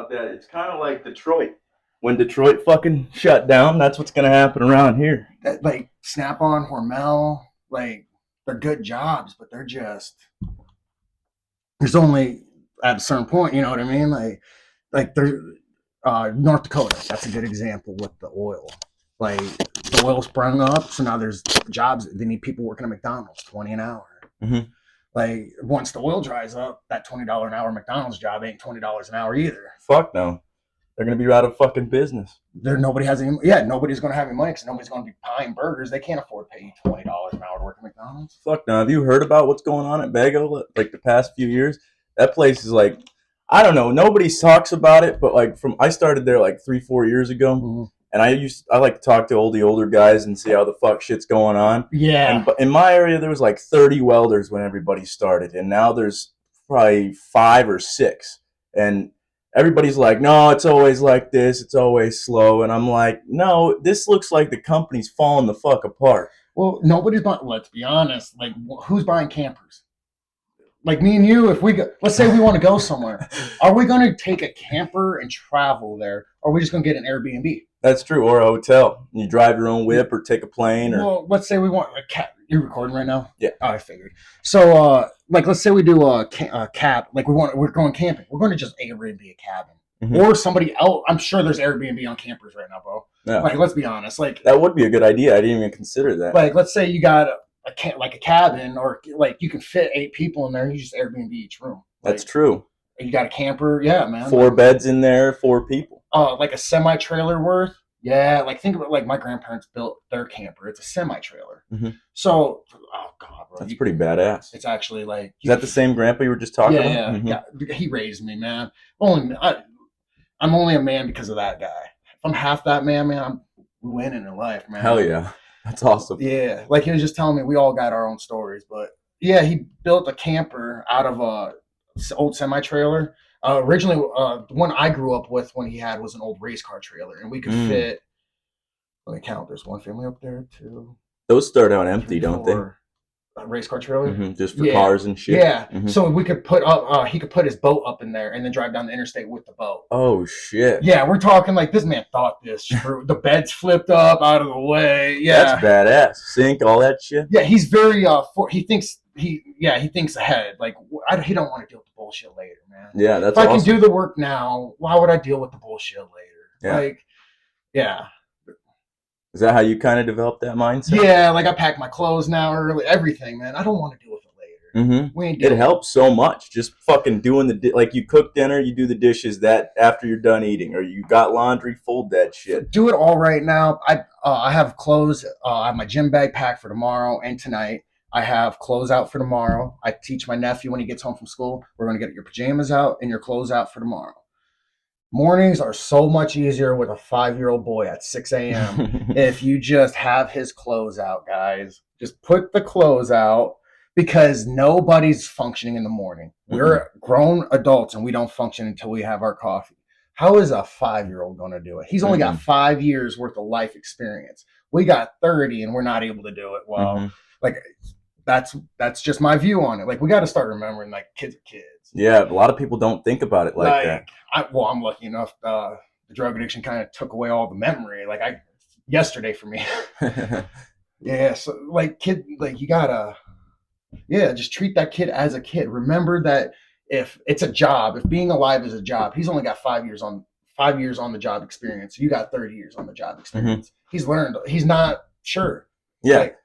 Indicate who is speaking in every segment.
Speaker 1: about that. It's kind of like Detroit. When Detroit fucking shut down, that's what's going to happen around here.
Speaker 2: That, like Snap-on, Hormel, like they're good jobs, but they're just there's only at a certain point, you know what I mean? Like they're North Dakota. That's a good example with the oil. Like the oil sprung up, so now there's jobs. They need people working at McDonald's, $20 an hour.
Speaker 1: Mm-hmm.
Speaker 2: Like once the oil dries up, that $20 an hour McDonald's job ain't $20 an hour either.
Speaker 1: Fuck no. They're going to be out of fucking business.
Speaker 2: Nobody has any. Yeah, nobody's going to have any money because nobody's going to be buying burgers. They can't afford to pay you $20 an hour to work at McDonald's.
Speaker 1: Fuck no. Have you heard about what's going on at Bago like the past few years? That place is like, I don't know. Nobody talks about it, but like I started there like 3-4 years ago, and I like to talk to older guys and see how the fuck shit's going on.
Speaker 2: Yeah.
Speaker 1: And in my area, there was like 30 welders when everybody started, and now there's probably 5 or 6, and everybody's like, no, it's always like this. It's always slow. And I'm like, no, this looks like the company's falling the fuck apart.
Speaker 2: Well, nobody's buying, let's be honest, like who's buying campers? Like me and you, if we go, let's say we want to go somewhere, are we going to take a camper and travel there? Or are we just going to get an Airbnb?
Speaker 1: That's true. Or a hotel. You drive your own whip or take a plane.
Speaker 2: Well, let's say we want a cat. You're recording right now?
Speaker 1: Yeah.
Speaker 2: Oh, I figured. So, like, let's say we do a cab. Like, we're going camping. We're going to just Airbnb a cabin. Mm-hmm. Or somebody else. I'm sure there's Airbnb on campers right now, bro. Yeah. Like, let's be honest. Like,
Speaker 1: that would be a good idea. I didn't even consider that.
Speaker 2: Like, let's say you got a cabin, or like you can fit 8 people in there, and you just Airbnb each room. Like,
Speaker 1: that's true.
Speaker 2: You got a camper, yeah, man.
Speaker 1: 4 beds in there, 4 people.
Speaker 2: Like a semi-trailer worth. Yeah, like think about like my grandparents built their camper. It's a semi-trailer. Mm-hmm. So, oh god, bro,
Speaker 1: that's pretty badass.
Speaker 2: It's actually like
Speaker 1: is that the same grandpa you were just talking about?
Speaker 2: Yeah, mm-hmm. Yeah. He raised me, man. I'm only a man because of that guy. If I'm half that man, I'm winning in life, man.
Speaker 1: Hell yeah, that's awesome.
Speaker 2: Yeah, like he was just telling me, we all got our own stories, but yeah, he built a camper out of a old semi-trailer. Originally, the one I grew up with when he had was an old race car trailer, and we could fit. Let me count. There's 1 family up there, 2.
Speaker 1: Those start out empty, 4, don't they?
Speaker 2: A race car trailer,
Speaker 1: just for cars and shit.
Speaker 2: Yeah. Mm-hmm. So we could put up. He could put his boat up in there and then drive down the interstate with the boat.
Speaker 1: Oh shit!
Speaker 2: Yeah, we're talking like this man thought this through. The bed's flipped up out of the way. Yeah,
Speaker 1: that's badass. Sink all that shit.
Speaker 2: Yeah, he's very he thinks ahead. Like he don't want to deal with the bullshit later, man.
Speaker 1: Yeah, that's.
Speaker 2: If I can do the work now, why would I deal with the bullshit later?
Speaker 1: Yeah.
Speaker 2: Like, yeah.
Speaker 1: Is that how you kind of developed that mindset?
Speaker 2: Yeah, like I pack my clothes now early, everything, man. I don't want to deal with it later.
Speaker 1: Mm-hmm. It helps so much. Just fucking doing like you cook dinner, you do the dishes that after you're done eating, or you got laundry, fold that shit.
Speaker 2: Do it all right now. I have clothes. I have my gym bag packed for tomorrow and tonight. I have clothes out for tomorrow. I teach my nephew when he gets home from school, we're going to get your pajamas out and your clothes out for tomorrow. Mornings are so much easier with a 5-year-old boy at 6 a.m. if you just have his clothes out, guys. Just put the clothes out because nobody's functioning in the morning. Mm-hmm. We're grown adults and we don't function until we have our coffee. How is a 5-year-old going to do it? He's only got 5 years worth of life experience. We got 30 and we're not able to do it. Well, like that's just my view on it. Like we got to start remembering like kids are kids.
Speaker 1: Yeah, a lot of people don't think about it like that.
Speaker 2: I'm lucky enough. The drug addiction kind of took away all the memory. Like yesterday for me. Yeah, so like kid, like you gotta, just treat that kid as a kid. Remember that if it's a job, if being alive is a job, he's only got 5 years on the job experience. You got 30 years on the job experience. He's learned. He's not sure.
Speaker 1: Yeah, like,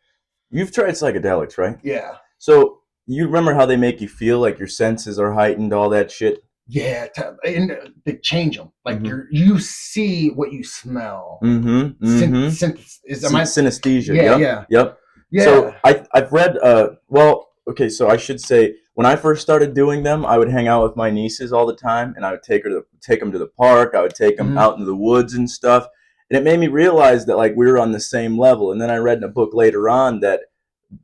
Speaker 1: you've tried psychedelics, right?
Speaker 2: Yeah.
Speaker 1: So. You remember how they make you feel like your senses are heightened, all that shit?
Speaker 2: Yeah, and they change them. Like you see what you smell.
Speaker 1: Synesthesia.
Speaker 2: Yep. Yeah.
Speaker 1: So I've read. So I should say when I first started doing them, I would hang out with my nieces all the time, and I would take them to the park. I would take them out into the woods and stuff, and it made me realize that like we were on the same level. And then I read in a book later on that.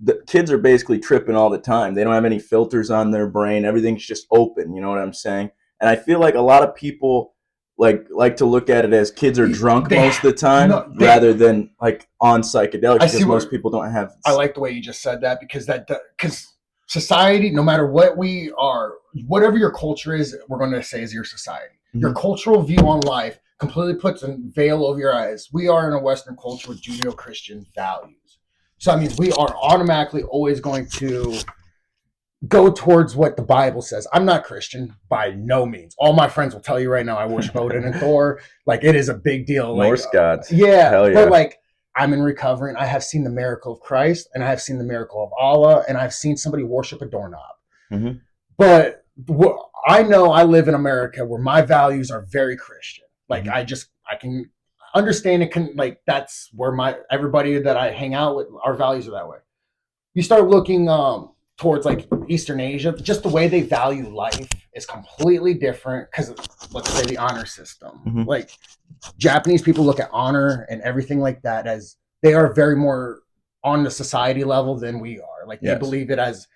Speaker 1: The kids are basically tripping all the time. They don't have any filters on their brain. Everything's just open. You know what I'm saying? And I feel like a lot of people like to look at it as kids are drunk most of the time rather than like on psychedelics because most people don't have.
Speaker 2: I like the way you just said that because society, no matter what we are, whatever your culture is, we're going to say is your society. Your cultural view on life completely puts a veil over your eyes. We are in a Western culture with Judeo-Christian values. So, I mean, we are automatically always going to go towards what the Bible says. I'm not Christian by no means. All my friends will tell you right now, I worship Odin and Thor. Like, it is a big deal.
Speaker 1: Norse gods.
Speaker 2: Yeah.
Speaker 1: Hell yeah.
Speaker 2: But, like, I'm in recovery, and I have seen the miracle of Christ, and I have seen the miracle of Allah, and I've seen somebody worship a doorknob.
Speaker 1: Mm-hmm.
Speaker 2: But I know I live in America where my values are very Christian. Like, I can understand it. Like, that's where everybody that I hang out with, our values are that way. You start looking towards like Eastern Asia, just the way they value life is completely different. Because let's say the honor system, like Japanese people look at honor and everything like that as they are very more on the society level than we are. Like they believe it as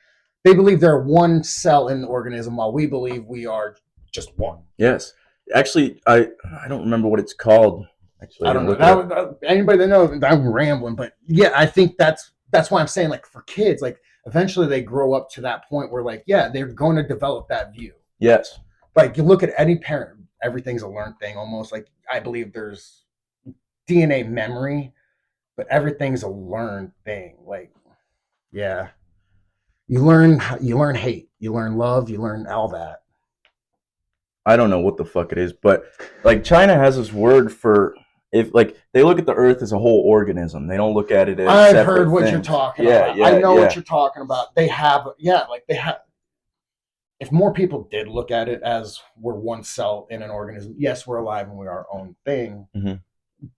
Speaker 2: they believe they're one cell in the organism, while we believe we are just one.
Speaker 1: Yes, actually, I don't remember what it's called. Actually,
Speaker 2: I don't know. Anybody that knows, I'm rambling, but yeah, I think that's why I'm saying, like, for kids, like eventually they grow up to that point where, like, yeah, they're going to develop that view.
Speaker 1: Yes.
Speaker 2: Like, you look at any parent, everything's a learned thing almost. Like, I believe there's DNA memory, but everything's a learned thing. Like, yeah. You learn hate, you learn love, you learn all that.
Speaker 1: I don't know what the fuck it is, but like China has this word for if like they look at the earth as a whole organism. They don't look at it as
Speaker 2: I've heard what you're talking about.
Speaker 1: Yeah,
Speaker 2: I know what you're talking about. They have if more people did look at it as we're one cell in an organism, yes, we're alive and we're our own thing.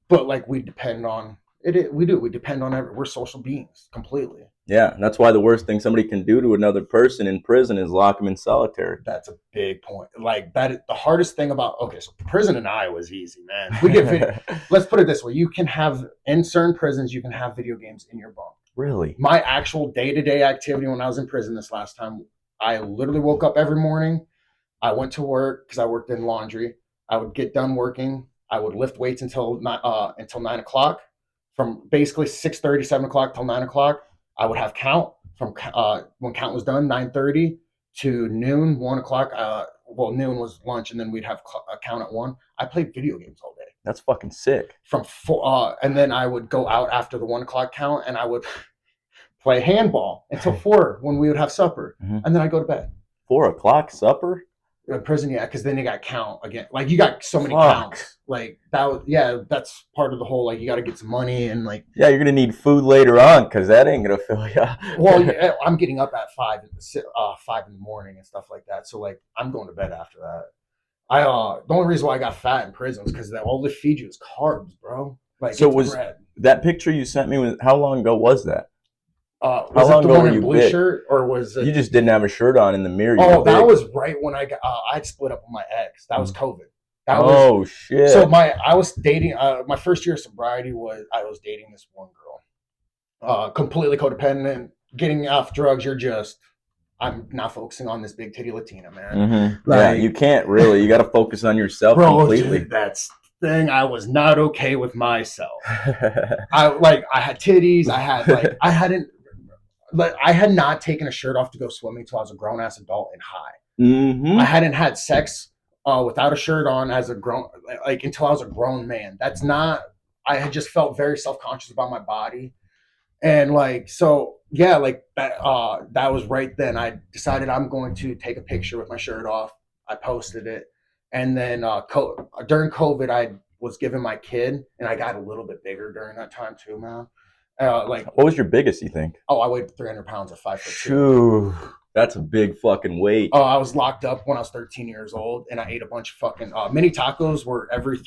Speaker 2: But like we depend on it. We depend on we're social beings completely.
Speaker 1: Yeah, and that's why the worst thing somebody can do to another person in prison is lock them in solitary.
Speaker 2: That's a big point. Like that, the hardest thing about so prison in Iowa is easy, man. We get let's put it this way: you can have in certain prisons, you can have video games in your bunk.
Speaker 1: Really?
Speaker 2: My actual day-to-day activity when I was in prison this last time, I literally woke up every morning. I went to work because I worked in laundry. I would get done working. I would lift weights until 9 o'clock. From basically 6:30, 7 o'clock till 9 o'clock. I would have count from when count was done, 9:30 to noon, 1 o'clock. Noon was lunch, and then we'd have a count at 1. I played video games all day.
Speaker 1: That's fucking sick.
Speaker 2: From 4, and then I would go out after the 1 o'clock count, and I would play handball until 4 when we would have supper, and then I go to bed.
Speaker 1: 4 o'clock supper?
Speaker 2: In prison, yeah, because then you got count again. Like you got so many counts. Like that was, that's part of the whole. Like you got to get some money and like.
Speaker 1: Yeah, you're gonna need food later on because that ain't gonna fill you.
Speaker 2: Well, yeah, I'm getting up at 5 in the morning and stuff like that. So like I'm going to bed after that. The only reason why I got fat in prison is because all they feed you is carbs, bro. Like
Speaker 1: so was bread. That picture you sent me? How long ago was that?
Speaker 2: Was it the one in blue shirt, or was it?
Speaker 1: You just didn't have a shirt on in the mirror.
Speaker 2: Oh, that was right when I'd split up with my ex. That was COVID.
Speaker 1: Shit.
Speaker 2: So I was dating. My first year of sobriety was I was dating this one girl. Completely codependent, getting off drugs. I'm not focusing on this big titty Latina, man.
Speaker 1: Like, you can't really. You got to focus on yourself completely.
Speaker 2: Dude, that's thing. I was not okay with myself. I had titties. I had not taken a shirt off to go swimming until I was a grown ass adult and high. I hadn't had sex without a shirt on until I was a grown man. I had just felt very self-conscious about my body. And that was right then. I decided I'm going to take a picture with my shirt off. I posted it. And then during COVID, I was given my kid, and I got a little bit bigger during that time too, man. What
Speaker 1: was your biggest, you think?
Speaker 2: I weighed 300 pounds at 5'2".
Speaker 1: Shoo, that's a big fucking weight.
Speaker 2: I was locked up when I was 13 years old, and I ate a bunch of fucking mini tacos were every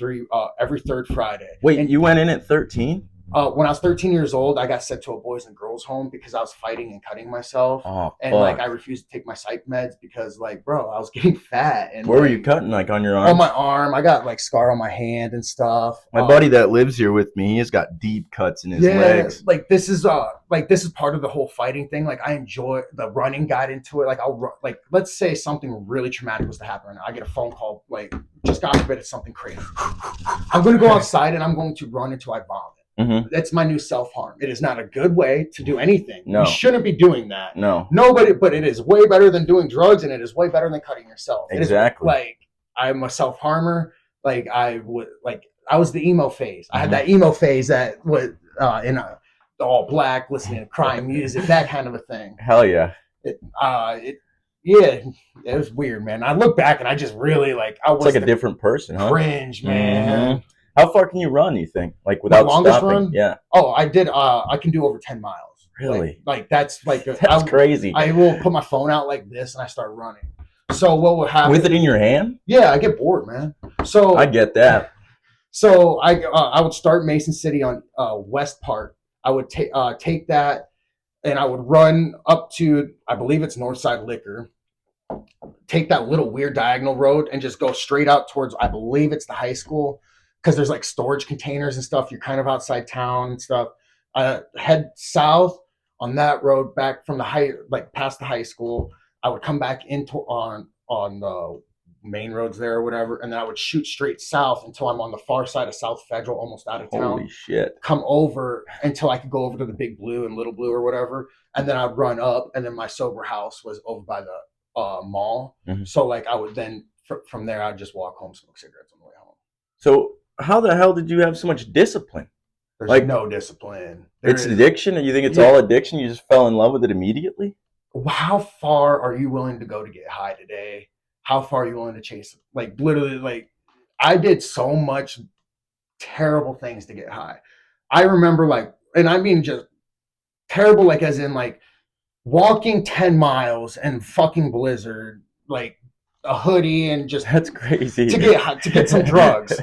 Speaker 2: third Friday.
Speaker 1: Wait, and you went in at 13?
Speaker 2: When I was 13 years old, I got sent to a boys and girls home because I was fighting and cutting myself. And I refused to take my psych meds because I was getting fat. And
Speaker 1: where were you cutting? Like on your arm?
Speaker 2: On my arm. I got scar on my hand and stuff.
Speaker 1: My buddy that lives here with me, he's got deep cuts in his legs.
Speaker 2: Like this is part of the whole fighting thing. Like I enjoy the running, got into it. Like I'll run, let's say something really traumatic was to happen right now. I get a phone call, just got forbid it's something crazy. I'm going to go outside and I'm going to run until I vomit. That's my new self-harm. It is not a good way to do anything. No. You shouldn't be doing that.
Speaker 1: No.
Speaker 2: Nobody, but it is way better than doing drugs, and it is way better than cutting yourself.
Speaker 1: Exactly.
Speaker 2: I'm a self harmer. Like I was the emo phase. I had that emo phase that was in all black, listening to crying music, that kind of a thing.
Speaker 1: Hell yeah.
Speaker 2: Yeah, it was weird, man. I look back and I just really I was
Speaker 1: like a different person, huh?
Speaker 2: Cringe, man.
Speaker 1: How far can you run, you think? Like
Speaker 2: My
Speaker 1: without
Speaker 2: longest
Speaker 1: stopping?
Speaker 2: run?
Speaker 1: Yeah.
Speaker 2: Oh, I did. I can do over 10 miles.
Speaker 1: Really?
Speaker 2: That's
Speaker 1: That's crazy.
Speaker 2: I will put my phone out like this and I start running. So what would happen?
Speaker 1: With it in your hand?
Speaker 2: Yeah, I get bored, man. So
Speaker 1: I get that.
Speaker 2: So I would start Mason City on West Park. I would take that and I would run up to, I believe it's Northside Liquor. Take that little weird diagonal road and just go straight out towards, I believe it's the high school, because there's like storage containers and stuff. You're kind of outside town and stuff. Head south on that road back from past the high school. I would come back into on the main roads there or whatever, and then I would shoot straight south until I'm on the far side of South Federal, almost out of town.
Speaker 1: Holy shit.
Speaker 2: Come over until I could go over to the Big Blue and Little Blue or whatever, and then I'd run up, and then my sober house was over by the mall. So I would then from there I'd just walk home, smoke cigarettes on the way home.
Speaker 1: So how the hell did you have so much discipline?
Speaker 2: There's no discipline.
Speaker 1: It's addiction, and you think it's all addiction? You just fell in love with it immediately?
Speaker 2: How far are you willing to go to get high today? How far are you willing to chase it? Literally, I did so much terrible things to get high. I remember and I mean just terrible, as in walking 10 miles and fucking blizzard, a hoodie and just
Speaker 1: that's crazy
Speaker 2: to get some drugs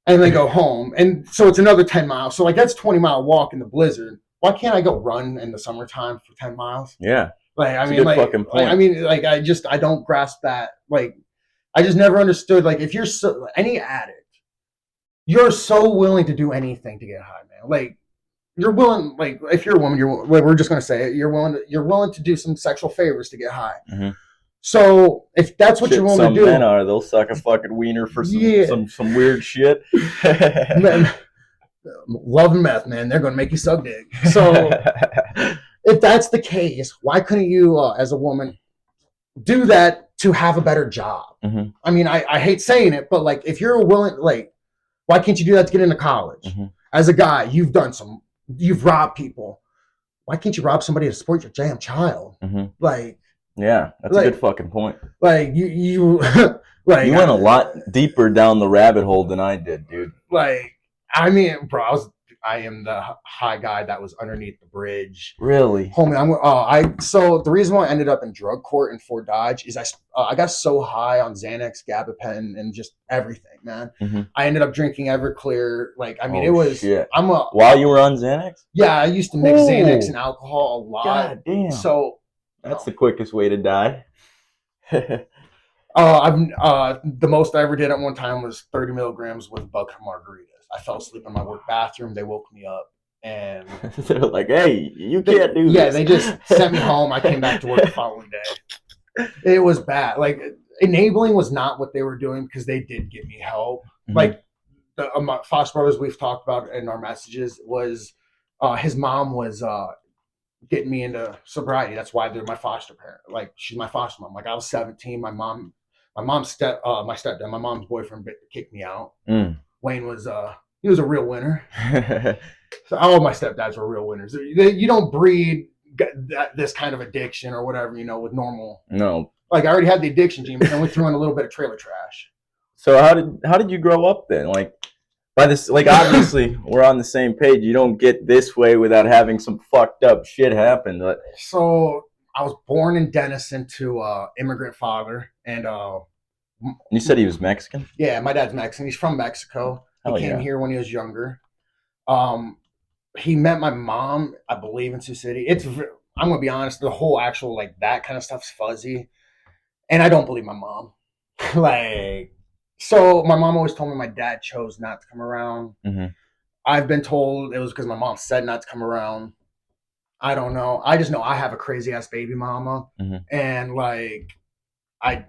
Speaker 2: and then go home. And so it's another 10 miles. So that's 20-mile walk in the blizzard. Why can't I go run in the summertime for 10 miles?
Speaker 1: Yeah.
Speaker 2: I don't grasp that. I just never understood. If you're any addict, you're so willing to do anything to get high, man. You're willing, if you're a woman, we're just gonna say it. You're willing to do some sexual favors to get high. So if that's what you're willing to do,
Speaker 1: some men they'll suck a fucking wiener for some weird shit.
Speaker 2: Man, love and meth, man. They're gonna make you suck dick. So if that's the case, why couldn't you, as a woman, do that to have a better job? I mean, I hate saying it, but if you're willing, why can't you do that to get into college? As a guy, you've robbed people. Why can't you rob somebody to support your damn child?
Speaker 1: Yeah, that's a good fucking point.
Speaker 2: You
Speaker 1: went a lot deeper down the rabbit hole than I did, dude.
Speaker 2: I mean, bro, I am the high guy that was underneath the bridge.
Speaker 1: Really?
Speaker 2: Homie, so the reason why I ended up in drug court in Fort Dodge is I got so high on Xanax, gabapentin, and just everything, man. I ended up drinking Everclear. It was. Shit.
Speaker 1: While you were on Xanax?
Speaker 2: Yeah, I used to mix Xanax and alcohol a lot.
Speaker 1: God damn.
Speaker 2: So
Speaker 1: that's the quickest way to die.
Speaker 2: The most I ever did at one time was 30 milligrams with a bucket of margaritas. I fell asleep in my work bathroom. They woke me up and
Speaker 1: they're like, "Hey, you can't do this."
Speaker 2: Yeah, they just sent me home. I came back to work the following day. It was bad. Enabling was not what they were doing because they did give me help. The foster brothers we've talked about in our messages was his mom was getting me into sobriety. That's why they're my foster parent. She's my foster mom. I was 17. My mom's stepdad, my mom's boyfriend kicked me out. Wayne was he was a real winner. So all my stepdads were real winners. You don't breed this kind of addiction or whatever, with normal.
Speaker 1: No.
Speaker 2: I already had the addiction gene, but then we threw in a little bit of trailer trash.
Speaker 1: So how did you grow up then? By this, obviously we're on the same page. You don't get this way without having some fucked up shit happen. But
Speaker 2: so I was born in Denison to immigrant father, and
Speaker 1: you said he was Mexican?
Speaker 2: Yeah, my dad's Mexican. He's from Mexico. He came here when he was younger. He met my mom, I believe, in Sioux City. I'm gonna be honest, the whole actual that kind of stuff's fuzzy, and I don't believe my mom. So my mom always told me my dad chose not to come around. I've been told it was because my mom said not to come around. I don't know. I just know I have a crazy ass baby mama, and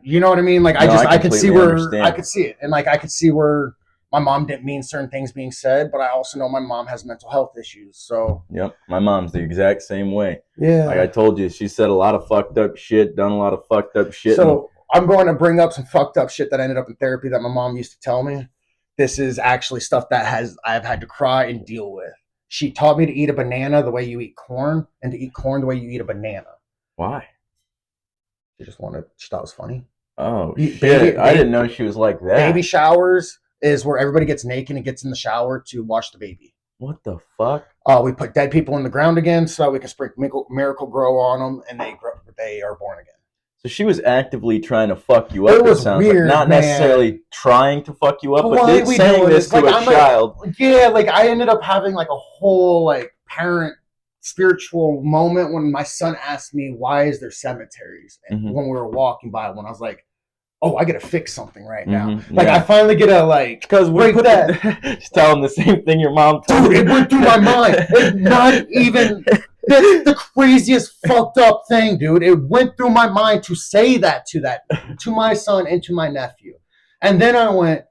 Speaker 2: you know what I mean? I could see I could see it, and I could see where my mom didn't mean certain things being said, but I also know my mom has mental health issues. So
Speaker 1: yep, my mom's the exact same way.
Speaker 2: Yeah,
Speaker 1: I told you, she said a lot of fucked up shit, done a lot of fucked up shit.
Speaker 2: So I'm going to bring up some fucked up shit that ended up in therapy that my mom used to tell me. This is actually stuff that I've had to cry and deal with. She taught me to eat a banana the way you eat corn, and to eat corn the way you eat a banana.
Speaker 1: Why?
Speaker 2: She thought it was funny.
Speaker 1: Oh, shit. I didn't know she was like that.
Speaker 2: Baby showers is where everybody gets naked and gets in the shower to wash the baby.
Speaker 1: What the fuck?
Speaker 2: We put dead people in the ground again so that we can sprinkle Miracle Grow on them, and they are born again.
Speaker 1: So she was actively trying to fuck you up.
Speaker 2: It was weird,
Speaker 1: not
Speaker 2: man.
Speaker 1: necessarily trying to fuck you up, but saying this to a child.
Speaker 2: Yeah, like I ended up having like a whole like parent spiritual moment when my son asked me, why is there cemeteries? And when we were walking by one, I was like, oh, I gotta fix something right now. Like I finally get a like,
Speaker 1: because we put that. Just tell him the same thing your mom told
Speaker 2: me. It went through my mind. It's not even. That's the craziest fucked up thing, dude. It went through my mind to say that to my son and to my nephew. And then I went,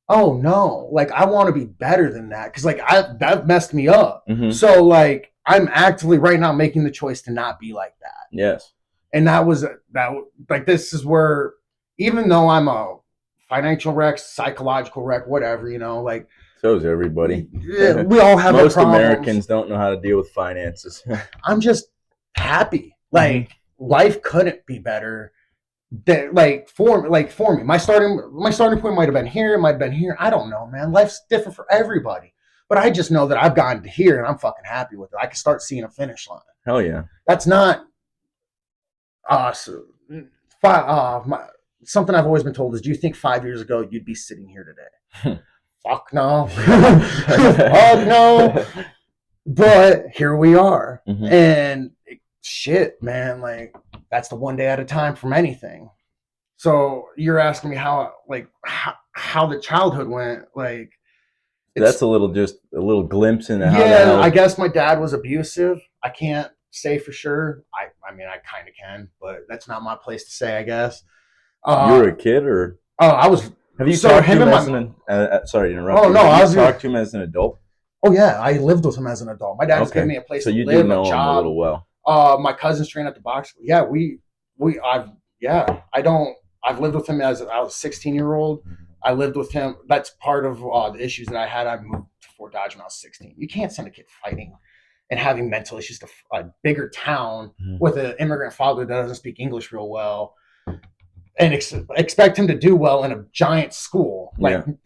Speaker 2: oh no, like I want to be better than that. Cause like that messed me up. So like I'm actively right now making the choice to not be like that.
Speaker 1: Yes. And
Speaker 2: this is where, even though I'm a financial wreck, psychological wreck, whatever, like,
Speaker 1: so is everybody.
Speaker 2: Yeah, we all have
Speaker 1: most Americans don't know how to deal with finances.
Speaker 2: I'm just happy. Like life couldn't be better. For me, my starting point might have been here. It might have been here. I don't know, man. Life's different for everybody. But I just know that I've gotten to here and I'm fucking happy with it. I can start seeing a finish line.
Speaker 1: Hell yeah.
Speaker 2: That's not something I've always been told is, do you think 5 years ago you'd be sitting here today? Fuck no. Fuck no. But here we are. And shit, man, like that's the one day at a time from anything. So you're asking me how the childhood went. Like
Speaker 1: that's a little glimpse into how.
Speaker 2: Yeah, I guess my dad was abusive. I can't say for sure. I mean, I kind of can, but that's not my place to say, I guess.
Speaker 1: You were a kid, or
Speaker 2: I was.
Speaker 1: Have you talked to him as sorry to interrupt.
Speaker 2: Oh no,
Speaker 1: I was talked to him as an adult.
Speaker 2: Oh yeah, I lived with him as an adult. My dad's gave me a place to live,
Speaker 1: do know
Speaker 2: a job.
Speaker 1: Him a little well.
Speaker 2: My cousin's trained at the box. Yeah, I've lived with him as I was a 16-year-old. I lived with him. That's part of the issues that I had. I moved to Fort Dodge when I was 16. You can't send a kid fighting and having mental issues to a bigger town with an immigrant father that doesn't speak English real well, and expect him to do well in a giant school,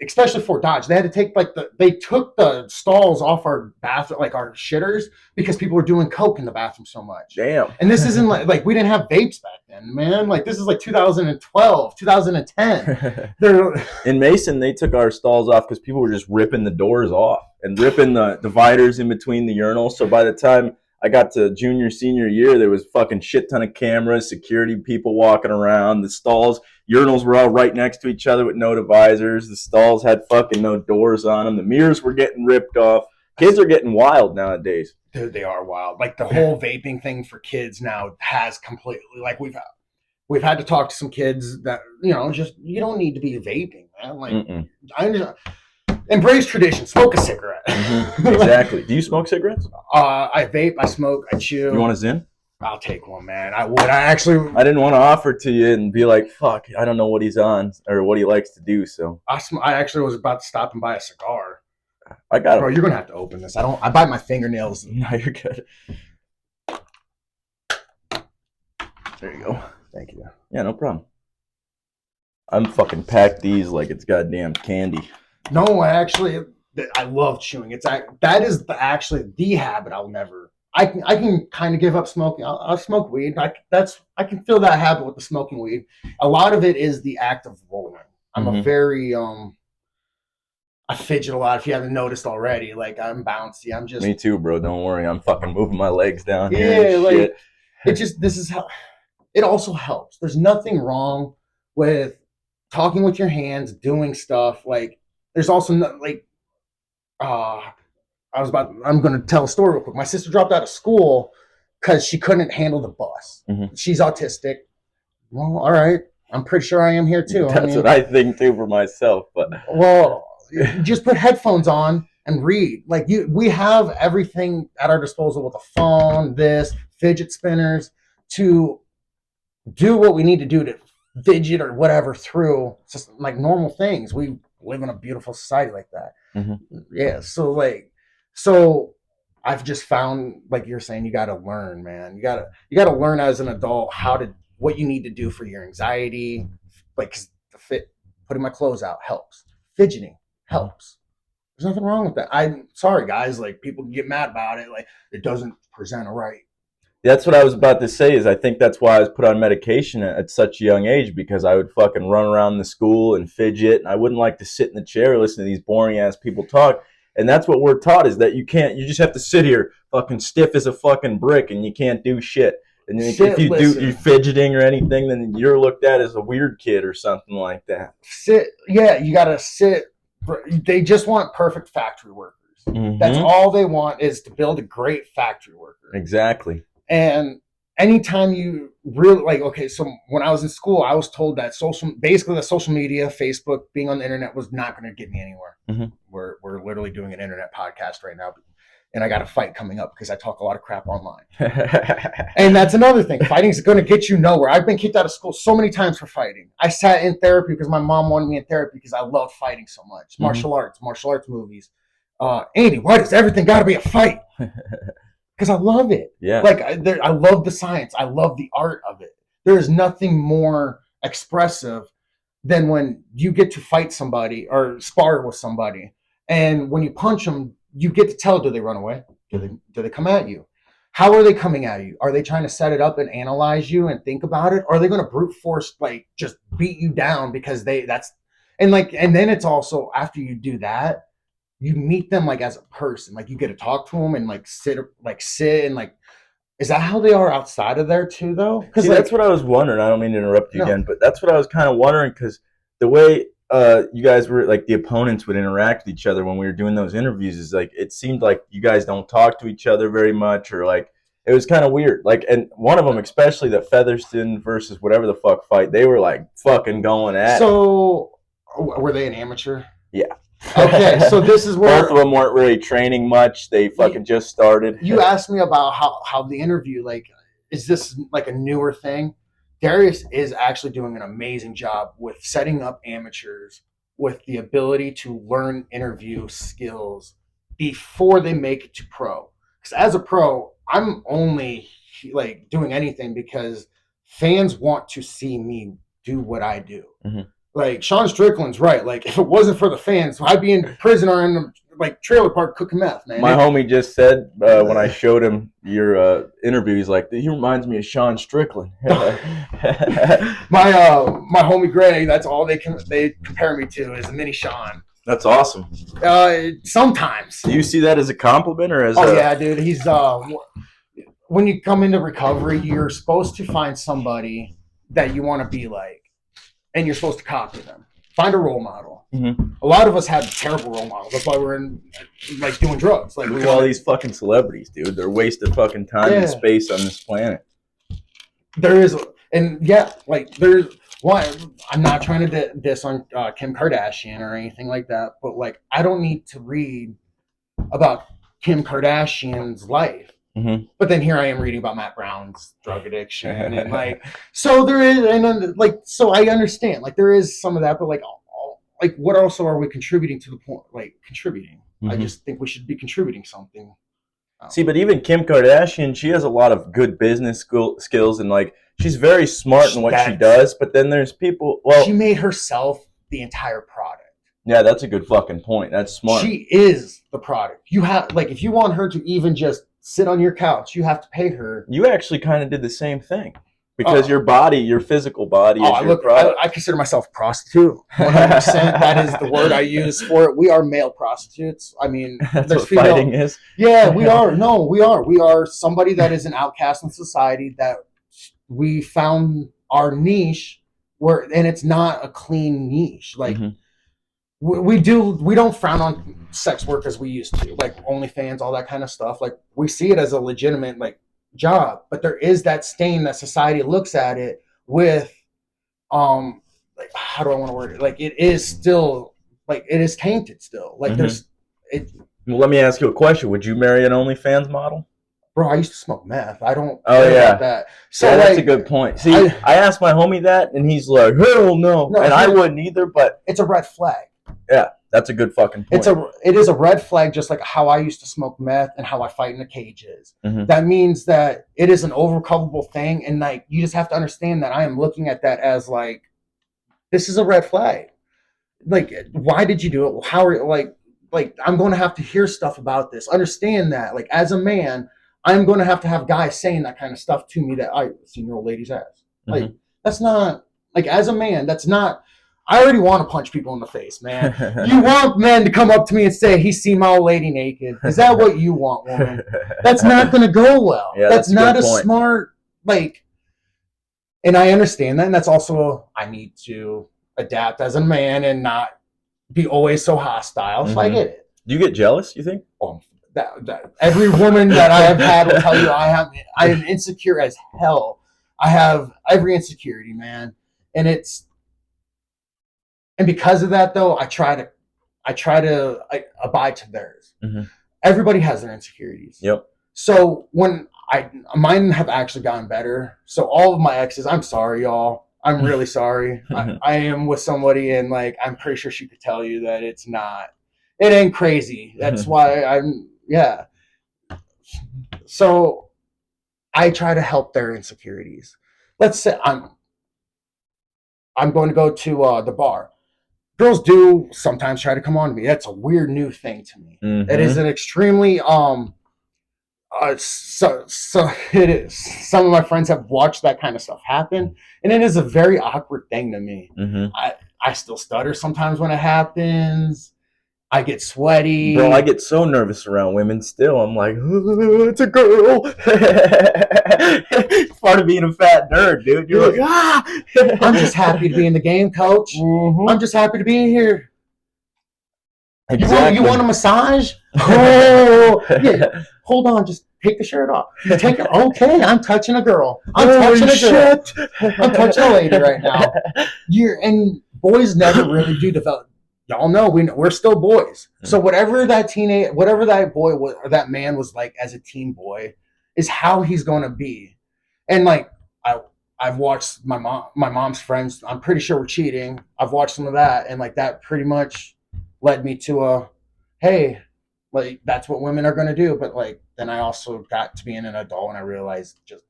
Speaker 2: especially Fort Dodge. They had to take they took the stalls off our bathroom, like our shitters, because people were doing coke in the bathroom so much.
Speaker 1: Damn.
Speaker 2: And this isn't like we didn't have vapes back then, man. Like this is like 2012, 2010.
Speaker 1: In Mason, they took our stalls off because people were just ripping the doors off and ripping the dividers in between the urinals. So by the time I got to junior, senior year, there was fucking shit ton of cameras, security people walking around. The stalls, urinals were all right next to each other with no divisors. The stalls had fucking no doors on them. The mirrors were getting ripped off. Kids are getting wild nowadays.
Speaker 2: Dude, they are wild. Like the whole vaping thing for kids now has completely, like we've had to talk to some kids that, just, you don't need to be vaping, man. Like, I understand. Embrace tradition. Smoke a cigarette.
Speaker 1: Exactly. Do you smoke cigarettes?
Speaker 2: I vape. I smoke. I chew.
Speaker 1: You want a Zin?
Speaker 2: I'll take one, man. I would. I
Speaker 1: didn't want to offer to you and be like, fuck, I don't know what he's on or what he likes to do. So
Speaker 2: I actually was about to stop and buy a cigar.
Speaker 1: I got it.
Speaker 2: Bro, you're gonna have to open this. I bite my fingernails.
Speaker 1: No, you're good. There you go.
Speaker 2: Thank you.
Speaker 1: Yeah, no problem. I'm fucking packed these like it's goddamn candy.
Speaker 2: No, I love chewing. That is actually the habit I'll never. I can kind of give up smoking. I'll smoke weed. I can feel that habit with the smoking weed. A lot of it is the act of rolling. I'm a very I fidget a lot. If you haven't noticed already, like I'm bouncy. I'm just.
Speaker 1: Me too, bro. Don't worry. I'm fucking moving my legs down here.
Speaker 2: Yeah, like shit. This is how. It also helps. There's nothing wrong with talking with your hands, doing stuff like. There's also I'm going to tell a story real quick. My sister dropped out of school because she couldn't handle the bus. She's autistic. Well, all right. I'm pretty sure I am here too.
Speaker 1: That's what I think too for myself. But
Speaker 2: just put headphones on and read. Like we have everything at our disposal with a phone, fidget spinners to do what we need to do to fidget or whatever through. It's just like normal things. We live in a beautiful society like that. Yeah. So I've just found, like you're saying, you got to learn, man. You got to learn as an adult what you need to do for your anxiety. Like 'cause putting my clothes out helps. Fidgeting helps. There's nothing wrong with that. I'm sorry, guys. Like people can get mad about it. Like it doesn't present right.
Speaker 1: That's what I was about to say. Is I think that's why I was put on medication at such a young age, because I would fucking run around the school and fidget, and I wouldn't like to sit in the chair and listen to these boring ass people talk. And that's what we're taught, is that you can't. You just have to sit here, fucking stiff as a fucking brick, and you can't do shit. And if you fidgeting or anything, then you're looked at as a weird kid or something like that.
Speaker 2: Sit. Yeah, you gotta sit. They just want perfect factory workers. That's all they want, is to build a great factory worker.
Speaker 1: Exactly.
Speaker 2: And anytime you really okay, so when I was in school, I was told that basically the social media, Facebook, being on the internet was not going to get me anywhere. We're literally doing an internet podcast right now, and I got a fight coming up because I talk a lot of crap online. And that's another thing. Fighting is going to get you nowhere. I've been kicked out of school so many times for fighting. I sat in therapy because my mom wanted me in therapy because I love fighting so much. Martial arts movies. Andy, why does everything got to be a fight? Because I love it.
Speaker 1: Yeah.
Speaker 2: Like I love the science. I love the art of it. There is nothing more expressive than when you get to fight somebody or spar with somebody, and when you punch them, you get to tell, do they run away? Do they come at you? How are they coming at you? Are they trying to set it up and analyze you and think about it? Or are they going to brute force, like just beat you down because and then it's also, after you do that, you meet them like as a person, like you get to talk to them and sit and is that how they are outside of there too, though?
Speaker 1: Because that's what I was wondering. I don't mean to interrupt you again, but that's what I was kind of wondering, because the way you guys were, like, the opponents would interact with each other when we were doing those interviews, is like it seemed like you guys don't talk to each other very much, or like it was kind of weird. Like, and one of them, especially the Featherston versus whatever the fuck fight, they were like fucking going at.
Speaker 2: So were they an amateur?
Speaker 1: Yeah.
Speaker 2: Okay, so this is where
Speaker 1: both of them weren't really training much. They fucking just started.
Speaker 2: You asked me about how the interview, like, is this like a newer thing? Darius is actually doing an amazing job with setting up amateurs with the ability to learn interview skills before they make it to pro. Because as a pro, I'm only like doing anything because fans want to see me do what I do. Like Sean Strickland's right. Like if it wasn't for the fans, I'd be in prison or in the trailer park cooking meth, man.
Speaker 1: My homie just said when I showed him your interview, he's like, he reminds me of Sean Strickland.
Speaker 2: my homie Greg, that's all they compare me to is a mini Sean.
Speaker 1: That's awesome.
Speaker 2: Sometimes.
Speaker 1: Do you see that as a compliment or as?
Speaker 2: Yeah, dude. He's when you come into recovery, you're supposed to find somebody that you want to be like. And you're supposed to copy them. Find a role model. A lot of us have terrible role models. That's why we're doing drugs. Like,
Speaker 1: look at all these fucking celebrities, dude. They're wasting fucking time and space on this planet.
Speaker 2: There is, and yeah, there's one. I'm not trying to diss on Kim Kardashian or anything like that, but I don't need to read about Kim Kardashian's life. But then here I am reading about Matt Brown's drug addiction, and so there is, and so I understand, there is some of that, but what also are we contributing to the point? Contributing. I just think we should be contributing something.
Speaker 1: See, but even Kim Kardashian, she has a lot of good business skills, and she's very smart in what she does. But then there's people. Well,
Speaker 2: she made herself the entire product.
Speaker 1: Yeah, that's a good fucking point. That's smart.
Speaker 2: She is the product. You have if you want her to even just sit on your couch, you have to pay her.
Speaker 1: You actually kind of did the same thing, because your body, your physical body, is your product.
Speaker 2: I consider myself a prostitute. 100%. That is the word I use for it. We are male prostitutes. I mean,
Speaker 1: that's what fighting is.
Speaker 2: Yeah, we are. No, we are. We are somebody that is an outcast in society, that we found our niche and it's not a clean niche. We don't frown on sex work as we used to, OnlyFans, all that kind of stuff. We see it as a legitimate job, but there is that stain that society looks at it with, how do I want to word it? It is still it is tainted still. There's it.
Speaker 1: Well, let me ask you a question. Would you marry an OnlyFans model?
Speaker 2: bro, I used to smoke meth. I don't
Speaker 1: Oh,
Speaker 2: care
Speaker 1: yeah.
Speaker 2: about that. So
Speaker 1: Yeah, that's
Speaker 2: like,
Speaker 1: a good point. See, I asked my homie that, and he's like, hell no.
Speaker 2: No,
Speaker 1: And I wouldn't either, but
Speaker 2: it's a red flag.
Speaker 1: yeah, that's a good fucking point.
Speaker 2: It is a red flag, just like how I used to smoke meth and how I fight in the cages.
Speaker 1: Mhm.
Speaker 2: That means that it is an overcomable thing, and like you just have to understand that I am looking at that as like, this is a red flag. Like, why did you do it? How are you like I'm going to have to hear stuff about this. Understand that, like, as a man, I'm going to have guys saying that kind of stuff to me that I seen your old lady's ass. Like, that's not like, as a man, that's not. I already want to punch people in the face, man. You want men to come up to me and say, he's seen my old lady naked. Is that what you want, woman? That's not going to go well.
Speaker 1: Yeah,
Speaker 2: that's not a
Speaker 1: point.
Speaker 2: smart, like, and I understand that. And that's also, I need to adapt as a man and not be always so hostile. So I get it.
Speaker 1: Do you get jealous, you think?
Speaker 2: That every woman that I have had will tell you I am insecure as hell. I have every insecurity, man. And because of that, though, I try to abide to theirs. Everybody has their insecurities.
Speaker 1: Yep.
Speaker 2: So mine have actually gotten better. So all of my exes, I'm sorry, y'all. I'm really sorry. I am with somebody, and like, I'm pretty sure she could tell you that it ain't crazy. That's why yeah. So I try to help their insecurities. Let's say I'm going to go to the bar. Girls do sometimes try to come on to me. That's a weird new thing to me. It is an extremely so it is. Some of my friends have watched that kind of stuff happen, and it is a very awkward thing to me. I still stutter sometimes when it happens. I get sweaty.
Speaker 1: Bro, I get so nervous around women still. I'm like, it's a girl. It's part of being a fat nerd, dude. You're like, ah.
Speaker 2: I'm just happy to be in the game, coach. I'm just happy to be here. Exactly. You want a massage? Oh, yeah. Hold on, just take the shirt off. Take it. Okay, I'm touching a girl. I'm touching a girl. I'm touching a lady right now. And boys never really do develop. Y'all know we're still boys. So whatever that boy was, or that man was like as a teen boy, is how he's going to be. And like I've watched my mom's friends. I'm pretty sure we're cheating. I've watched some of that, and like that pretty much led me to hey, like that's what women are going to do. But like then I also got to being an adult, and I realized just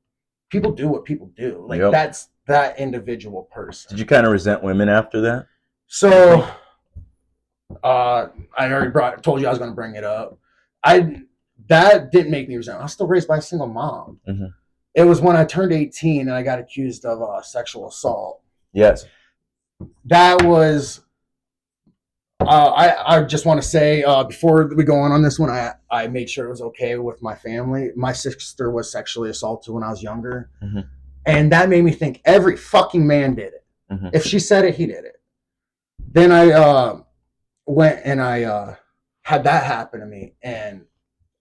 Speaker 2: people do what people do. Like that's that individual person.
Speaker 1: Did you kind of resent women after that?
Speaker 2: So. I already told you I was going to bring it up. That didn't make me resent. I was still raised by a single mom. It was when I turned 18 and I got accused of sexual assault.
Speaker 1: Yes.
Speaker 2: That was. I just want to say before we go on this one, I made sure it was okay with my family. My sister was sexually assaulted when I was younger, and that made me think every fucking man did it. If she said it, he did it. Then I went and I had that happen to me, and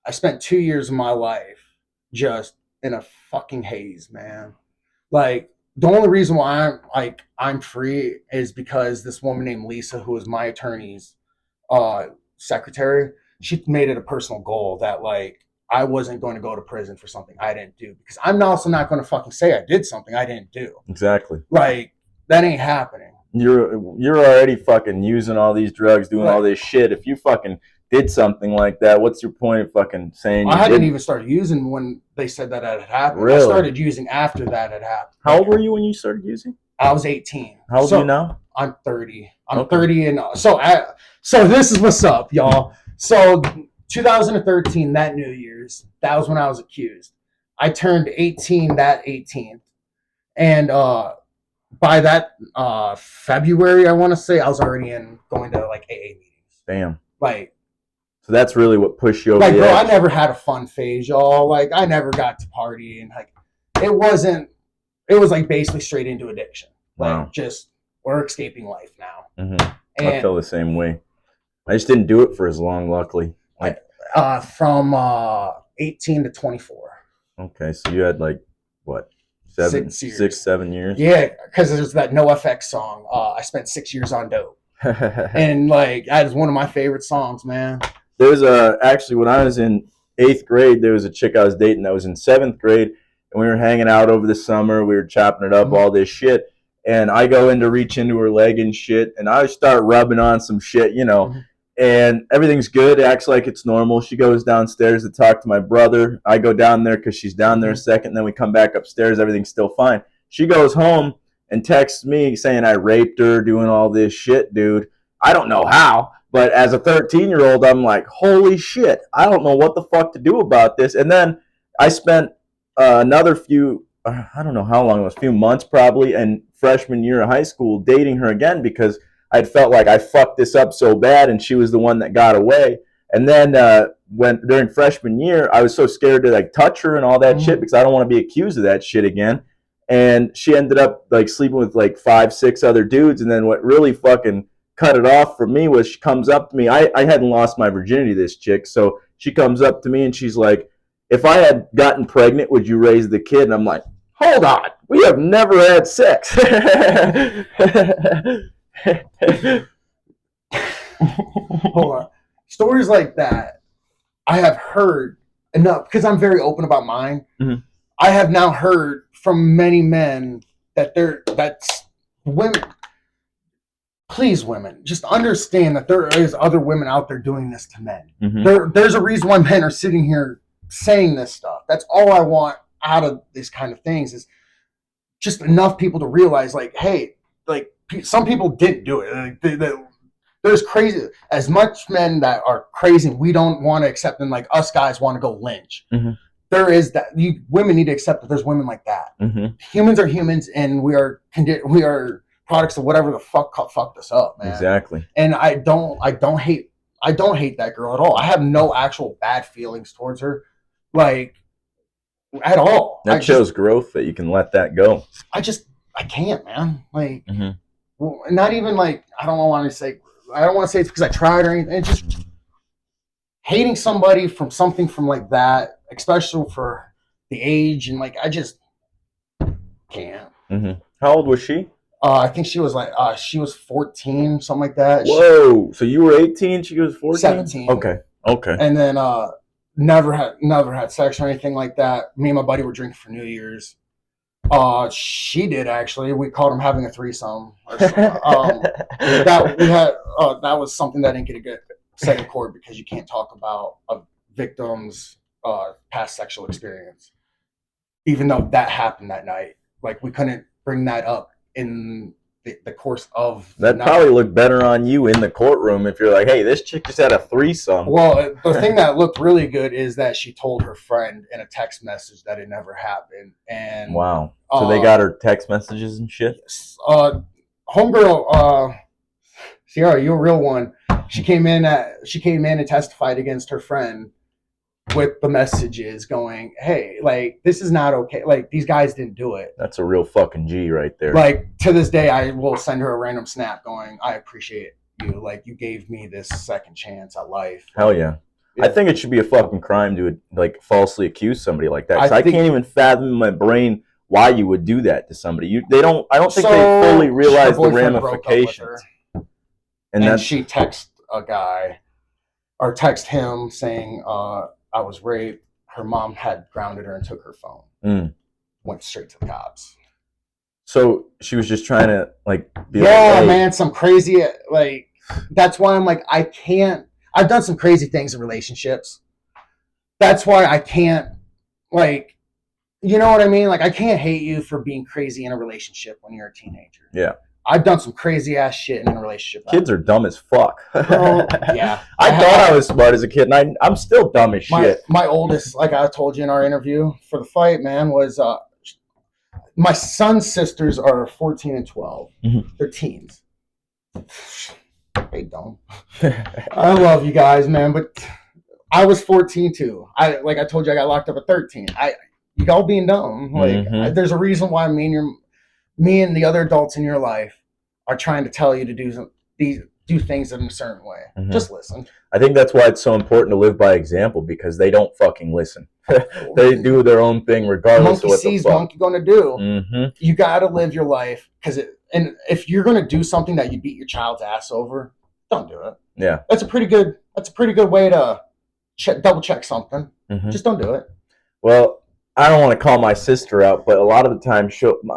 Speaker 2: I spent 2 years of my life just in a fucking haze, man. Like the only reason why I'm free is because this woman named Lisa, who was my attorney's secretary, she made it a personal goal that like I wasn't going to go to prison for something I didn't do, because I'm also not going to fucking say I did something I didn't do.
Speaker 1: Exactly.
Speaker 2: Like that ain't happening.
Speaker 1: You're already fucking using all these drugs, doing all this shit. If you fucking did something like that, what's your point of fucking saying?
Speaker 2: I hadn't even started using when they said that had happened.
Speaker 1: Really?
Speaker 2: I started using after that had happened.
Speaker 1: How old were you when you started using?
Speaker 2: I was 18.
Speaker 1: How old are you now?
Speaker 2: I'm 30. I'm 30, and so this is what's up, y'all. So 2013, that New Year's, that was when I was accused. I turned 18 that 18th, and by that February, I want to say I was already going to like AA meetings.
Speaker 1: Damn.
Speaker 2: Like.
Speaker 1: So that's really what pushed you over.
Speaker 2: Like, bro, I never had a fun phase, y'all. Like, I never got to party, and like, it was like basically straight into addiction. Like, just we're escaping life now.
Speaker 1: And I feel the same way. I just didn't do it for as long, luckily. Like,
Speaker 2: from 18 to 24.
Speaker 1: Okay, so you had like what? 6, 7 years?
Speaker 2: Yeah, because there's that NoFX song. I spent 6 years on dope, and like that is one of my favorite songs, man.
Speaker 1: There's actually when I was in 8th grade, there was a chick I was dating that was in 7th grade, and we were hanging out over the summer. We were chopping it up, all this shit. And I go in to reach into her leg and shit, and I start rubbing on some shit, and everything's good. It acts like it's normal. She goes downstairs to talk to my brother. I go down there because she's down there a second. Then we come back upstairs. Everything's still fine. She goes home and texts me saying I raped her, doing all this shit, dude. I don't know how, but as a 13-year-old, I'm like, holy shit. I don't know what the fuck to do about this. And then I spent another few, I don't know how long it was, a few months probably, and freshman year of high school dating her again because I'd felt like I fucked this up so bad, and she was the one that got away. And then when during freshman year, I was so scared to like touch her and all that shit because I don't want to be accused of that shit again. And she ended up like sleeping with like 5, 6 other dudes. And then what really fucking cut it off for me was she comes up to me. I hadn't lost my virginity to this chick, so she comes up to me and she's like, "If I had gotten pregnant, would you raise the kid?" And I'm like, "Hold on, we have never had sex."
Speaker 2: Hold on. Stories like that I have heard enough because I'm very open about mine. I have now heard from many men that that's women. Please, women, just understand that there is other women out there doing this to men. There's a reason why men are sitting here saying this stuff. That's all I want out of these kind of things is just enough people to realize, like, hey, like some people didn't do it. There's crazy as much men that are crazy. We don't want to accept them. Like us guys want to go lynch. There is that. Women need to accept that there's women like that. Humans are humans, and we are products of whatever the fuck fucked us up, man.
Speaker 1: Exactly.
Speaker 2: And I don't hate that girl at all. I have no actual bad feelings towards her, like at all.
Speaker 1: That shows growth that you can let that go.
Speaker 2: I can't, man. Like, not even like I don't want to say it's because I tried or anything. It's just hating somebody from something from like that, especially for the age and like I just can't.
Speaker 1: How old was she?
Speaker 2: I think she was like she was 14, something like that.
Speaker 1: Whoa! So you were 18, she was 14?
Speaker 2: 17.
Speaker 1: Okay.
Speaker 2: And then never had sex or anything like that. Me and my buddy were drinking for New Year's. She did actually. We called him having a threesome. That was something that didn't get a good set in court because you can't talk about a victim's past sexual experience, even though that happened that night. Like we couldn't bring that up in the course of
Speaker 1: that probably looked better on you in the courtroom if you're like, hey, this chick just had a threesome.
Speaker 2: Well, the thing that looked really good is that she told her friend in a text message that it never happened. And
Speaker 1: wow. So they got her text messages and shit?
Speaker 2: Homegirl, Sierra, you're a real one. She came in and testified against her friend with the messages going, hey, like, this is not okay. Like, these guys didn't do it.
Speaker 1: That's a real fucking G right there.
Speaker 2: Like, to this day, I will send her a random snap going, I appreciate you. Like, you gave me this second chance at life.
Speaker 1: Hell yeah. I think it should be a fucking crime to, like, falsely accuse somebody like that. I can't even fathom in my brain why you would do that to somebody. I don't think they fully realize the ramifications.
Speaker 2: And she texted a guy, or text him saying, I was raped. Her mom had grounded her and took her phone. Went straight to the cops.
Speaker 1: So she was just trying to like be
Speaker 2: man, some crazy like. That's why I'm like I can't. I've done some crazy things in relationships. That's why I can't like. You know what I mean? Like I can't hate you for being crazy in a relationship when you're a teenager.
Speaker 1: Yeah.
Speaker 2: I've done some crazy ass shit in a relationship.
Speaker 1: Kids are dumb as fuck.
Speaker 2: Yeah.
Speaker 1: I thought I was smart as a kid, and I'm still dumb as shit.
Speaker 2: My oldest, like I told you in our interview for the fight, man, was my son's sisters are 14 and 12. They're teens. They don't. I love you guys, man, but I was 14 too. I told you, I got locked up at 13. You all being dumb. Like there's a reason why me and the other adults in your life are trying to tell you to do things in a certain way. Just listen.
Speaker 1: I think that's why it's so important to live by example because they don't fucking listen. They do their own thing regardless of what the fuck.
Speaker 2: Monkey gonna do. You gotta live your life and if you're gonna do something that you beat your child's ass over, don't do it.
Speaker 1: Yeah,
Speaker 2: that's a pretty good way to double check something.
Speaker 1: Mm-hmm.
Speaker 2: Just don't do it.
Speaker 1: Well, I don't want to call my sister out, but a lot of the time,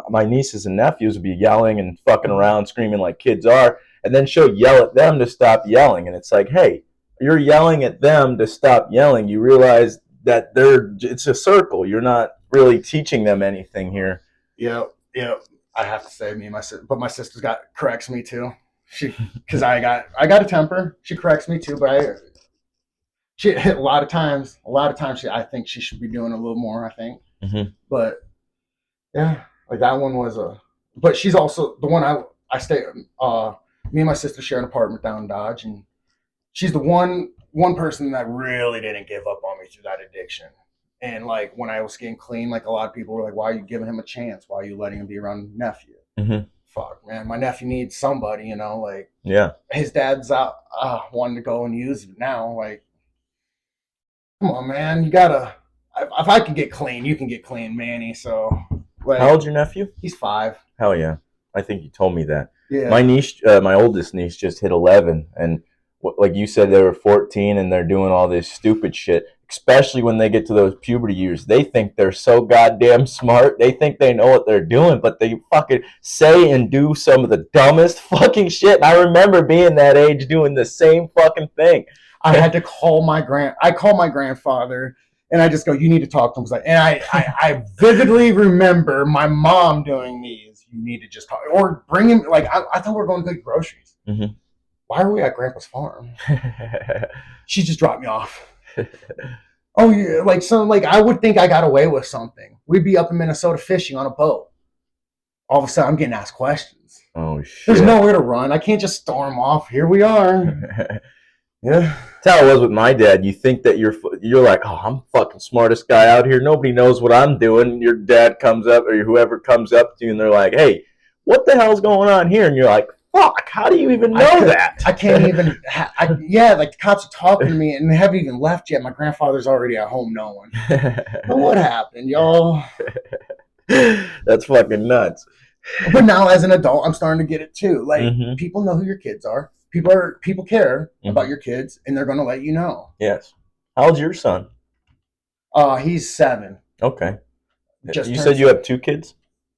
Speaker 1: my nieces and nephews will be yelling and fucking around, screaming like kids are, and then she'll yell at them to stop yelling. And it's like, hey, you're yelling at them to stop yelling. You realize that it's a circle. You're not really teaching them anything here.
Speaker 2: Yeah. I have to say, me and my sister, but my sister's corrects me too. Because I got a temper. She corrects me too, but she a lot of times, I think she should be doing a little more. I think, but yeah, like that one was But she's also the one I stay. Me and my sister share an apartment down in Dodge, and she's the one person that really didn't give up on me through that addiction. And like when I was getting clean, like a lot of people were like, "Why are you giving him a chance? Why are you letting him be around nephew?" Fuck, man, my nephew needs somebody, you know. Like,
Speaker 1: yeah,
Speaker 2: his dad's out wanting to go and use it now. Like, come on, man, you gotta. If I can get clean, you can get clean, Manny. So, like,
Speaker 1: how old's your nephew?
Speaker 2: He's 5.
Speaker 1: Hell yeah, I think you told me that.
Speaker 2: Yeah,
Speaker 1: my niece, my oldest niece, just hit 11, and like you said, they were 14, and they're doing all this stupid shit. Especially when they get to those puberty years, they think they're so goddamn smart. They think they know what they're doing, but they fucking say and do some of the dumbest fucking shit. And I remember being that age doing the same fucking thing.
Speaker 2: I had to call my grandfather, and I just go, "You need to talk to him." And I vividly remember my mom doing these. You need to just talk, or bring him. Like, I thought we were going to get groceries.
Speaker 1: Mm-hmm.
Speaker 2: Why are we at Grandpa's farm? She just dropped me off. Oh yeah, like I would think I got away with something. We'd be up in Minnesota fishing on a boat. All of a sudden, I'm getting asked questions.
Speaker 1: Oh shit!
Speaker 2: There's nowhere to run. I can't just storm off. Here we are. Yeah.
Speaker 1: That's how it was with my dad. You think that you're like, oh, I'm fucking smartest guy out here. Nobody knows what I'm doing. Your dad comes up, or whoever comes up to you, and they're like, hey, what the hell's going on here? And you're like, fuck, how do you even know that?
Speaker 2: I can't even. Like the cops are talking to me, and they haven't even left yet. My grandfather's already at home knowing. But what happened, y'all?
Speaker 1: That's fucking nuts.
Speaker 2: But now, as an adult, I'm starting to get it too. Like, people know who your kids are. People care about your kids, and they're going to let you know.
Speaker 1: Yes. How old's your son?
Speaker 2: He's 7.
Speaker 1: Okay. You said you have 2 kids?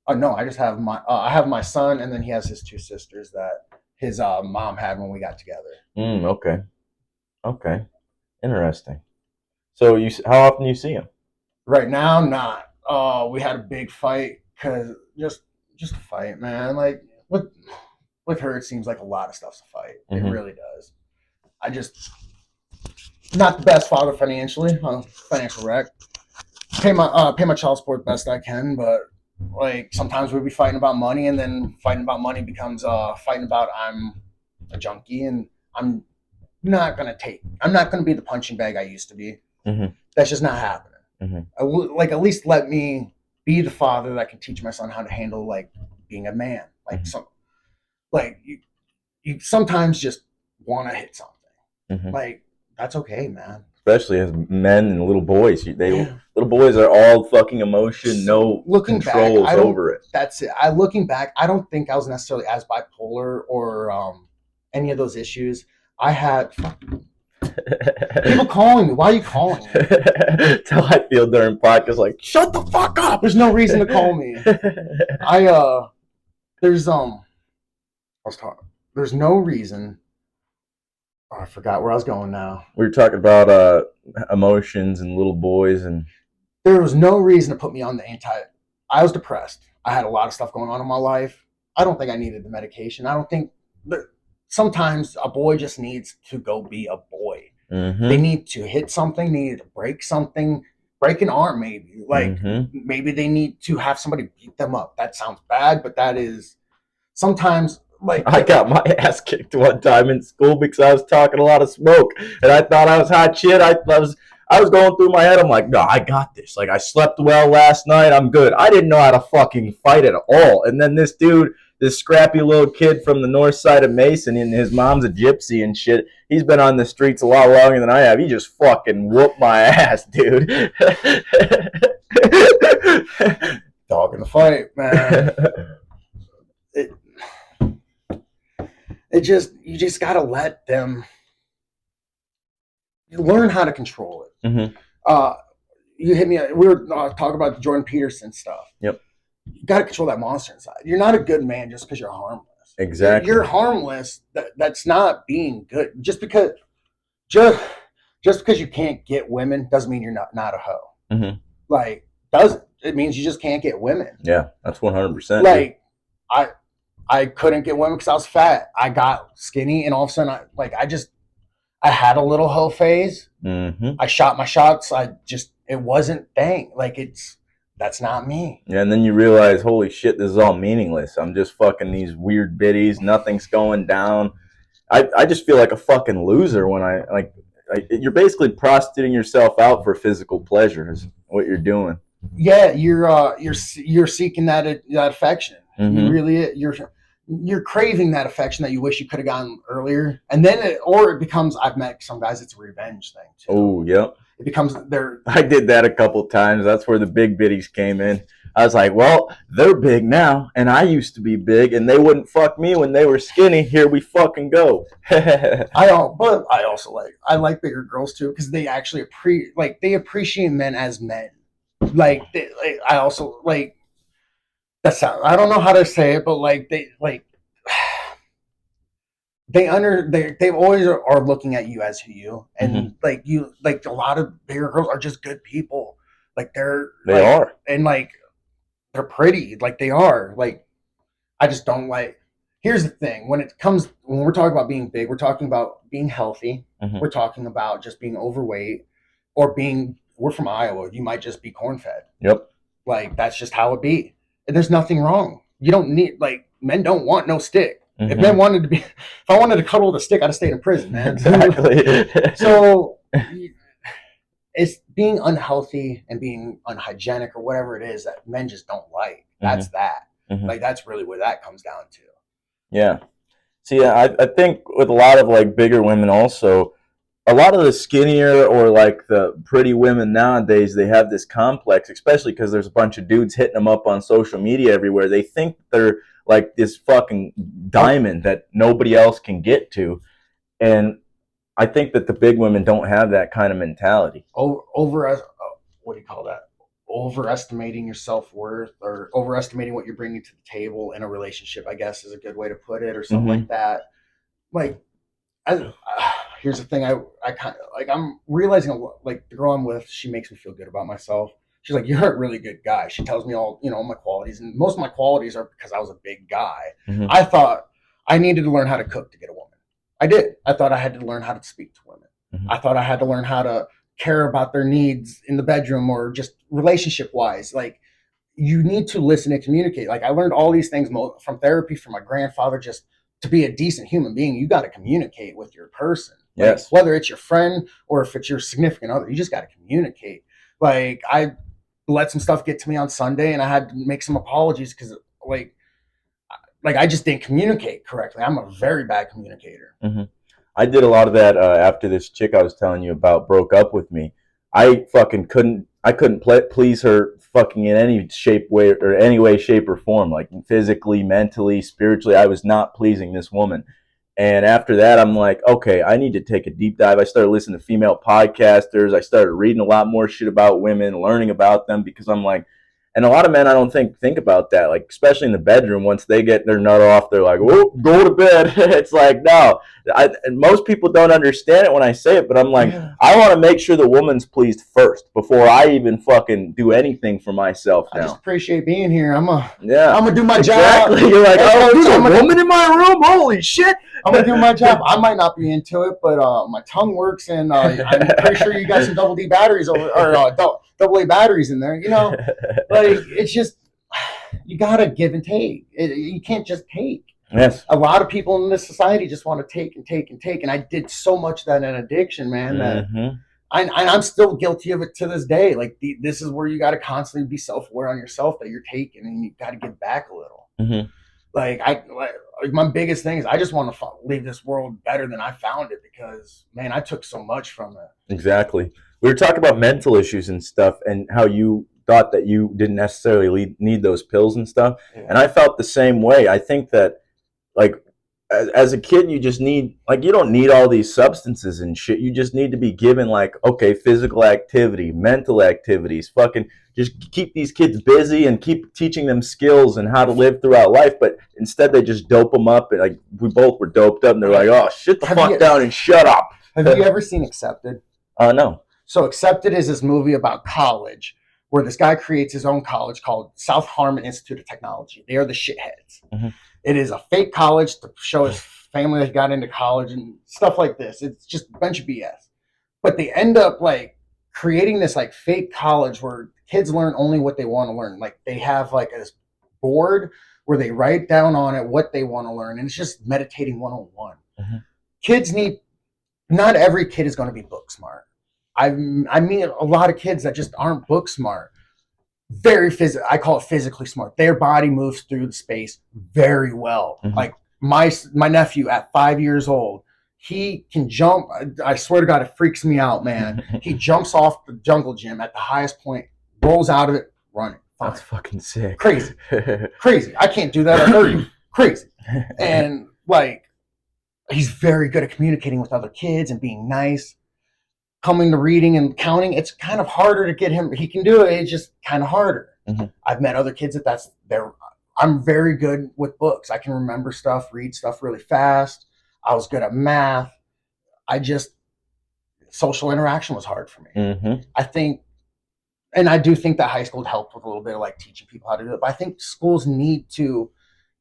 Speaker 2: No, I just have I have my son, and then he has his 2 sisters that his mom had when we got together.
Speaker 1: Okay. Interesting. So how often do you see him?
Speaker 2: Right now, not. We had a big fight because just a fight, man. Like with her, it seems like a lot of stuff's a fight. It really does. I just not the best father financially. Financial wreck. Pay my child support best I can, but like sometimes we'll be fighting about money, and then fighting about money becomes fighting about I'm a junkie, and I'm not gonna be the punching bag I used to be. That's just not happening. Like, at least let me be the father that can teach my son how to handle like being a man. Like you sometimes just want to hit something. Like, that's okay, man.
Speaker 1: Especially as men and little boys, little boys are all fucking emotion, no controls over it.
Speaker 2: That's it. Looking back, I don't think I was necessarily as bipolar or any of those issues. I had people calling me. Why are you calling me?
Speaker 1: That's how I feel during practice. Like, shut the fuck up.
Speaker 2: There's no reason to call me. There's no reason. Oh, I forgot where I was going now.
Speaker 1: We were talking about emotions and little boys, and
Speaker 2: there was no reason to put me on I was depressed. I had a lot of stuff going on in my life. I don't think I needed the medication. I don't think sometimes a boy just needs to go be a boy. They need to hit something. They need to break something, break an arm maybe. Like, maybe they need to have somebody beat them up. That sounds bad, but that is sometimes. Like,
Speaker 1: I got my ass kicked one time in school because I was talking a lot of smoke, and I thought I was hot shit. I was going through my head. I'm like, no, I got this. Like, I slept well last night. I'm good. I didn't know how to fucking fight at all. And then this dude, this scrappy little kid from the north side of Mason, and his mom's a gypsy and shit. He's been on the streets a lot longer than I have. He just fucking whooped my ass, dude.
Speaker 2: Dog in the fight, man. You just gotta let them learn how to control it. You hit me. We were talking about the Jordan Peterson stuff.
Speaker 1: Yep.
Speaker 2: You got to control that monster inside. You're not a good man just because you're harmless.
Speaker 1: Exactly.
Speaker 2: You're harmless. That's not being good. Just because you can't get women doesn't mean you're not a hoe.
Speaker 1: Mm-hmm.
Speaker 2: Like, doesn't. It means you just can't get women.
Speaker 1: Yeah, that's 100%.
Speaker 2: Like, I couldn't get women because I was fat. I got skinny, and all of a sudden, I had a little hoe phase.
Speaker 1: Mm-hmm.
Speaker 2: I shot my shots. It wasn't dang. Like, that's not me.
Speaker 1: Yeah, and then you realize, holy shit, this is all meaningless. I'm just fucking these weird biddies. Nothing's going down. I just feel like a fucking loser when you're basically prostituting yourself out for physical pleasure is what you're doing.
Speaker 2: Yeah, you're seeking that affection.
Speaker 1: Mm-hmm.
Speaker 2: You really you're craving that affection that you wish you could have gotten earlier, and then it becomes. I've met some guys. It's a revenge thing too.
Speaker 1: Oh, yep.
Speaker 2: It becomes
Speaker 1: I did that a couple times. That's where the big biddies came in. I was like, well, they're big now, and I used to be big, and they wouldn't fuck me when they were skinny. Here we fucking go.
Speaker 2: But I also like bigger girls too because they actually appreciate men as men. I also like. I don't know how to say it, but they always are looking at you as you, and a lot of bigger girls are just good people. Like they
Speaker 1: are,
Speaker 2: and they're pretty, like they are. Like I just don't like. Here's the thing: when we're talking about being big, we're talking about being healthy.
Speaker 1: Mm-hmm.
Speaker 2: We're talking about just being overweight or being. We're from Iowa. You might just be corn fed.
Speaker 1: Yep.
Speaker 2: Like that's just how it be. And there's nothing wrong. You don't need men don't want no stick.
Speaker 1: Mm-hmm.
Speaker 2: If I wanted to cuddle with a stick, I'd have stayed in prison, man.
Speaker 1: Exactly.
Speaker 2: So it's being unhealthy and being unhygienic or whatever it is that men just don't like. That's that.
Speaker 1: Mm-hmm.
Speaker 2: Like that's really what that comes down to.
Speaker 1: Yeah. See, I think with a lot of bigger women also, a lot of the skinnier or the pretty women nowadays, they have this complex, especially because there's a bunch of dudes hitting them up on social media everywhere. They think they're like this fucking diamond that nobody else can get to. And I think that the big women don't have that kind of mentality.
Speaker 2: What do you call that? Overestimating your self-worth or overestimating what you're bringing to the table in a relationship, I guess is a good way to put it, or something like that. Here's the thing. I kind of I'm realizing the girl I'm with, she makes me feel good about myself. She's like, you're a really good guy. She tells me all my qualities, and most of my qualities are because I was a big guy.
Speaker 1: Mm-hmm.
Speaker 2: I thought I needed to learn how to cook to get a woman. I did. I thought I had to learn how to speak to women.
Speaker 1: Mm-hmm.
Speaker 2: I thought I had to learn how to care about their needs in the bedroom or just relationship wise. You need to listen and communicate. I learned all these things from therapy from my grandfather. Just to be a decent human being, you got to communicate with your person.
Speaker 1: Yes.
Speaker 2: Whether it's your friend or if it's your significant other, you just got to communicate. I let some stuff get to me on Sunday, and I had to make some apologies because I just didn't communicate correctly. I'm a very bad communicator.
Speaker 1: Mm-hmm. I did a lot of that after this chick I was telling you about broke up with me. I couldn't please her fucking in any way, shape, or form. Physically, mentally, spiritually, I was not pleasing this woman. And after that, I'm like, okay, I need to take a deep dive. I started listening to female podcasters. I started reading a lot more shit about women, learning about them, because I'm like, and a lot of men, I don't think about that. Especially in the bedroom, once they get their nut off, they're like, "Whoa, go to bed." It's like, no. Most people don't understand it when I say it, but I'm like, I want to make sure the woman's pleased first before I even fucking do anything for myself now.
Speaker 2: I just appreciate being here. I'm gonna do my job.
Speaker 1: You're like, oh, there's a woman in my room. Holy shit.
Speaker 2: I'm gonna do my job. I might not be into it, but my tongue works, and I'm pretty sure you got some double D batteries double A batteries in there. It's just you gotta give and take. You can't just take.
Speaker 1: Yes.
Speaker 2: A lot of people in this society just want to take and take and take, and I did so much of that in addiction, man. That I'm still guilty of it to this day. This is where you got to constantly be self-aware on yourself that you're taking, and you got to give back a little.
Speaker 1: Mm-hmm.
Speaker 2: My biggest thing is I just want to leave this world better than I found it, because man, I took so much from it.
Speaker 1: Exactly. We were talking about mental issues and stuff, and how you thought that you didn't necessarily need those pills and stuff. Yeah. And I felt the same way. I think that as a kid, you just need, like, you don't need all these substances and shit. You just need to be given, like, okay, physical activity, mental activities, fucking just keep these kids busy and keep teaching them skills and how to live throughout life. But instead, they just dope them up. And, like, we both were doped up, and they're like, oh, shit the fuck down and shut up.
Speaker 2: Have you ever seen Accepted?
Speaker 1: No.
Speaker 2: So Accepted is this movie about college where this guy creates his own college called South Harmon Institute of Technology. They are the shitheads. Mm-hmm. It is a fake college to show his family that he got into college and stuff like this. It's just a bunch of BS. But they end up like creating this like fake college where kids learn only what they want to learn. Like they have like this board where they write down on it what they want to learn. And it's just meditating 101. Mm-hmm. Kids need, not every kid is going to be book smart. I mean, a lot of kids that just aren't book smart. I call it physically smart. Their body moves through the space very well. Mm-hmm. Like my nephew at 5 years old, he can jump. I swear to God, it freaks me out, man. He jumps off the jungle gym at the highest point, rolls out of it, running. Fine.
Speaker 1: That's fucking sick.
Speaker 2: Crazy. Crazy. I can't do that at 30. Crazy. And like, he's very good at communicating with other kids and being nice. Coming to reading and counting, it's kind of harder to get him. He can do it. It's just kind of harder. Mm-hmm. I've met other kids I'm very good with books. I can remember stuff, read stuff really fast. I was good at math. Social interaction was hard for me. Mm-hmm. I do think that high school helped with a little bit of like teaching people how to do it. But I think schools need to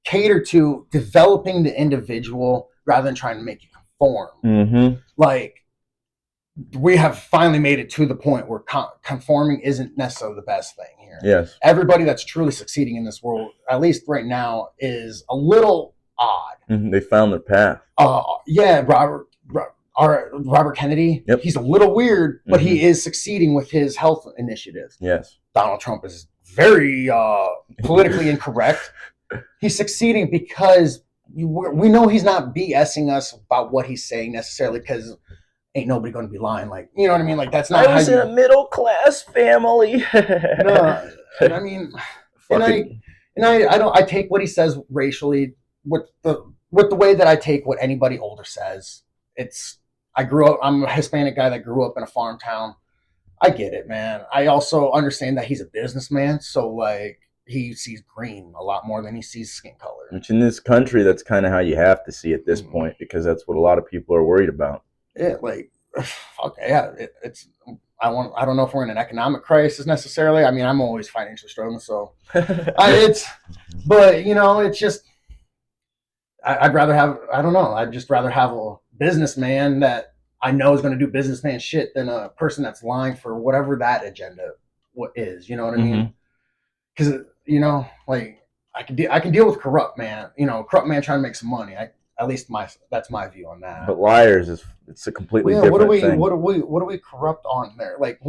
Speaker 2: cater to developing the individual rather than trying to make you conform. Mm-hmm. Like, we have finally made it to the point where conforming isn't necessarily the best thing here.
Speaker 1: Yes.
Speaker 2: Everybody that's truly succeeding in this world, at least right now, is a little odd.
Speaker 1: Mm-hmm. They found their path.
Speaker 2: Yeah, Robert Kennedy. Yep. He's a little weird, but he is succeeding with his health initiatives.
Speaker 1: Yes.
Speaker 2: Donald Trump is very politically incorrect. He's succeeding because we know he's not BSing us about what he's saying necessarily, because ain't nobody going to be lying. Like, you know what I mean? Like, that's not.
Speaker 1: I was in a middle class family.
Speaker 2: No, I mean, I take what he says racially with the way that I take what anybody older says. I'm a Hispanic guy that grew up in a farm town. I get it, man. I also understand that he's a businessman, so like he sees green a lot more than he sees skin color.
Speaker 1: Which in this country, that's kind of how you have to see at this point, because that's what a lot of people are worried about.
Speaker 2: Yeah, like, okay, yeah, I don't know if we're in an economic crisis necessarily. I mean, I'm always financially struggling, so but you know, it's just, I'd rather have, I don't know, I'd just rather have a businessman that I know is going to do businessman shit than a person that's lying for whatever that agenda is. You know what I mean? Because you know, like I can deal with corrupt man. You know, corrupt man trying to make some money. At least that's my view on that.
Speaker 1: But liars it's a completely different thing.
Speaker 2: What are we corrupt on there? Like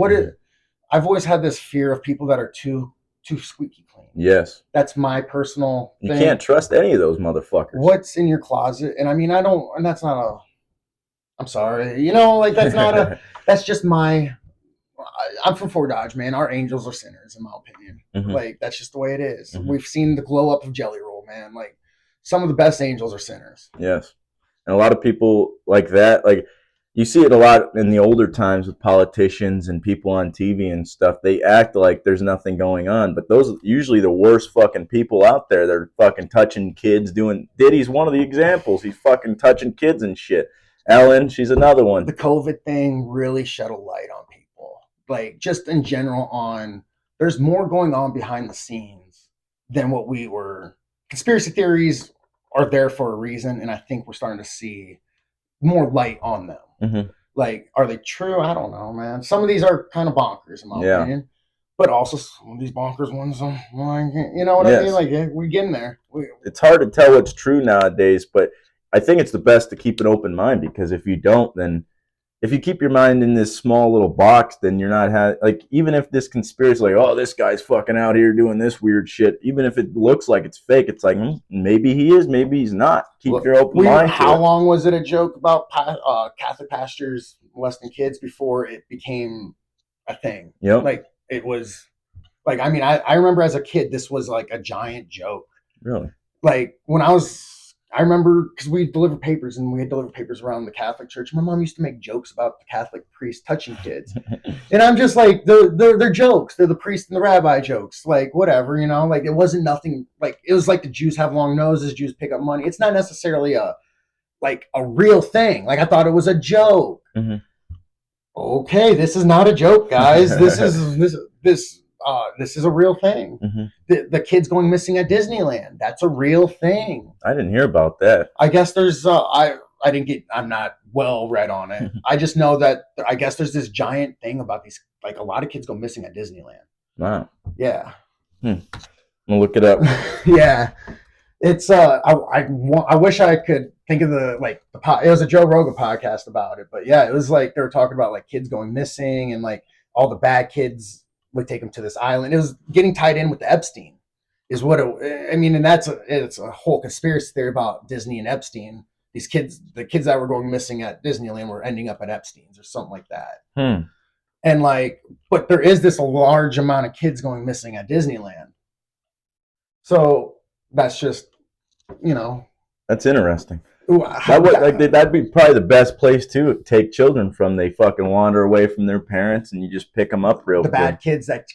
Speaker 2: I've always had this fear of people that are too squeaky clean.
Speaker 1: Yes.
Speaker 2: That's my personal thing.
Speaker 1: You can't trust any of those motherfuckers.
Speaker 2: What's in your closet? And I mean, that's not I'm sorry. You know, like that's not that's just I'm from Fort Dodge, man. Our angels are sinners, in my opinion. Mm-hmm. Like, that's just the way it is. Mm-hmm. We've seen the glow up of Jelly Roll, man. Like, some of the best angels are sinners.
Speaker 1: Yes. And a lot of people like that, like, you see it a lot in the older times with politicians and people on TV and stuff. They act like there's nothing going on, but those are usually the worst fucking people out there. They're fucking touching kids, Diddy's one of the examples. He's fucking touching kids and shit. Ellen, she's another one.
Speaker 2: The COVID thing really shed a light on people. Like, just in general there's more going on behind the scenes than what we were. Conspiracy theories are there for a reason, and I think we're starting to see more light on them. Mm-hmm. Like, are they true? I don't know, man. Some of these are kind of bonkers, in my opinion. But also, some of these bonkers ones, you know what I mean? Like, we're getting there.
Speaker 1: It's hard to tell what's true nowadays, but I think it's the best to keep an open mind, because if you don't, then if you keep your mind in this small little box, then you're not like, even if this conspiracy, like, oh, this guy's fucking out here doing this weird shit, even if it looks like it's fake, it's like, maybe he is, maybe he's not. Keep your open mind.
Speaker 2: How long was it a joke about Catholic pastors molesting kids before it became a thing?
Speaker 1: Yep.
Speaker 2: Like, it was, like, I mean, I remember as a kid, this was like a giant joke.
Speaker 1: Really?
Speaker 2: Like, when I was I remember because we delivered papers and we had delivered papers around the Catholic Church. My mom used to make jokes about the Catholic priest touching kids, and I'm just like, they're jokes. They're the priest and the rabbi jokes. Like whatever, you know. Like it wasn't nothing. Like it was like the Jews have long noses. Jews pick up money. It's not necessarily a real thing. Like I thought it was a joke.
Speaker 1: Mm-hmm.
Speaker 2: Okay, this is not a joke, guys. This is a real thing.
Speaker 1: Mm-hmm.
Speaker 2: The kids going missing at Disneyland. That's a real thing.
Speaker 1: I didn't hear about that.
Speaker 2: I guess there's I didn't get. I'm not well read on it. I just know that I guess there's this giant thing about these. Like a lot of kids go missing at Disneyland.
Speaker 1: Wow.
Speaker 2: Yeah.
Speaker 1: I'm gonna look it up.
Speaker 2: Yeah. It's I wish I could think of it was a Joe Rogan podcast about it, but yeah, it was like they were talking about like kids going missing and like all the bad kids would take them to this island. It was getting tied in with the Epstein, is what I mean, and it's a whole conspiracy theory about Disney and Epstein. These kids, the kids that were going missing at Disneyland, were ending up at Epstein's or something like that. And like, but there is this large amount of kids going missing at Disneyland, so that's just, you know,
Speaker 1: that's interesting. That'd be probably the best place to take children from. They fucking wander away from their parents, and you just pick them up real quick.
Speaker 2: The bad kids that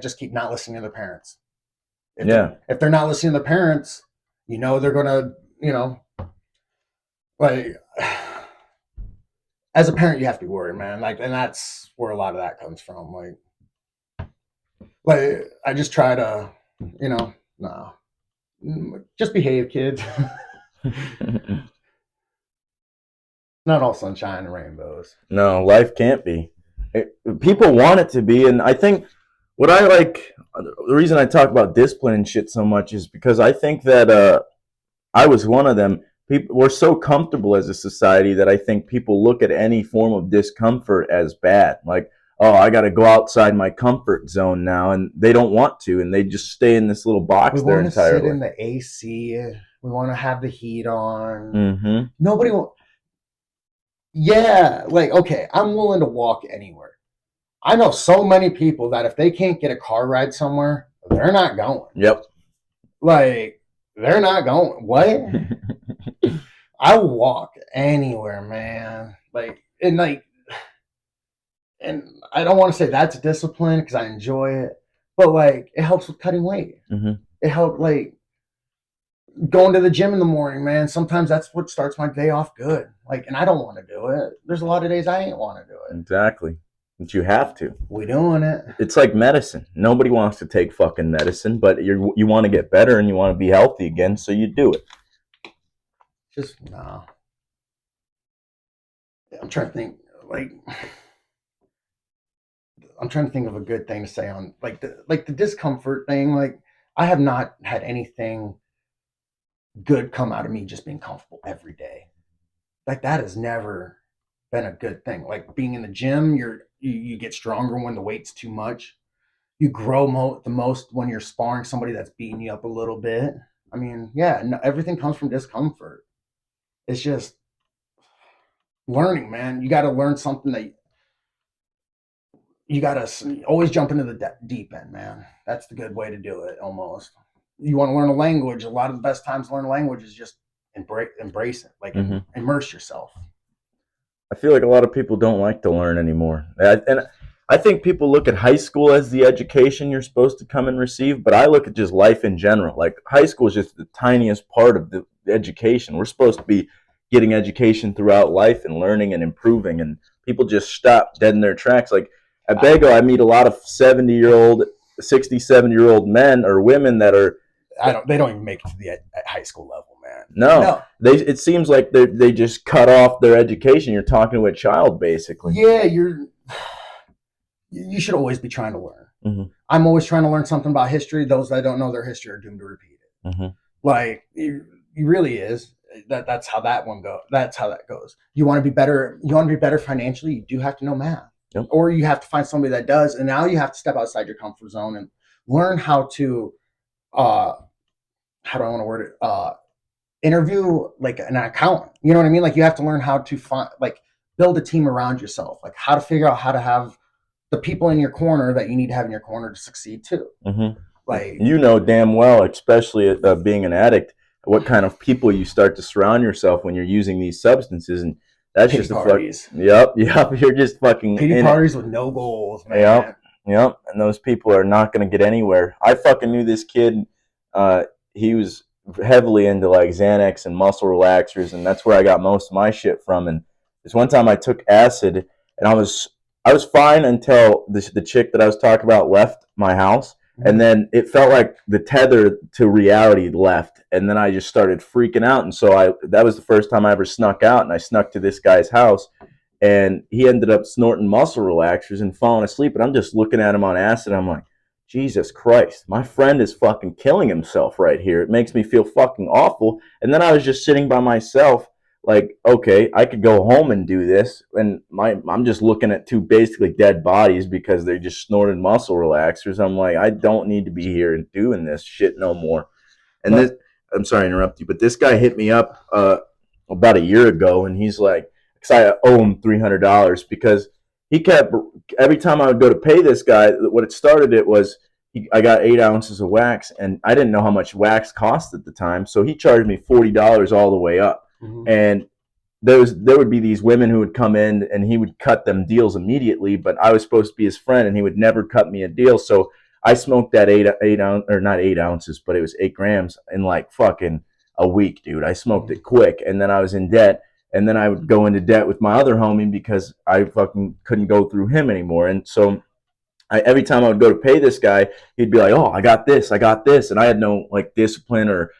Speaker 2: just keep not listening to their parents. If they're not listening to their parents, you know they're gonna, you know, like as a parent you have to be worried, man. Like, and that's where a lot of that comes from. Like I just try to, you know, no. Just behave, kids. Not all sunshine and rainbows.
Speaker 1: No, life can't be. People want it to be, and I think what I like, the reason I talk about discipline and shit so much is because I think that I was one of them. We're so comfortable as a society that I think people look at any form of discomfort as bad. Like, oh, I got to go outside my comfort zone now, and they don't want to, and they just stay in this little box their entire life.
Speaker 2: We want to sit in the AC. We want to have the heat on.
Speaker 1: Mm-hmm.
Speaker 2: Nobody will. Yeah, like, okay, I'm willing to walk anywhere. I know so many people that if they can't get a car ride somewhere, they're not going.
Speaker 1: Yep.
Speaker 2: Like, they're not going. What? I will walk anywhere, man. And I don't want to say that's discipline because I enjoy it, but like it helps with cutting weight.
Speaker 1: Mm-hmm.
Speaker 2: It helped like going to the gym in the morning, man. Sometimes that's what starts my day off good. Like, and I don't want to do it. There's a lot of days I ain't want to do it.
Speaker 1: Exactly. But you have to.
Speaker 2: We doing it.
Speaker 1: It's like medicine. Nobody wants to take fucking medicine, but you want to get better and you want to be healthy again, so you do it.
Speaker 2: Just no. I'm trying to think. I'm trying to think of a good thing to say on the discomfort thing. Like, I have not had anything good come out of me just being comfortable every day. Like, that has never been a good thing. Like, being in the gym, you get stronger when the weight's too much. You grow the most when you're sparring somebody that's beating you up a little bit. I mean, yeah, no, everything comes from discomfort. It's just learning, man. You got to learn something that you got to always jump into the deep end, man. That's the good way to do it, almost. You want to learn a language. A lot of the best times to learn a language is just embrace it. Like, immerse yourself.
Speaker 1: I feel like a lot of people don't like to learn anymore. And I think people look at high school as the education you're supposed to come and receive, but I look at just life in general. Like, high school is just the tiniest part of the education. We're supposed to be getting education throughout life and learning and improving, and people just stop dead in their tracks. Like, at Bago, I meet a lot of 70-year-old, 67-year-old men or women that are...
Speaker 2: They don't even make it to the high school level, man.
Speaker 1: No. It seems like they just cut off their education. You're talking to a child, basically.
Speaker 2: Yeah, you should always be trying to learn.
Speaker 1: Mm-hmm.
Speaker 2: I'm always trying to learn something about history. Those that don't know their history are doomed to repeat it.
Speaker 1: Mm-hmm.
Speaker 2: Like, it really is. That's how that one goes. That's how that goes. You want to be better. You want to be better financially. You do have to know math, or you have to find somebody that does. And now you have to step outside your comfort zone and learn how to. How do I want to word it? Interview like an accountant. You know what I mean? Like, you have to learn how to build a team around yourself. Like, how to figure out how to have the people in your corner that you need to have in your corner to succeed too.
Speaker 1: Mm-hmm.
Speaker 2: Like,
Speaker 1: you know damn well, especially being an addict, what kind of people you start to surround yourself when you're using these substances, and that's
Speaker 2: Pity
Speaker 1: just a fuck.
Speaker 2: parties.
Speaker 1: Yep, yep. You're just fucking
Speaker 2: Pity
Speaker 1: in
Speaker 2: parties
Speaker 1: it.
Speaker 2: with no goals, man.
Speaker 1: Yep, yep. And those people are not going to get anywhere. I fucking knew this kid. Uh, he was heavily into like Xanax and muscle relaxers, and that's where I got most of my shit from. And this one time I took acid, and I was fine until the chick that I was talking about left my house, and then it felt like the tether to reality left, and then I just started freaking out. And so I that was the first time I ever snuck out, and I snuck to this guy's house, and he ended up snorting muscle relaxers and falling asleep. And I'm just looking at him on acid. I'm like, Jesus Christ, my friend is fucking killing himself right here. It makes me feel fucking awful. And then I was just sitting by myself, like, okay, I could go home and do this. And I'm just looking at two basically dead bodies because they just snorted muscle relaxers. I'm like, I don't need to be here and doing this shit no more. And this, I'm sorry to interrupt you, but this guy hit me up about a year ago, and he's like, because I owe him $300 because he kept every time I would go to pay this guy. What it started it was I got 8 ounces of wax, and I didn't know how much wax cost at the time, so he charged me $40 all the way up, and there would be these women who would come in and he would cut them deals immediately, but I was supposed to be his friend and he would never cut me a deal. So I smoked that eight ounce, or not 8 ounces, but it was 8 grams in like fucking a week, dude. I smoked it quick, and then I was in debt, and then I would go into debt with my other homie because I fucking couldn't go through him anymore. And so every time I would go to pay this guy, he'd be like, "Oh, I got this," and I had no like discipline or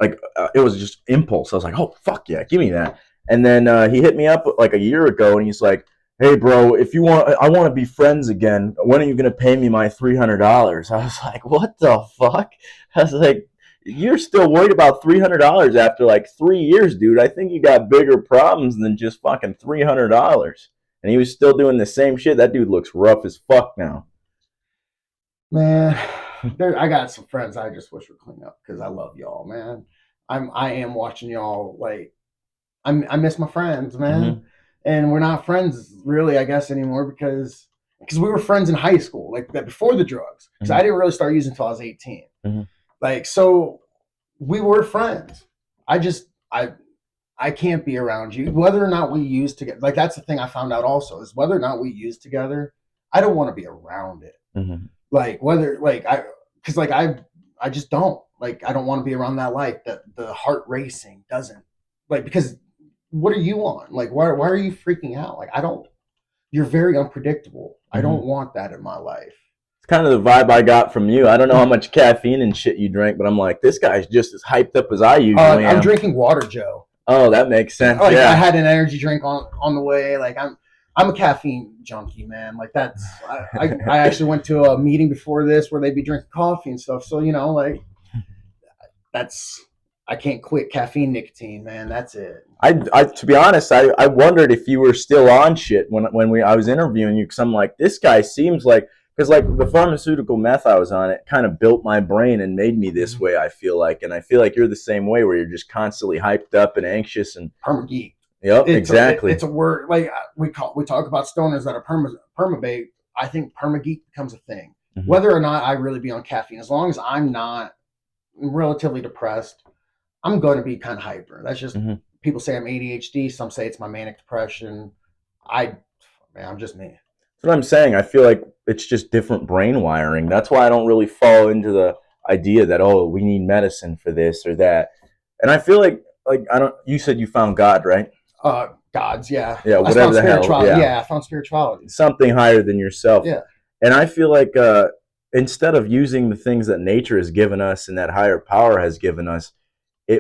Speaker 1: like it was just impulse. I was like, "Oh fuck yeah, give me that." And then he hit me up like a year ago, and he's like, "Hey, bro, if you want, I want to be friends again. When are you gonna pay me my $300?" I was like, "What the fuck?" I was like, "You're still worried about $300 after like 3 years, dude? I think you got bigger problems than just fucking $300." And he was still doing the same shit. That dude looks rough as fuck now.
Speaker 2: Man, I got some friends I just wish would clean up because I love y'all, man. I am watching y'all like I miss my friends, man. And we're not friends really, I guess, anymore because we were friends in high school, like that before the drugs. Because I didn't really start using until I was 18. Like so, we were friends. I just I can't be around you, whether or not we use together. Like that's the thing I found out also is whether or not we use together. I don't want to be around it. Like whether like I because like I just don't like I don't want to be around that life that the heart racing doesn't like because what are you on? Like, why are you freaking out? Like, I don't, you're very unpredictable. I don't want that in my life.
Speaker 1: It's kind of the vibe I got from you. I don't know how much caffeine and shit you drank, but I'm like, this guy's just as hyped up as I usually am.
Speaker 2: I'm drinking water, Joe.
Speaker 1: Oh, that makes sense.
Speaker 2: Like,
Speaker 1: yeah.
Speaker 2: I had an energy drink on the way. Like, I'm a caffeine junkie, man. Like, that's, I actually went to a meeting before this where they'd be drinking coffee and stuff. So, you know, like, that's, I can't quit caffeine nicotine, man. That's it.
Speaker 1: I to be honest, I wondered if you were still on shit when I was interviewing you because I'm like, this guy seems like because like the pharmaceutical meth I was on, it kind of built my brain and made me this way. I feel like, and I feel like you're the same way where you're just constantly hyped up and anxious and
Speaker 2: perma-geek.
Speaker 1: Yep, exactly.
Speaker 2: It's a word like we talk about stoners that are perma-baked. I think perma-geek becomes a thing, whether or not I really be on caffeine. As long as I'm not relatively depressed, I'm going to be kind of hyper. That's just people say I'm ADHD. Some say it's my manic depression. I'm just me.
Speaker 1: That's what I'm saying. I feel like it's just different brain wiring. That's why I don't really fall into the idea that we need medicine for this or that. And I feel like I don't. You said you found God, right?
Speaker 2: Gods, yeah.
Speaker 1: Yeah, whatever the hell.
Speaker 2: Yeah, I found spirituality.
Speaker 1: Something higher than yourself.
Speaker 2: Yeah.
Speaker 1: And I feel like instead of using the things that nature has given us and that higher power has given us,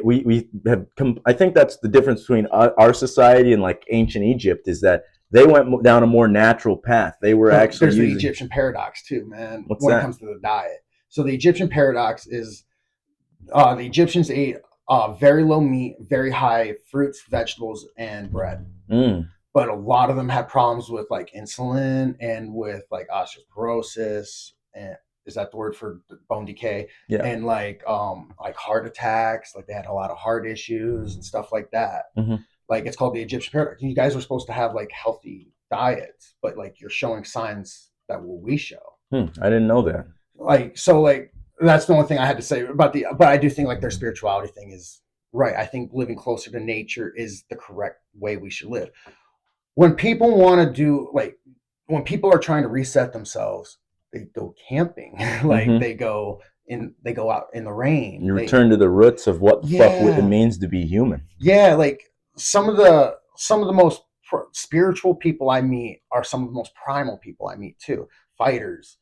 Speaker 1: we have I think that's the difference between our society and like ancient Egypt is that they went down a more natural path. They were actually
Speaker 2: the Egyptian paradox too, man.
Speaker 1: What's
Speaker 2: when
Speaker 1: that?
Speaker 2: It comes to the diet. So the Egyptian paradox is the Egyptians ate very low meat, very high fruits, vegetables, and bread. But a lot of them had problems with like insulin and with like osteoporosis and is that the word for bone decay?
Speaker 1: Yeah.
Speaker 2: And like heart attacks, like they had a lot of heart issues and stuff like that. Like it's called the Egyptian paradox. You guys are supposed to have like healthy diets, but like you're showing signs that what we show.
Speaker 1: I didn't know that.
Speaker 2: Like that's the only thing I had to say about but I do think like their spirituality thing is right. I think living closer to nature is the correct way we should live. When people want to do like when people are trying to reset themselves, they go camping. Like
Speaker 1: Mm-hmm.
Speaker 2: they go out in the rain.
Speaker 1: You
Speaker 2: They
Speaker 1: return to the roots of what the fuck it
Speaker 2: yeah.
Speaker 1: means to be human.
Speaker 2: Yeah, like some of the most spiritual people I meet are some of the most primal people I meet too. Fighters,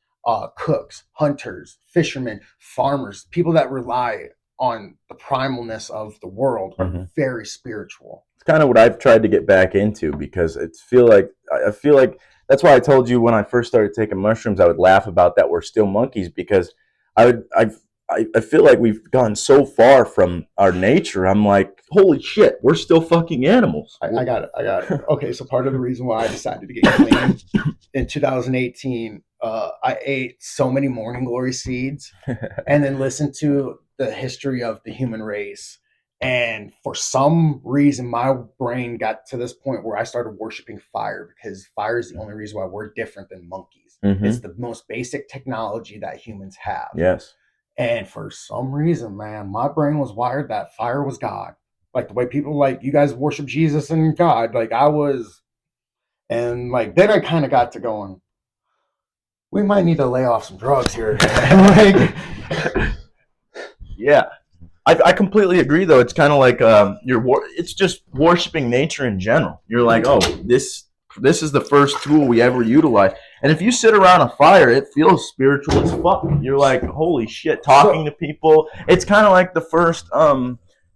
Speaker 2: cooks, hunters, fishermen, farmers, people that rely on the primalness of the world are
Speaker 1: Mm-hmm.
Speaker 2: very spiritual.
Speaker 1: It's kind of what I've tried to get back into because I feel like that's why I told you when I first started taking mushrooms I would laugh about that we're still monkeys because I would I feel like we've gone so far from our nature. I'm like, holy shit, we're still fucking animals.
Speaker 2: I got it. I got it. Okay, so part of the reason why I decided to get clean in 2018, I ate so many morning glory seeds and then listened to the history of the human race. And for some reason, my brain got to this point where I started worshiping fire because fire is the only reason why we're different than monkeys. It's
Speaker 1: Mm-hmm.
Speaker 2: the most basic technology that humans have.
Speaker 1: Yes.
Speaker 2: And for some reason, man, my brain was wired that fire was God. Like the way people like you guys worship Jesus and God, like I was, and like then I kind of got to going. We might need to lay off some drugs here. Like,
Speaker 1: Yeah. I completely agree though. It's kind of like it's just worshiping nature in general. You're like, oh, this is the first tool we ever utilize. And if you sit around a fire, it feels spiritual as fuck. You're like, holy shit, talking to people. It's kind of like the first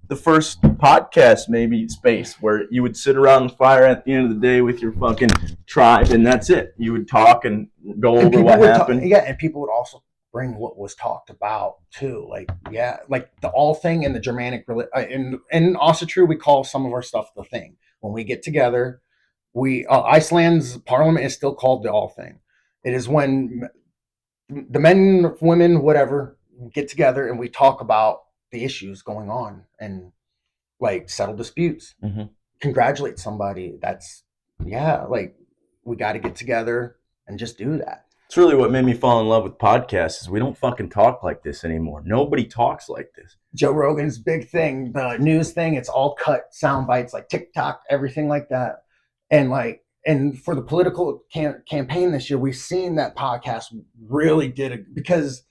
Speaker 1: podcast maybe space where you would sit around the fire at the end of the day with your fucking tribe and that's it. You would talk and go
Speaker 2: and
Speaker 1: over
Speaker 2: people
Speaker 1: what
Speaker 2: would
Speaker 1: happened.
Speaker 2: yeah, and people would also bring what was talked about too. Like yeah, like the all thing and the Germanic and also true. We call some of our stuff the thing when we get together. We Iceland's parliament is still called the all thing. It is when the men, women, whatever, get together and we talk about the issues going on and like settle disputes,
Speaker 1: Mm-hmm.
Speaker 2: congratulate somebody. That's yeah, like we got to get together and just do that.
Speaker 1: It's really what made me fall in love with podcasts is we don't fucking talk like this anymore. Nobody talks like this.
Speaker 2: Joe Rogan's big thing, the news thing, it's all cut sound bites like TikTok, everything like that. And like, and for the political campaign this year, we've seen that podcast really did it because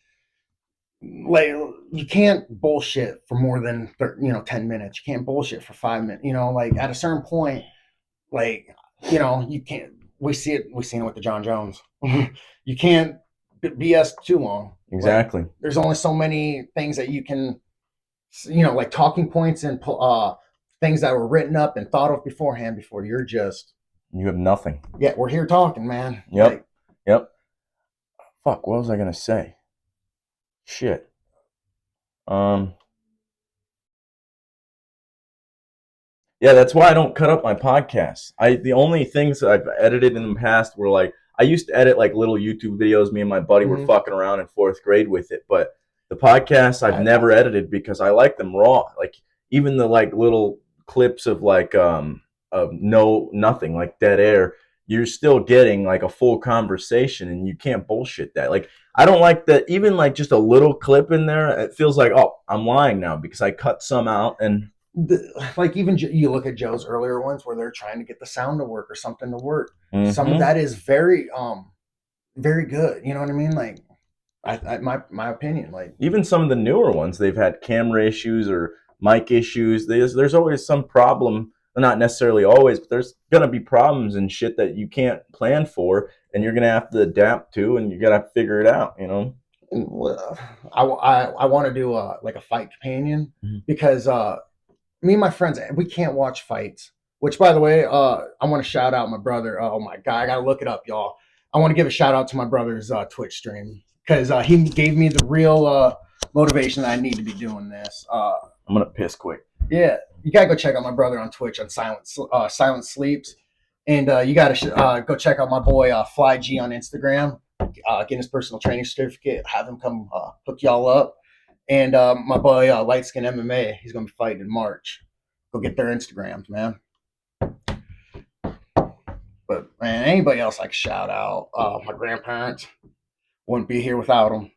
Speaker 2: like you can't bullshit for more than 10 minutes. You can't bullshit for 5 minutes. Like at a certain point, like you can't. We've seen it with the John Jones. You can't BS too long. Like
Speaker 1: Exactly.
Speaker 2: there's only so many things that you can like talking points and things that were written up and thought of beforehand before you're just
Speaker 1: You have nothing.
Speaker 2: yeah, we're here talking, man.
Speaker 1: Yep.
Speaker 2: Like,
Speaker 1: Yep. Fuck, what was I gonna say? Shit. Um Yeah, that's why I don't cut up my podcasts. The only things I've edited in the past were like I used to edit like little YouTube videos. Me and my buddy were fucking around in fourth grade with it, but the podcasts I've never edited because I like them raw. Like even the like little clips of like of nothing like dead air. You're still getting like a full conversation, and you can't bullshit that. Like I don't like that. Even like just a little clip in there, it feels like oh I'm lying now because I cut some out and
Speaker 2: like even you look at Joe's earlier ones where they're trying to get the sound to work or something to work. Some of
Speaker 1: mm-hmm.
Speaker 2: that is very good. You know what I mean? Like my opinion. Like
Speaker 1: Even some of the newer ones, they've had camera issues or mic issues. There's always some problem. Well, not necessarily always, but there's gonna be problems and shit that you can't plan for, and you're gonna have to adapt to, and you gotta figure it out. You know.
Speaker 2: I want to do like a fight companion
Speaker 1: Mm-hmm.
Speaker 2: because me and my friends we can't watch fights. Which by the way, I want to shout out my brother. Oh my god, I gotta look it up, y'all. I want to give a shout out to my brother's Twitch stream because he gave me the real motivation that I need to be doing this.
Speaker 1: I'm gonna piss quick.
Speaker 2: Yeah, you gotta go check out my brother on Twitch on Silent Sleeps, and you gotta go check out my boy Fly G on Instagram. Get his personal training certificate. Have him come hook y'all up. And my boy Light Skin MMA, he's gonna be fighting in March. Go get their Instagrams, man. But man, anybody else I can shout out? My grandparents wouldn't be here without them.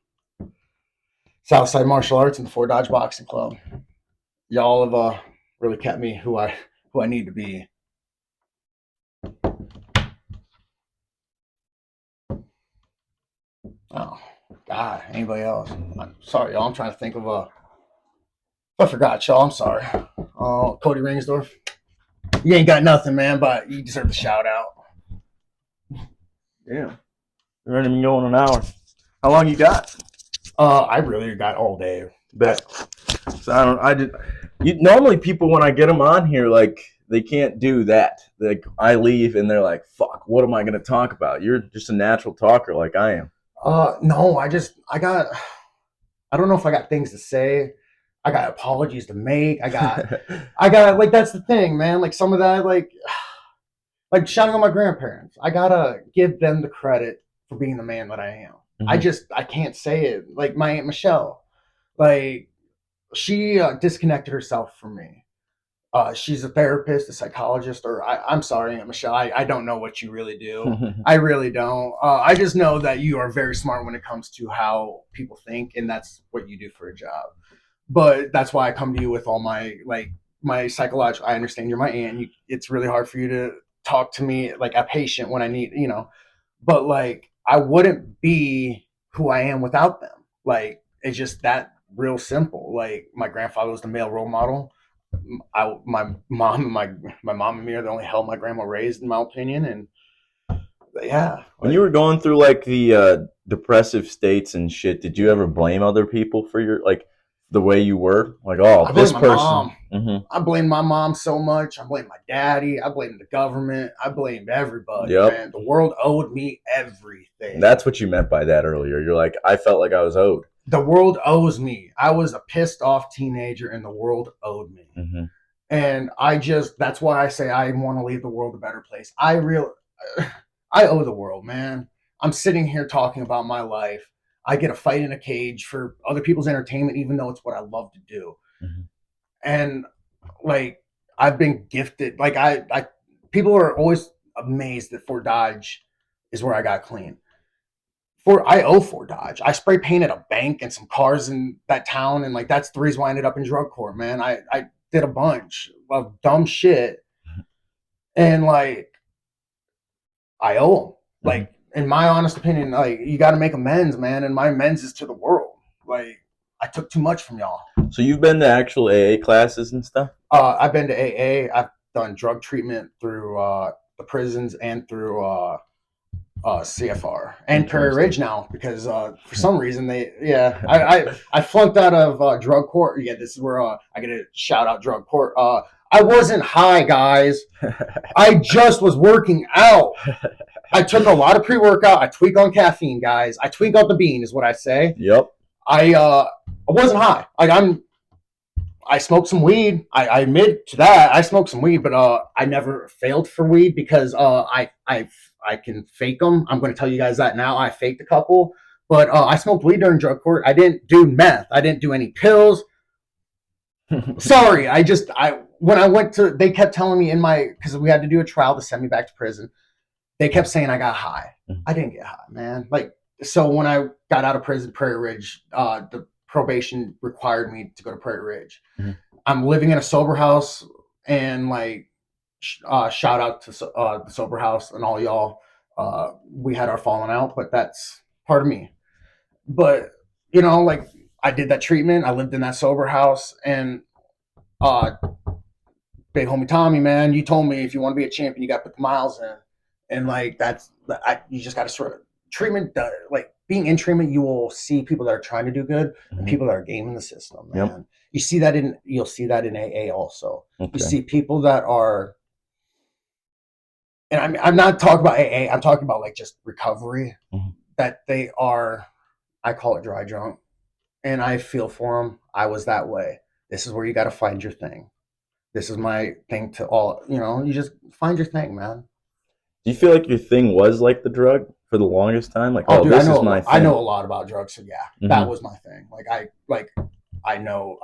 Speaker 2: Southside Martial Arts and the Fort Dodge Boxing Club. Y'all have really kept me who I need to be. Oh God, anybody else? I'm sorry, y'all. I'm trying to think of I forgot, y'all. I'm sorry. Oh, Cody Ringsdorf. You ain't got nothing, man, but you deserve the shout out.
Speaker 1: Yeah, we're not even going an hour. How long you got?
Speaker 2: I really got all day.
Speaker 1: Bet. So I don't. I did. Normally, people when I get them on here, like they can't do that. Like I leave and they're like, "Fuck, what am I going to talk about?" You're just a natural talker, like I am.
Speaker 2: No, I don't know if I got things to say. I got apologies to make. I got like that's the thing, man. Like some of that, like shouting out my grandparents. I gotta give them the credit for being the man that I am. I can't say it. Like my Aunt Michelle, like she disconnected herself from me. She's a therapist, a psychologist, or I'm sorry, Aunt Michelle. I don't know what you really do. I really don't. I just know that you are very smart when it comes to how people think, and that's what you do for a job. But that's why I come to you with all my psychological. I understand you're my aunt. It's really hard for you to talk to me like a patient when I need, But like I wouldn't be who I am without them. Like it's just that real simple. Like my grandfather was the male role model. My mom and my mom and me are the only hell my grandma raised, in my opinion. And yeah,
Speaker 1: When you were going through like the depressive states and shit, did you ever blame other people for your like the way you were? Like, oh,
Speaker 2: I
Speaker 1: this
Speaker 2: blame my
Speaker 1: person.
Speaker 2: mom. I blame my mom so much. I blame my daddy. I blame the government. I blame everybody,
Speaker 1: Yep.
Speaker 2: man. The world owed me everything.
Speaker 1: That's what you meant by that earlier. You're like, I felt like I was owed.
Speaker 2: The world owes me. I was a pissed off teenager and the world owed me. And that's why I say I want to leave the world a better place. I owe the world, man. I'm sitting here talking about my life. I get a fight in a cage for other people's entertainment, even though it's what I love to do. And like I've been gifted. Like I people are always amazed that Fort Dodge is where I got clean. I owe Fort Dodge. I spray painted a bank and some cars in that town, and like that's the reason why I ended up in drug court, man. I did a bunch of dumb shit, and like I owe them. Like in my honest opinion, like you got to make amends, man. And my amends is to the world. Like I took too much from y'all.
Speaker 1: So you've been to actual AA classes and stuff?
Speaker 2: I've been to AA. I've done drug treatment through the prisons and through CFR and Prairie Ridge now because for some reason I flunked out of drug court. Yeah, this is where I get to shout out drug court. I wasn't high, guys. I just was working out. I took a lot of pre-workout. I tweak on caffeine, guys. I tweak out the bean is what I say.
Speaker 1: Yep.
Speaker 2: I wasn't high. Like I smoked some weed. I admit to that. I smoked some weed, but I never failed for weed because I can fake them. I'm going to tell you guys that now. I faked a couple, but I smoked weed during drug court. I didn't do meth. I didn't do any pills. Sorry, when I went to, they kept telling me because we had to do a trial to send me back to prison. They kept saying I got high. I didn't get high, man. Like so, when I got out of prison, Prairie Ridge, the probation required me to go to Prairie Ridge. I'm living in a sober house, and like shout out to the sober house and all y'all. We had our falling out, but that's part of me. But like I did that treatment. I lived in that sober house, and uh, big homie Tommy, man, you told me if you want to be a champion, you got to put the miles in, and like you just got to sort of treatment. Like being in treatment, you will see people that are trying to do good and people that are gaming the system, man. Yep. You'll see that in AA also. Okay. You see people that are, and I'm not talking about AA. I'm talking about like just recovery. That they are, I call it dry drunk, and I feel for them. I was that way. This is where you got to find your thing. This is my thing to all. You just find your thing, man.
Speaker 1: Do you feel like your thing was like the drug for the longest time? Like,
Speaker 2: dude, this is my thing. I know a lot about drugs, so yeah, that was my thing. I know.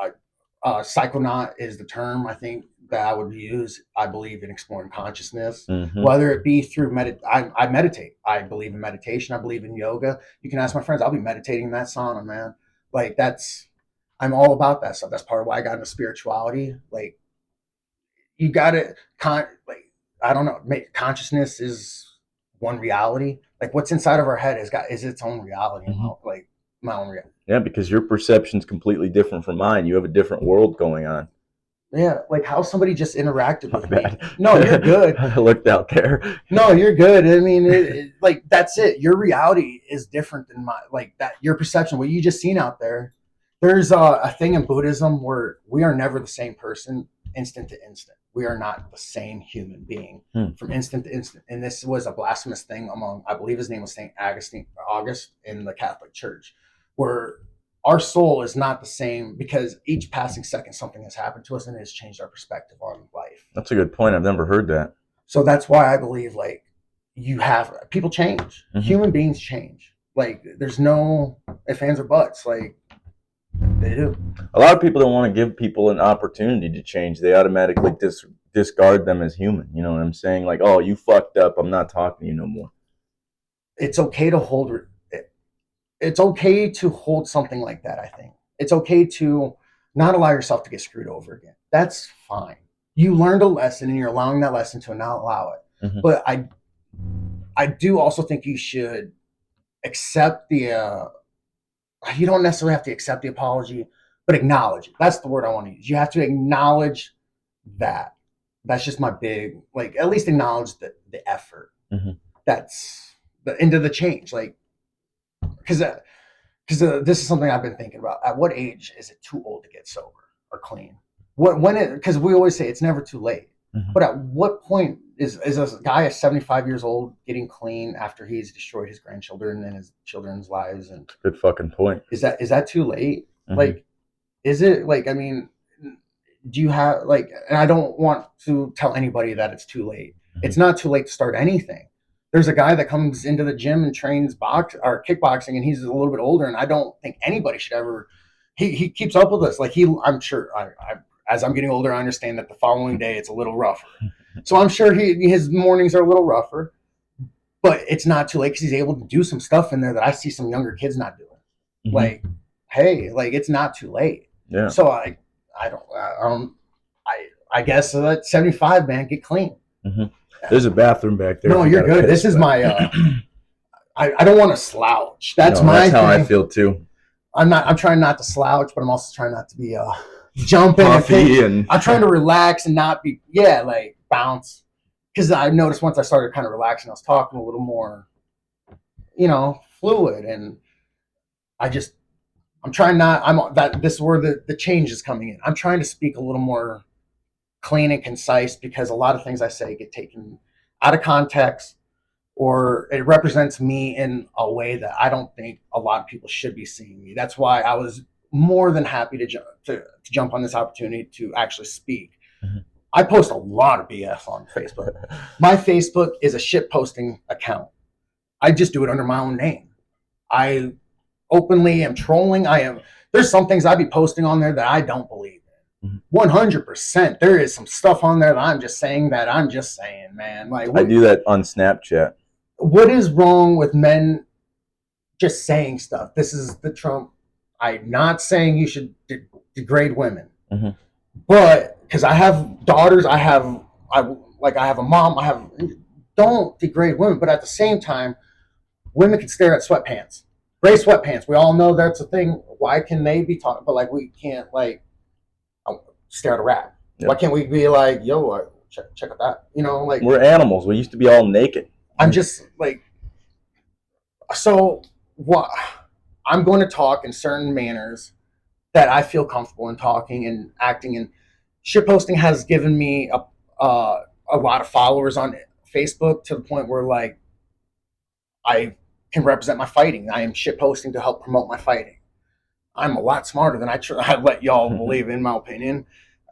Speaker 2: Psychonaut is the term I think that I would use. I believe in exploring consciousness, whether it be through I meditate. I believe in meditation. I believe in yoga. You can ask my friends. I'll be meditating in that sauna, man. Like I'm all about that stuff. That's part of why I got into spirituality. Like, you got to like, I don't know, consciousness is one reality. Like, what's inside of our head is its own reality. Like, my own reality.
Speaker 1: Yeah, because your perception's completely different from mine. You have a different world going on.
Speaker 2: Yeah, like how somebody just interacted with
Speaker 1: My
Speaker 2: me.
Speaker 1: bad.
Speaker 2: No, you're good.
Speaker 1: I looked out there.
Speaker 2: No, you're good. I mean, like, that's it. Your reality is different than my, like, that. Your perception, what you just seen out there. There's a thing in Buddhism where we are never the same person, instant to instant. We are not the same human being from instant to instant. And this was a blasphemous thing among, I believe his name was Saint August in the Catholic Church, where our soul is not the same because each passing second something has happened to us and it has changed our perspective on life.
Speaker 1: That's a good point. I've never heard that.
Speaker 2: So that's why I believe, like, people change. Human beings change. Like, there's no ifs, ands, or buts. Like, they do.
Speaker 1: A lot of people don't want to give people an opportunity to change. They automatically discard them as human. You know what I'm saying? Like, oh, you fucked up. I'm not talking to you no more.
Speaker 2: It's okay to hold something like that, I think. It's okay to not allow yourself to get screwed over again. That's fine. You learned a lesson and you're allowing that lesson to not allow it. But I do also think you should accept the you don't necessarily have to accept the apology, but acknowledge it. That's the word I want to use. You have to acknowledge that. That's just my big, like, at least acknowledge the effort. That's the end of the change. Like, because this is something I've been thinking about. At what age is it too old to get sober or clean? Because we always say it's never too late. But at what point is a guy at 75 years old getting clean after he's destroyed his grandchildren and his children's lives? And
Speaker 1: good fucking point.
Speaker 2: Is that too late? Like, is it, like, I mean, do you have, like, and I don't want to tell anybody that it's too late. It's not too late to start anything. There's a guy that comes into the gym and trains kickboxing, and he's a little bit older, and I don't think anybody should ever. He keeps up with us. Like, I'm sure as I'm getting older, I understand that the following day it's a little rougher. So I'm sure his mornings are a little rougher, but it's not too late because he's able to do some stuff in there that I see some younger kids not doing. Like, hey, like, it's not too late.
Speaker 1: Yeah. So
Speaker 2: I guess at 75, man, get clean.
Speaker 1: There's a bathroom back there.
Speaker 2: No, you're good. This is my. I don't want to slouch. That's how
Speaker 1: I feel too.
Speaker 2: I'm trying not to slouch, but I'm also trying not to be jumping. I'm trying to relax and not be like bounce. Because I noticed once I started kind of relaxing, I was talking a little more, fluid, and I'm trying not. This is where the change is coming in. I'm trying to speak a little more clean and concise because a lot of things I say get taken out of context, or it represents me in a way that I don't think a lot of people should be seeing me. That's why I was more than happy to jump on this opportunity to actually speak. I post a lot of BS on Facebook. My Facebook is a shit posting account. I just do it under my own name. I openly am trolling. There's some things I'd be posting on there that I don't believe in. 100%. There is some stuff on there that I'm just saying, man. Like,
Speaker 1: I do that on Snapchat.
Speaker 2: What is wrong with men just saying stuff? This is the Trump. I'm not saying you should degrade women, but because I have daughters, I have a mom. Don't degrade women, but at the same time, women can stare at sweatpants, gray sweatpants. We all know that's a thing. Why can they be talking? But like, we can't stare at a rat. Yep. Why can't we be like, yo, check out that? Like,
Speaker 1: we're animals. We used to be all naked.
Speaker 2: I'm just like, so what? I'm going to talk in certain manners that I feel comfortable in talking and acting. And shitposting has given me a lot of followers on Facebook to the point where, like, I can represent my fighting. I am shitposting to help promote my fighting. I'm a lot smarter than I let y'all believe, in my opinion.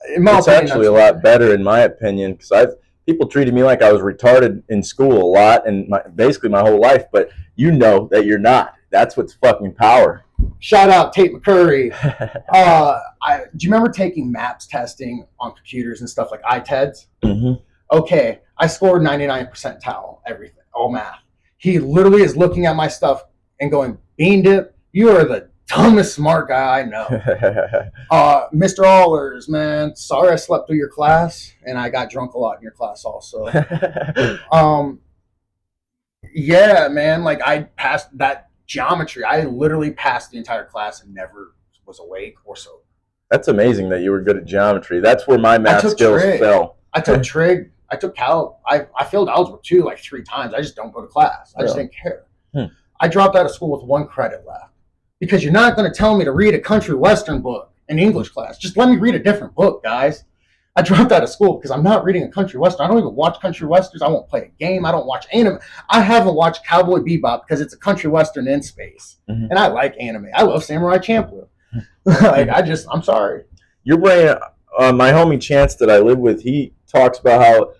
Speaker 1: It's actually a lot better, in my opinion, because people treated me like I was retarded in school a lot, and basically my whole life. But you know that you're not. That's what's fucking power.
Speaker 2: Shout out Tate McCurry. Do you remember taking maps testing on computers and stuff like iTEDs? Okay, I scored 99 percentile, everything, all math. He literally is looking at my stuff and going, BeanDip, you are the Dumbest smart guy I know. Mr. Allers, man, sorry I slept through your class, and I got drunk a lot in your class also. Yeah, man, like I passed that geometry. I literally passed the entire class and never was awake or so.
Speaker 1: That's amazing that you were good at geometry. That's where my math skills fell.
Speaker 2: I took trig. I took calc. I failed algebra 2 like 3 times. I just don't go to class. I just didn't care. I dropped out of school with 1 credit left because you're not going to tell me to read a country western book in English class. Just let me read a different book, guys. I dropped out of school because I'm not reading a country western. I don't even watch country westerns. I won't play a game. I don't watch anime. I haven't watched Cowboy Bebop because it's a country western in space. And I like anime. I love Samurai Champloo. Like, I'm sorry.
Speaker 1: Your brain, my homie Chance that I live with, he talks about how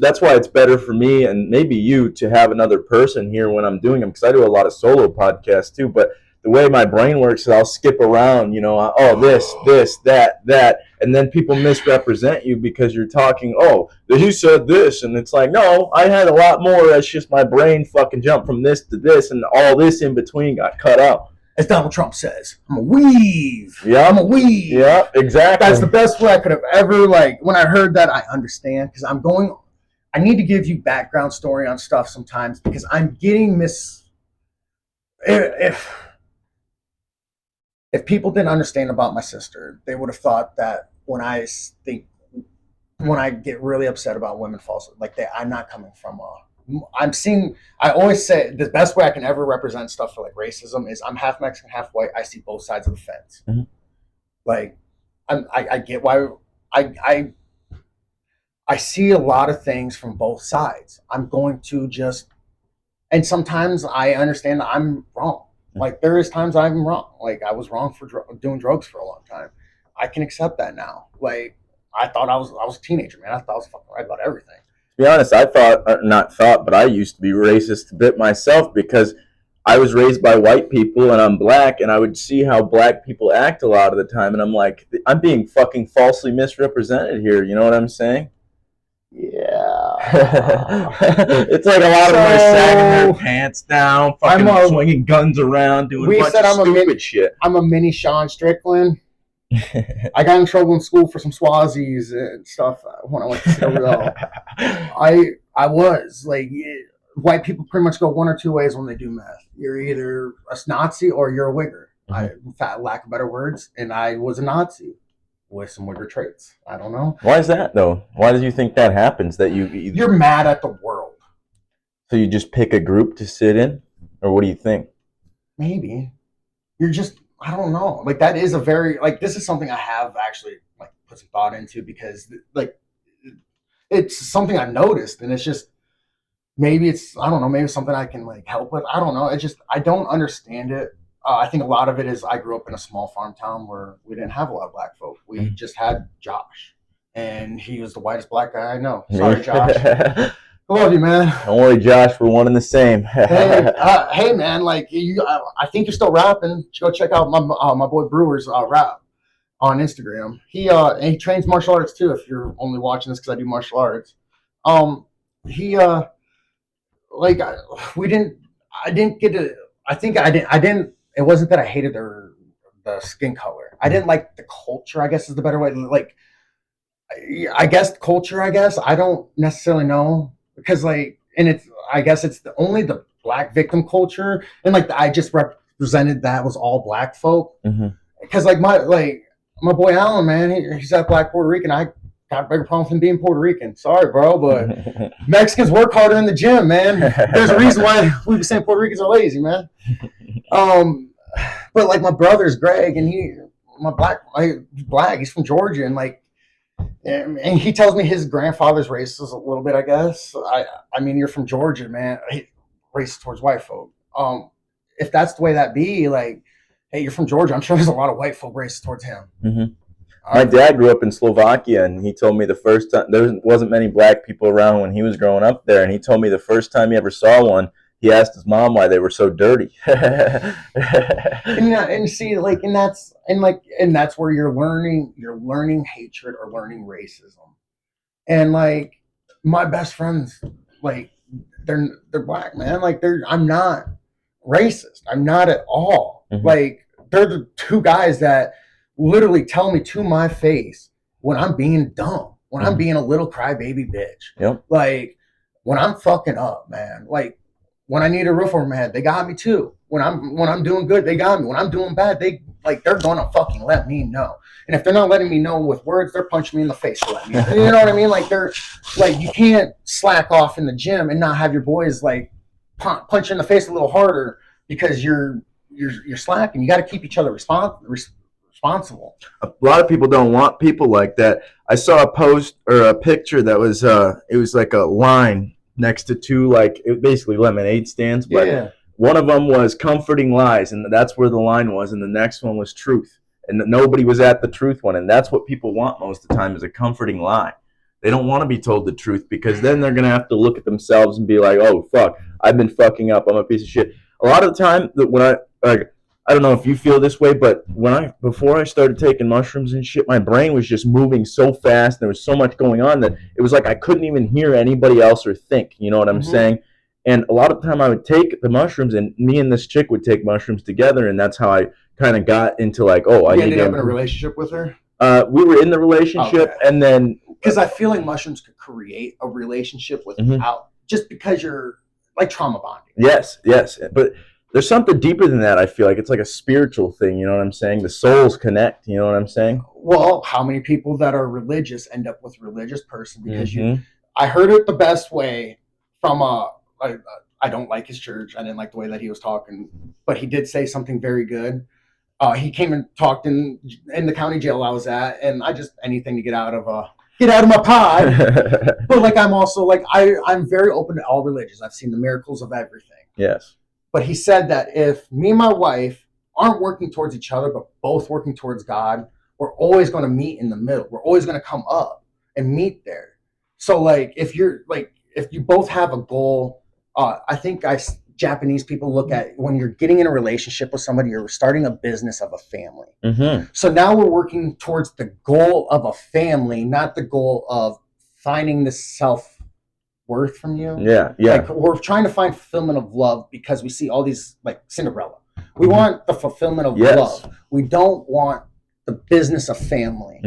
Speaker 1: that's why it's better for me and maybe you to have another person here when I'm doing them, because I do a lot of solo podcasts too. But the way my brain works is I'll skip around, this, that, and then people misrepresent you because you're talking, he said this, and it's like, no, I had a lot more. That's just my brain fucking jumped from this to this, and all this in between got cut out.
Speaker 2: As Donald Trump says, I'm a weave.
Speaker 1: Yeah,
Speaker 2: I'm a weave.
Speaker 1: Yeah, exactly.
Speaker 2: That's the best way I could have ever, when I heard that, I understand, because I need to give you background story on stuff sometimes, because I'm getting if people didn't understand about my sister, they would have thought that when I get really upset about women falsehood, I'm not coming from I always say the best way I can ever represent stuff for racism is I'm half Mexican, half white. I see both sides of the fence. I get why I see a lot of things from both sides. I'm going to and sometimes I understand that I'm wrong. There is times I'm wrong. I was wrong for doing drugs for a long time. I can accept that now. I thought I was a teenager, man. I thought I was fucking right about everything.
Speaker 1: To be honest, I used to be racist a bit myself, because I was raised by white people and I'm black, and I would see how black people act a lot of the time, and I'm like, I'm being fucking falsely misrepresented here. You know what I'm saying?
Speaker 2: Yeah.
Speaker 1: It's like a lot of them are sagging their pants down, fucking swinging guns around, doing a bunch of stupid shit.
Speaker 2: I'm a mini Sean Strickland. I got in trouble in school for some Swazis and stuff when I went to Seattle. I was white people pretty much go one or two ways when they do meth. You're either a Nazi or you're a Wigger. Lack of better words, and I was a Nazi with some Wigger traits. I don't know.
Speaker 1: Why is that though? Why do you think that happens? That
Speaker 2: you're mad at the world.
Speaker 1: So you just pick a group to sit in, or what do you think?
Speaker 2: Maybe you're just. I don't know. That is a very this is something I have actually put some thought into, because it's something I've noticed, and it's just maybe it's I don't know, maybe it's something I can help with. I don't know. It's just I don't understand it. I think a lot of it is I grew up in a small farm town where we didn't have a lot of black folk. We just had Josh, and he was the whitest black guy I know. Sorry, Josh. I love you, man.
Speaker 1: Don't worry, Josh. We're one and the same.
Speaker 2: Hey, man. I think you're still rapping. Go check out my boy Brewer's rap on Instagram. And he trains martial arts too. If you're only watching this because I do martial arts, we didn't. I didn't get to. I think I didn't. It wasn't that I hated the skin color. I didn't like the culture, I guess is the better way. I guess culture. I guess I don't necessarily know. Because I guess it's only the black victim culture, and I just represented that was all black folk. Because my boy Alan, man, he's that black Puerto Rican. I got a bigger problem with him being Puerto Rican. Sorry, bro, but Mexicans work harder in the gym, man. There's a reason why we be saying Puerto Ricans are lazy, man. But my brother's Greg, and black. He's from Georgia, and he tells me his grandfather's racist a little bit, I guess. I mean, you're from Georgia, man. Racist towards white folk. If that's the way that be, hey, you're from Georgia. I'm sure there's a lot of white folk racist towards him.
Speaker 1: My dad grew up in Slovakia, and he told me the first time there wasn't many black people around when he was growing up there, and he told me the first time he ever saw one, he asked his mom why they were so dirty.
Speaker 2: and see, and that's where you're learning hatred or learning racism. And my best friends, they're black, man. I'm not racist. I'm not at all. they're the two guys that literally tell me to my face when I'm being dumb, when I'm being a little crybaby bitch.
Speaker 1: Yep.
Speaker 2: Like when I'm fucking up, man. Like when I need a roof over my head, they got me too. When I'm doing good, they got me. When I'm doing bad, they're gonna fucking let me know. And if they're not letting me know with words, they're punching me in the face to let me know. You know what I mean? Like they're like you can't slack off in the gym and not have your boys like punch in the face a little harder because you're slacking. You got to keep each other responsible.
Speaker 1: A lot of people don't want people like that. I saw a post or a picture that was it was like a line next to two like it basically lemonade stands, but
Speaker 2: Yeah.
Speaker 1: one of them was comforting lies, and that's where the line was, and the next one was truth, and nobody was at the truth one, and that's what people want most of the time is a comforting lie. They don't want to be told the truth because then they're gonna have to look at themselves and be like, "Oh fuck, I've been fucking up. I'm a piece of shit." A lot of the time, when I don't know if you feel this way, but before I started taking mushrooms and shit, my brain was just moving so fast. There was so much going on that it was like I couldn't even hear anybody else or think. You know what I'm saying? And a lot of the time I would take the mushrooms, and me and this chick would take mushrooms together, and that's how I kind of got into like, oh, I
Speaker 2: You
Speaker 1: need
Speaker 2: ended
Speaker 1: to
Speaker 2: up in a
Speaker 1: improve.
Speaker 2: relationship with her?
Speaker 1: We were in the relationship,
Speaker 2: Okay.
Speaker 1: and then
Speaker 2: Because I feel like mushrooms could create a relationship without just because you're like trauma bonding.
Speaker 1: yes, but there's something deeper than that. I feel like it's like a spiritual thing. You know what I'm saying? The souls connect. You know what I'm saying?
Speaker 2: Well, how many people that are religious end up with a religious person because I heard it the best way from I don't like his church. I didn't like the way that he was talking, but he did say something very good. He came and talked in the county jail I was at, and I just anything to get out of my pod. But like I'm also like I'm very open to all religions. I've seen the miracles of everything.
Speaker 1: Yes.
Speaker 2: But he said that if me and my wife aren't working towards each other, but both working towards God, we're always going to meet in the middle. We're always going to come up and meet there. So like if you both have a goal, I think Japanese people look at when you're getting in a relationship with somebody, you're starting a business of a family. So now we're working towards the goal of a family, not the goal of finding the self-worth from you.
Speaker 1: Yeah.
Speaker 2: Like we're trying to find fulfillment of love because we see all these like Cinderella. We want the fulfillment of love. We don't want the business of family.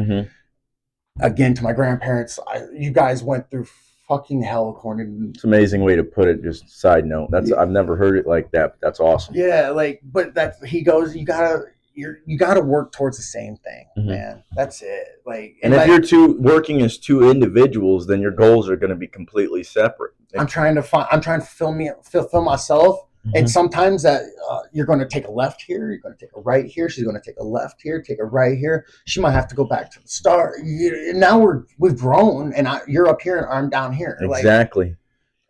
Speaker 2: Again, to my grandparents, you guys went through fucking hell according.
Speaker 1: It's an amazing way to put it. Just side note, I've never heard it like that. But that's awesome.
Speaker 2: Yeah, like, but he goes, you gotta work towards the same thing, man. That's it. Like,
Speaker 1: and if you're working as two individuals, then your goals are going to be completely separate.
Speaker 2: I'm trying to fulfill myself. And sometimes that you're going to take a left here, you're going to take a right here. She's going to take a left here, take a right here. She might have to go back to the start. Now we've grown, and you're up here and I'm down here.
Speaker 1: Exactly.
Speaker 2: Like,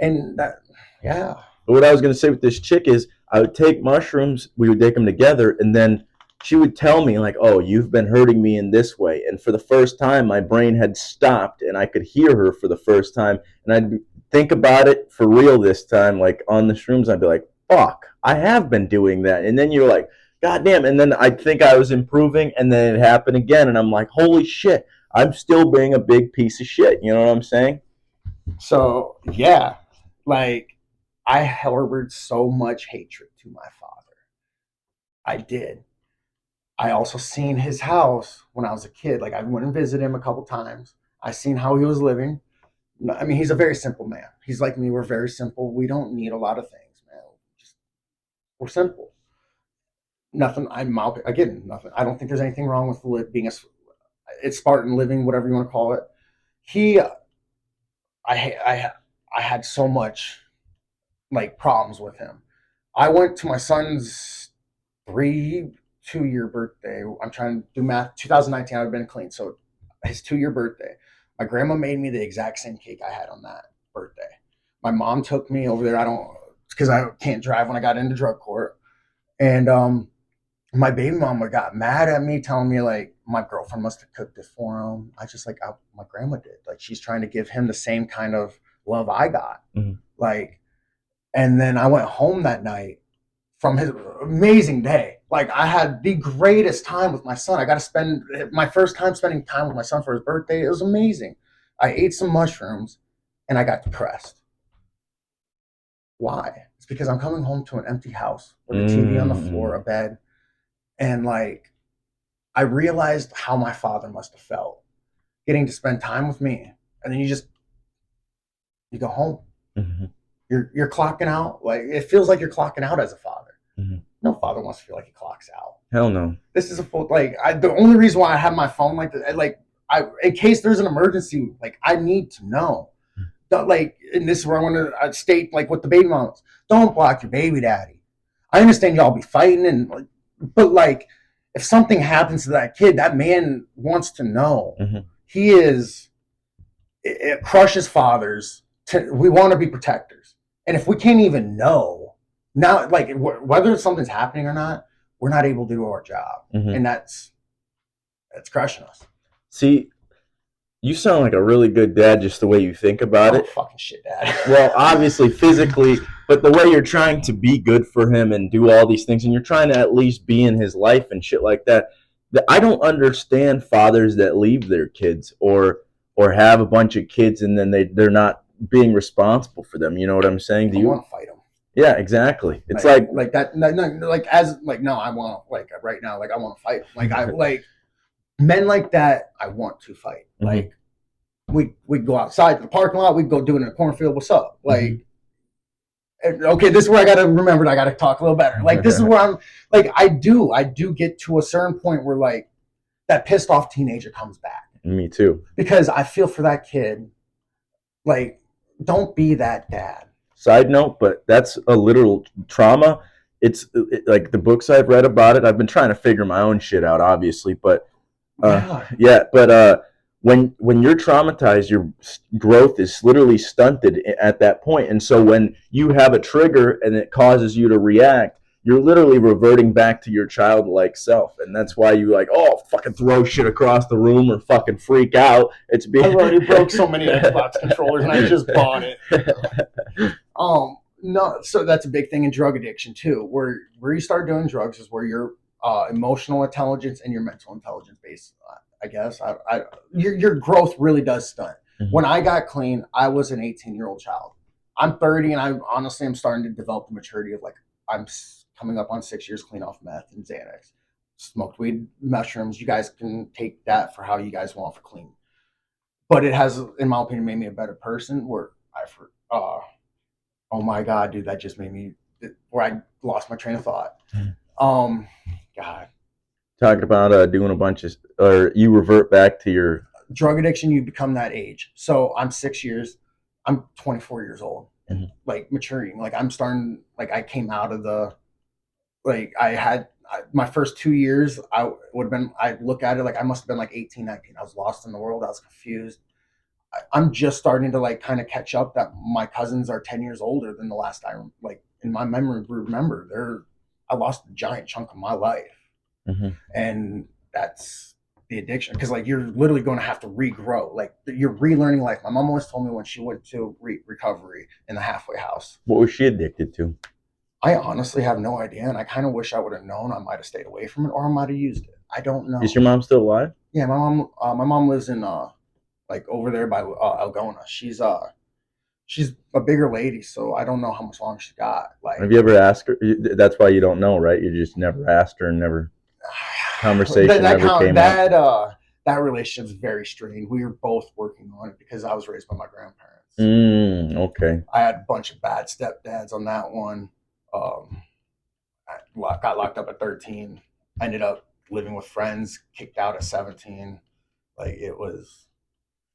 Speaker 2: and that, yeah.
Speaker 1: But what I was going to say with this chick is, I would take mushrooms, we would take them together, and then she would tell me like, "Oh, you've been hurting me in this way." And for the first time, my brain had stopped, and I could hear her for the first time, and I'd think about it for real this time, like on the shrooms. I'd be like, fuck, I have been doing that. And then you're like, God damn. And then I think I was improving, and then it happened again. And I'm like, holy shit, I'm still being a big piece of shit. You know what I'm saying?
Speaker 2: So, yeah, like I harbored so much hatred to my father. I did. I also seen his house when I was a kid. Like I went and visited him a couple times. I seen how he was living. I mean, he's a very simple man. He's like me. We're very simple. We don't need a lot of things, man. We're simple. Nothing. Nothing. I don't think there's anything wrong with being it's Spartan living, whatever you want to call it. I had so much like problems with him. I went to my son's 2-year birthday. I'm trying to do math. 2019, I've been clean. So his 2-year birthday, my grandma made me the exact same cake I had on that birthday. My mom took me over there. Because I can't drive when I got into drug court. And my baby mama got mad at me, telling me like my girlfriend must have cooked it for him. My grandma did. Like she's trying to give him the same kind of love I got. Like, and then I went home that night from his amazing day. Like I had the greatest time with my son. I got to spend my first time spending time with my son for his birthday. It was amazing. I ate some mushrooms and I got depressed. Why? It's because I'm coming home to an empty house with a TV on the floor, a bed, And like, I realized how my father must have felt getting to spend time with me. And then you go home.
Speaker 1: Mm-hmm.
Speaker 2: You're clocking out. Like, it feels like you're clocking out as a father.
Speaker 1: Mm-hmm.
Speaker 2: No father wants to feel like he clocks out.
Speaker 1: Hell no.
Speaker 2: This is a full, like, the only reason why I have my phone like that, like, in case there's an emergency, like, I need to know. Like, and this is where I want to state, like, with the baby moms, don't block your baby daddy. I understand y'all be fighting, but like, if something happens to that kid, that man wants to know.
Speaker 1: Mm-hmm.
Speaker 2: He is, it crushes fathers. We want to be protectors, and if we can't even know now, like, whether something's happening or not, we're not able to do our job,
Speaker 1: Mm-hmm.
Speaker 2: and that's crushing us.
Speaker 1: See, you sound like a really good dad just the way you think about it.
Speaker 2: Fucking shit, dad.
Speaker 1: Well, obviously physically, but the way you're trying to be good for him and do all these things, and you're trying to at least be in his life and shit like that. I don't understand fathers that leave their kids or have a bunch of kids and then they're not being responsible for them. You know what I'm saying? Do you
Speaker 2: want to fight them?
Speaker 1: Yeah, exactly. It's
Speaker 2: like that. No, like, as like, no, I want, like, right now, like, I want to fight. Like, I like men like that. I want to fight. Mm-hmm. Like, we go outside to the parking lot. We go do it in a cornfield. What's up? Like, okay, this is where I got to remember. I got to talk a little better. Like, this is where I'm like, I do get to a certain point where, like, that pissed off teenager comes back.
Speaker 1: Me too.
Speaker 2: Because I feel for that kid. Like, don't be that dad.
Speaker 1: Side note, but that's a literal trauma. It's like the books I've read about it. I've been trying to figure my own shit out, obviously, but when you're traumatized, your growth is literally stunted at that point. And so when you have a trigger and it causes you to react, you're literally reverting back to your childlike self. And that's why you like, oh, fucking throw shit across the room or fucking freak out. It's being
Speaker 2: I've already broke so many Xbox controllers and I just bought it. No, so that's a big thing in drug addiction too. Where you start doing drugs is where your emotional intelligence and your mental intelligence base, I guess. Your growth really does stunt. Mm-hmm. When I got clean, I was an 18-year-old child. I'm 30, and I'm starting to develop the maturity of, like, I'm coming up on 6 years clean off meth and Xanax. Smoked weed, mushrooms. You guys can take that for how you guys want for clean. But it has, in my opinion, made me a better person. Where oh my God, dude, that just made me, where I lost my train of thought. God.
Speaker 1: Talking about doing a bunch of, or you revert back to your
Speaker 2: drug addiction. You become that age. So I'm 6 years. I'm 24 years old, and like maturing. Like, I'm starting. Like, I came out of the, like, my first 2 years. I look at it like I must have been like 18, 19. I was lost in the world. I was confused. I'm just starting to, like, kind of catch up that my cousins are 10 years older than the last time. Like, in my memory, remember, I lost a giant chunk of my life. Mm-hmm. And that's the addiction, because, like, you're literally going to have to regrow. Like, you're relearning life. My mom always told me when she went to recovery in the halfway house.
Speaker 1: What was she addicted to?
Speaker 2: I honestly have no idea, and I kind of wish I would have known. I might have stayed away from it, or I might have used it. I don't know.
Speaker 1: Is your mom still alive?
Speaker 2: Yeah, my mom lives in like over there by Algona. She's a bigger lady, so I don't know how much longer she got. Like,
Speaker 1: have you ever asked her? That's why you don't know, right? You just never asked her, and never conversation never came up.
Speaker 2: That relationship's very strained. We were both working on it because I was raised by my grandparents.
Speaker 1: Okay.
Speaker 2: I had a bunch of bad stepdads on that one. I got locked up at 13. Ended up living with friends. Kicked out at 17. Like, it was.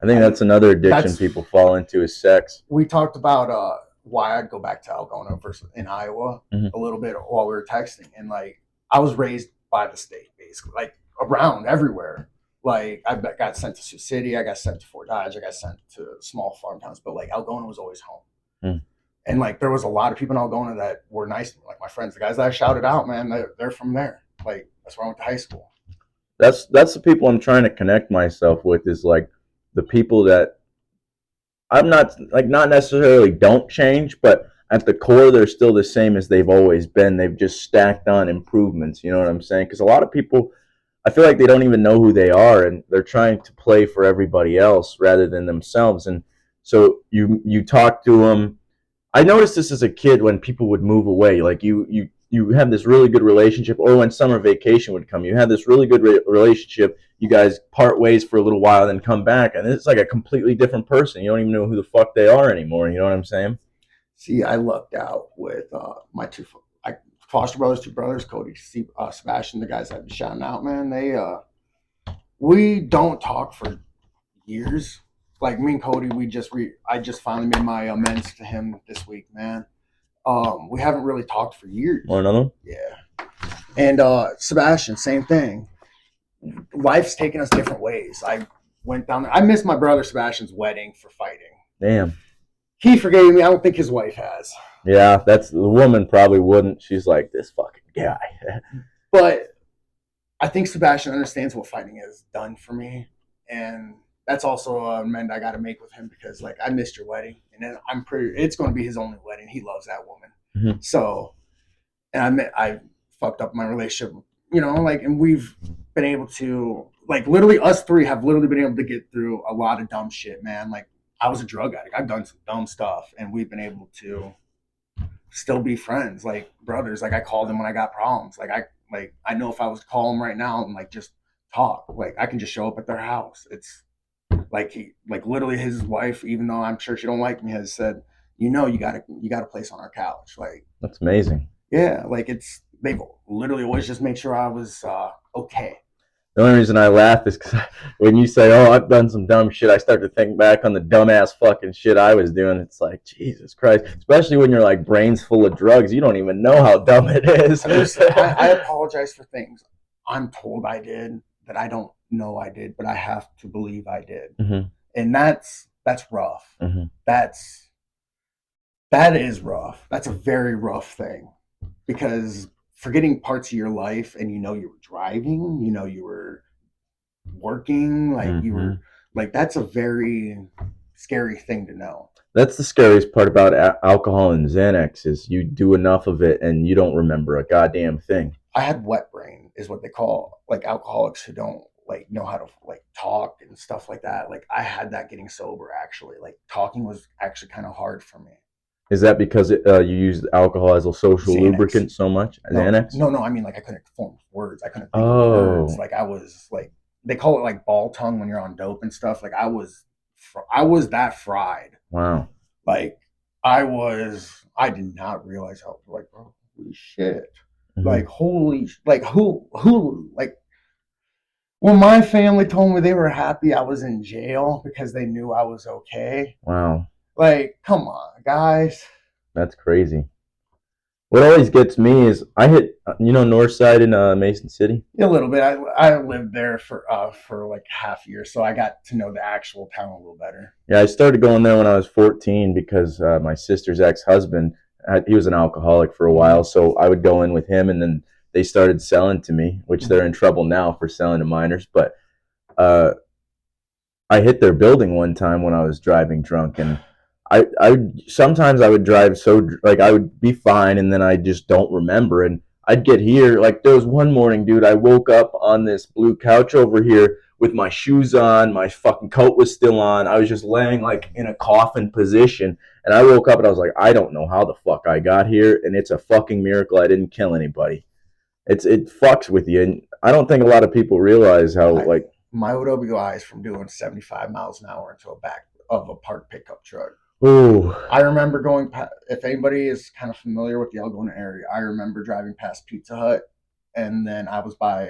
Speaker 1: I think that's another addiction people fall into is sex.
Speaker 2: We talked about why I'd go back to Algona versus in Iowa a little bit while we were texting, and, like, I was raised by the state, basically, like, around everywhere. Like, I got sent to Sioux City, I got sent to Fort Dodge, I got sent to small farm towns, but, like, Algona was always home. And, like, there was a lot of people in Algona that were nice to me, like my friends, the guys that I shouted out, man, they're from there. Like, that's where I went to high school.
Speaker 1: That's the people I'm trying to connect myself with, is, like, the people that I'm not necessarily don't change, but at the core, they're still the same as they've always been. They've just stacked on improvements. You know what I'm saying? Because a lot of people, I feel like they don't even know who they are, and they're trying to play for everybody else rather than themselves. And so you talk to them. I noticed this as a kid when people would move away. Like, you you have this really good relationship, or when summer vacation would come, you have this really good relationship. You guys part ways for a little while, then come back, and it's like a completely different person. You don't even know who the fuck they are anymore. You know what I'm saying?
Speaker 2: See, I lucked out with my foster brothers, two brothers, Cody, Sebastian, the guys I've been shouting out, man. We don't talk for years. Like me and Cody, I just finally made my amends to him this week, man. We haven't really talked for years.
Speaker 1: Want another one?
Speaker 2: Yeah. And Sebastian, same thing. Life's taken us different ways. I went down there. I missed my brother Sebastian's wedding for fighting.
Speaker 1: Damn.
Speaker 2: He forgave me. I don't think his wife has.
Speaker 1: Yeah, that's the woman probably wouldn't. She's like, this fucking guy.
Speaker 2: But I think Sebastian understands what fighting has done for me, and that's also a amend I got to make with him, because like I missed your wedding, and then it's going to be his only wedding. He loves that woman. Mm-hmm. So, and I fucked up my relationship, you know, like, and we've been able to, like, literally us three have literally been able to get through a lot of dumb shit, man. Like, I was a drug addict. I've done some dumb stuff, and we've been able to still be friends, like brothers. Like I called him when I got problems. I know if I was to call him right now and like just talk, like I can just show up at their house. It's like literally his wife, even though I'm sure she don't like me, has said, you got a place on our couch. Like
Speaker 1: that's amazing.
Speaker 2: Yeah, like they've literally always just made sure I was okay.
Speaker 1: The only reason I laugh is because when you say, oh, I've done some dumb shit, I start to think back on the dumbass fucking shit I was doing. It's like, Jesus Christ. Especially when you're like brains full of drugs. You don't even know how dumb it is.
Speaker 2: I apologize for things I'm told I did that I don't know I did, but I have to believe I did. Mm-hmm. And that's rough. Mm-hmm. That is rough. That's a very rough thing, because forgetting parts of your life, and you were driving, you were working, like mm-hmm. you were like, that's a very scary thing to know.
Speaker 1: That's the scariest part about alcohol and Xanax, is you do enough of it and you don't remember a goddamn thing.
Speaker 2: I had wet brain, is what they call like alcoholics who don't like know how to like talk and stuff like that. Like I had that getting sober, actually. Like talking was actually kind of hard for me.
Speaker 1: Is that because you used alcohol as a social lubricant so much? Xanax?
Speaker 2: No. I mean, like I couldn't form words. I couldn't think of words. Like I was like, they call it like ball tongue when you're on dope and stuff. Like I was that fried.
Speaker 1: Wow.
Speaker 2: Like I did not realize how, like, holy shit. Mm-hmm. Like who like, when my family told me they were happy I was in jail because they knew I was okay.
Speaker 1: Wow.
Speaker 2: Like, come on, guys.
Speaker 1: That's crazy. What always gets me is I hit, North Side in Mason City?
Speaker 2: A little bit. I lived there for like half a year, so I got to know the actual town a little better.
Speaker 1: Yeah, I started going there when I was 14 because my sister's ex-husband, he was an alcoholic for a while, so I would go in with him, and then they started selling to me, which they're in trouble now for selling to minors, but I hit their building one time when I was driving drunk, and sometimes I would drive so, like, I would be fine, and then I just don't remember, and I'd get here, like, there was one morning, dude, I woke up on this blue couch over here with my shoes on, my fucking coat was still on, I was just laying, like, in a coffin position, and I woke up, and I was like, I don't know how the fuck I got here, and it's a fucking miracle I didn't kill anybody. It fucks with you, and I don't think a lot of people realize how, like...
Speaker 2: My OWI is from doing 75 miles an hour into a back of a parked pickup truck.
Speaker 1: Ooh.
Speaker 2: I remember going past, if anybody is kind of familiar with the Algona area, I remember driving past Pizza Hut, and then I was by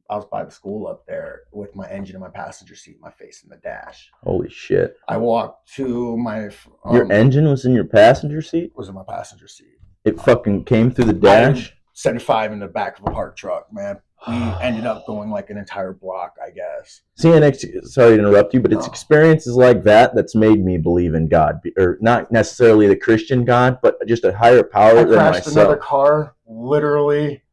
Speaker 2: the school up there with my engine in my passenger seat, my face in the dash.
Speaker 1: Holy shit.
Speaker 2: I walked to my...
Speaker 1: your engine was in your passenger seat?
Speaker 2: Was in my passenger seat.
Speaker 1: It fucking came through the dash?
Speaker 2: 75 in the back of a parked truck, man. We ended up going like an entire block, I guess.
Speaker 1: Sorry to interrupt you, but it's experiences like that that's made me believe in God, or not necessarily the Christian God, but just a higher power than myself. I crashed
Speaker 2: another car, literally,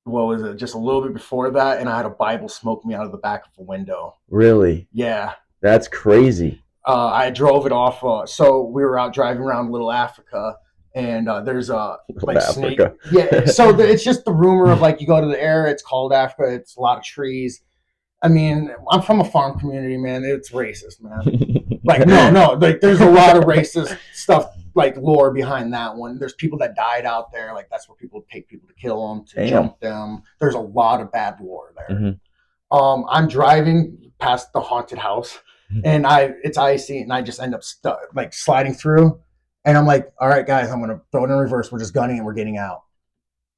Speaker 2: what was it, just a little bit before that, and I had a Bible smoke me out of the back of a window.
Speaker 1: Really?
Speaker 2: Yeah.
Speaker 1: That's crazy.
Speaker 2: I drove it off, so we were out driving around Little Africa, and there's a like snake. Yeah, so it's just the rumor of like you go to the area, it's called Africa, it's a lot of trees. I mean, I'm from a farm community, man. It's racist, man. Like no, like there's a lot of racist stuff, like lore behind that one. There's people that died out there, like that's where people take people to kill them, to jump them. There's a lot of bad lore there.
Speaker 1: Mm-hmm.
Speaker 2: I'm driving past the haunted house, and it's icy, and I just end up like sliding through, and I'm like, all right, guys, I'm gonna throw it in reverse. We're just gunning and we're getting out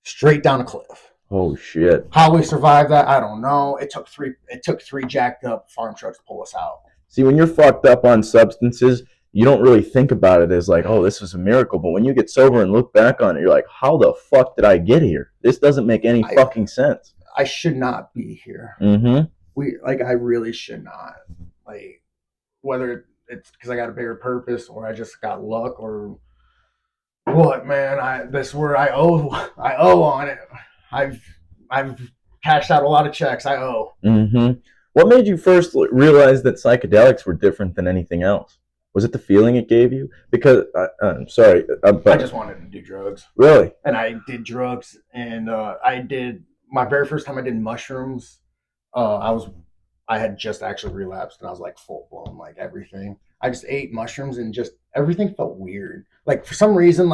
Speaker 2: straight down a cliff.
Speaker 1: Oh shit!
Speaker 2: How we survived that, I don't know. It took three jacked up farm trucks to pull us out.
Speaker 1: See, when you're fucked up on substances, you don't really think about it as like, oh, this was a miracle. But when you get sober and look back on it, you're like, how the fuck did I get here? This doesn't make any fucking sense.
Speaker 2: I should not be here.
Speaker 1: Mm-hmm.
Speaker 2: I really should not. Like, whether it's because I got a bigger purpose or I just got luck or what, man. This is where I owe on it. I've cashed out a lot of checks. I owe.
Speaker 1: Mm-hmm. What made you first realize that psychedelics were different than anything else? Was it the feeling it gave you? Because I'm sorry, but
Speaker 2: I just wanted to do drugs.
Speaker 1: Really?
Speaker 2: And I did drugs, and I did my very first time I did mushrooms. I had just actually relapsed, and I was like full blown, like everything. I just ate mushrooms, and just everything felt weird. Like for some reason,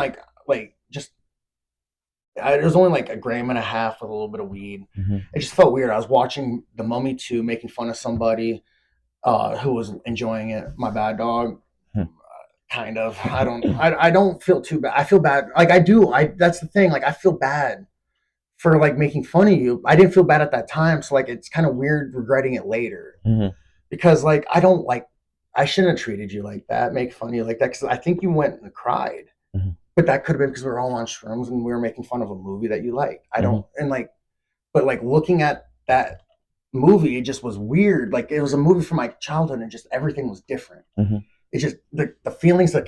Speaker 2: just it was only like a gram and a half with a little bit of weed.
Speaker 1: Mm-hmm.
Speaker 2: It just felt weird. I was watching The Mummy 2, making fun of somebody who was enjoying it. My bad dog. Kind of. I don't feel too bad. I feel bad. Like I do. That's the thing. Like I feel bad for like making fun of you. I didn't feel bad at that time. So like it's kind of weird regretting it later.
Speaker 1: Mm-hmm.
Speaker 2: Because like I shouldn't have treated you like that, make fun of you like that. Because I think you went and cried.
Speaker 1: Mm-hmm.
Speaker 2: But that could have been because we were all on shrooms and we were making fun of a movie that you liked. I don't but like looking at that movie, it just was weird. Like it was a movie from my childhood and just everything was different.
Speaker 1: Mm-hmm.
Speaker 2: It's just the feelings, the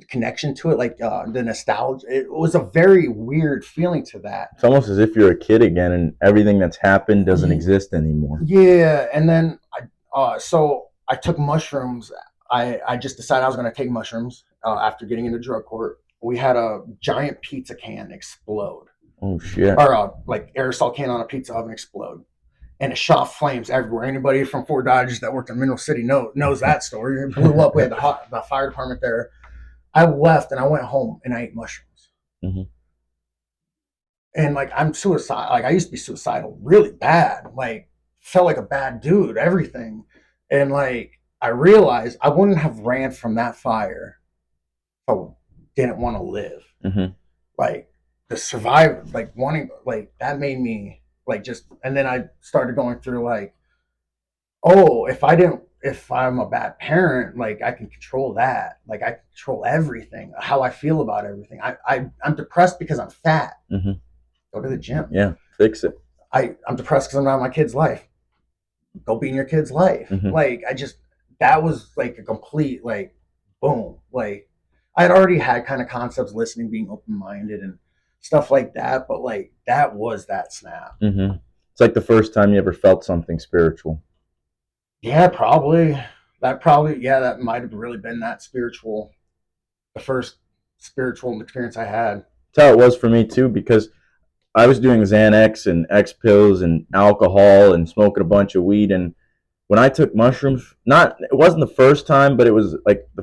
Speaker 2: connection to it, like the nostalgia. It was a very weird feeling to that.
Speaker 1: It's almost as if you're a kid again, and everything that's happened doesn't exist anymore.
Speaker 2: Yeah, and then so I took mushrooms. I just decided I was going to take mushrooms after getting into drug court. We had a giant pizza can explode.
Speaker 1: Oh shit!
Speaker 2: Or like aerosol can on a pizza oven explode. And it shot flames everywhere. Anybody from Fort Dodge that worked in Mineral City knows that story. It blew up. We had the fire department there. I left and I went home and I ate mushrooms.
Speaker 1: Mm-hmm.
Speaker 2: And like I'm suicidal. Like I used to be suicidal really bad. Like felt like a bad dude, everything. And like I realized I wouldn't have ran from that fire if I didn't want to live.
Speaker 1: Mm-hmm.
Speaker 2: Like the survive, like wanting, like that made me like just, and then I started going through like, oh, if I'm a bad parent, like I can control that. Like I can control everything, how I feel about everything. I'm depressed because I'm fat.
Speaker 1: Mm-hmm.
Speaker 2: Go to the gym.
Speaker 1: Yeah, fix it.
Speaker 2: I'm depressed because I'm not in my kid's life. Go be in your kid's life.
Speaker 1: Mm-hmm.
Speaker 2: Like that was like a complete like boom. Like I'd already had kind of concepts, listening, being open-minded and stuff like that, but like that was that snap.
Speaker 1: Mm-hmm. It's like the first time you ever felt something spiritual.
Speaker 2: Yeah, probably. That might have really been that spiritual, the first spiritual experience I had.
Speaker 1: That's how it was for me too, because I was doing Xanax and X pills and alcohol and smoking a bunch of weed, and when I took mushrooms, it wasn't the first time, but it was like the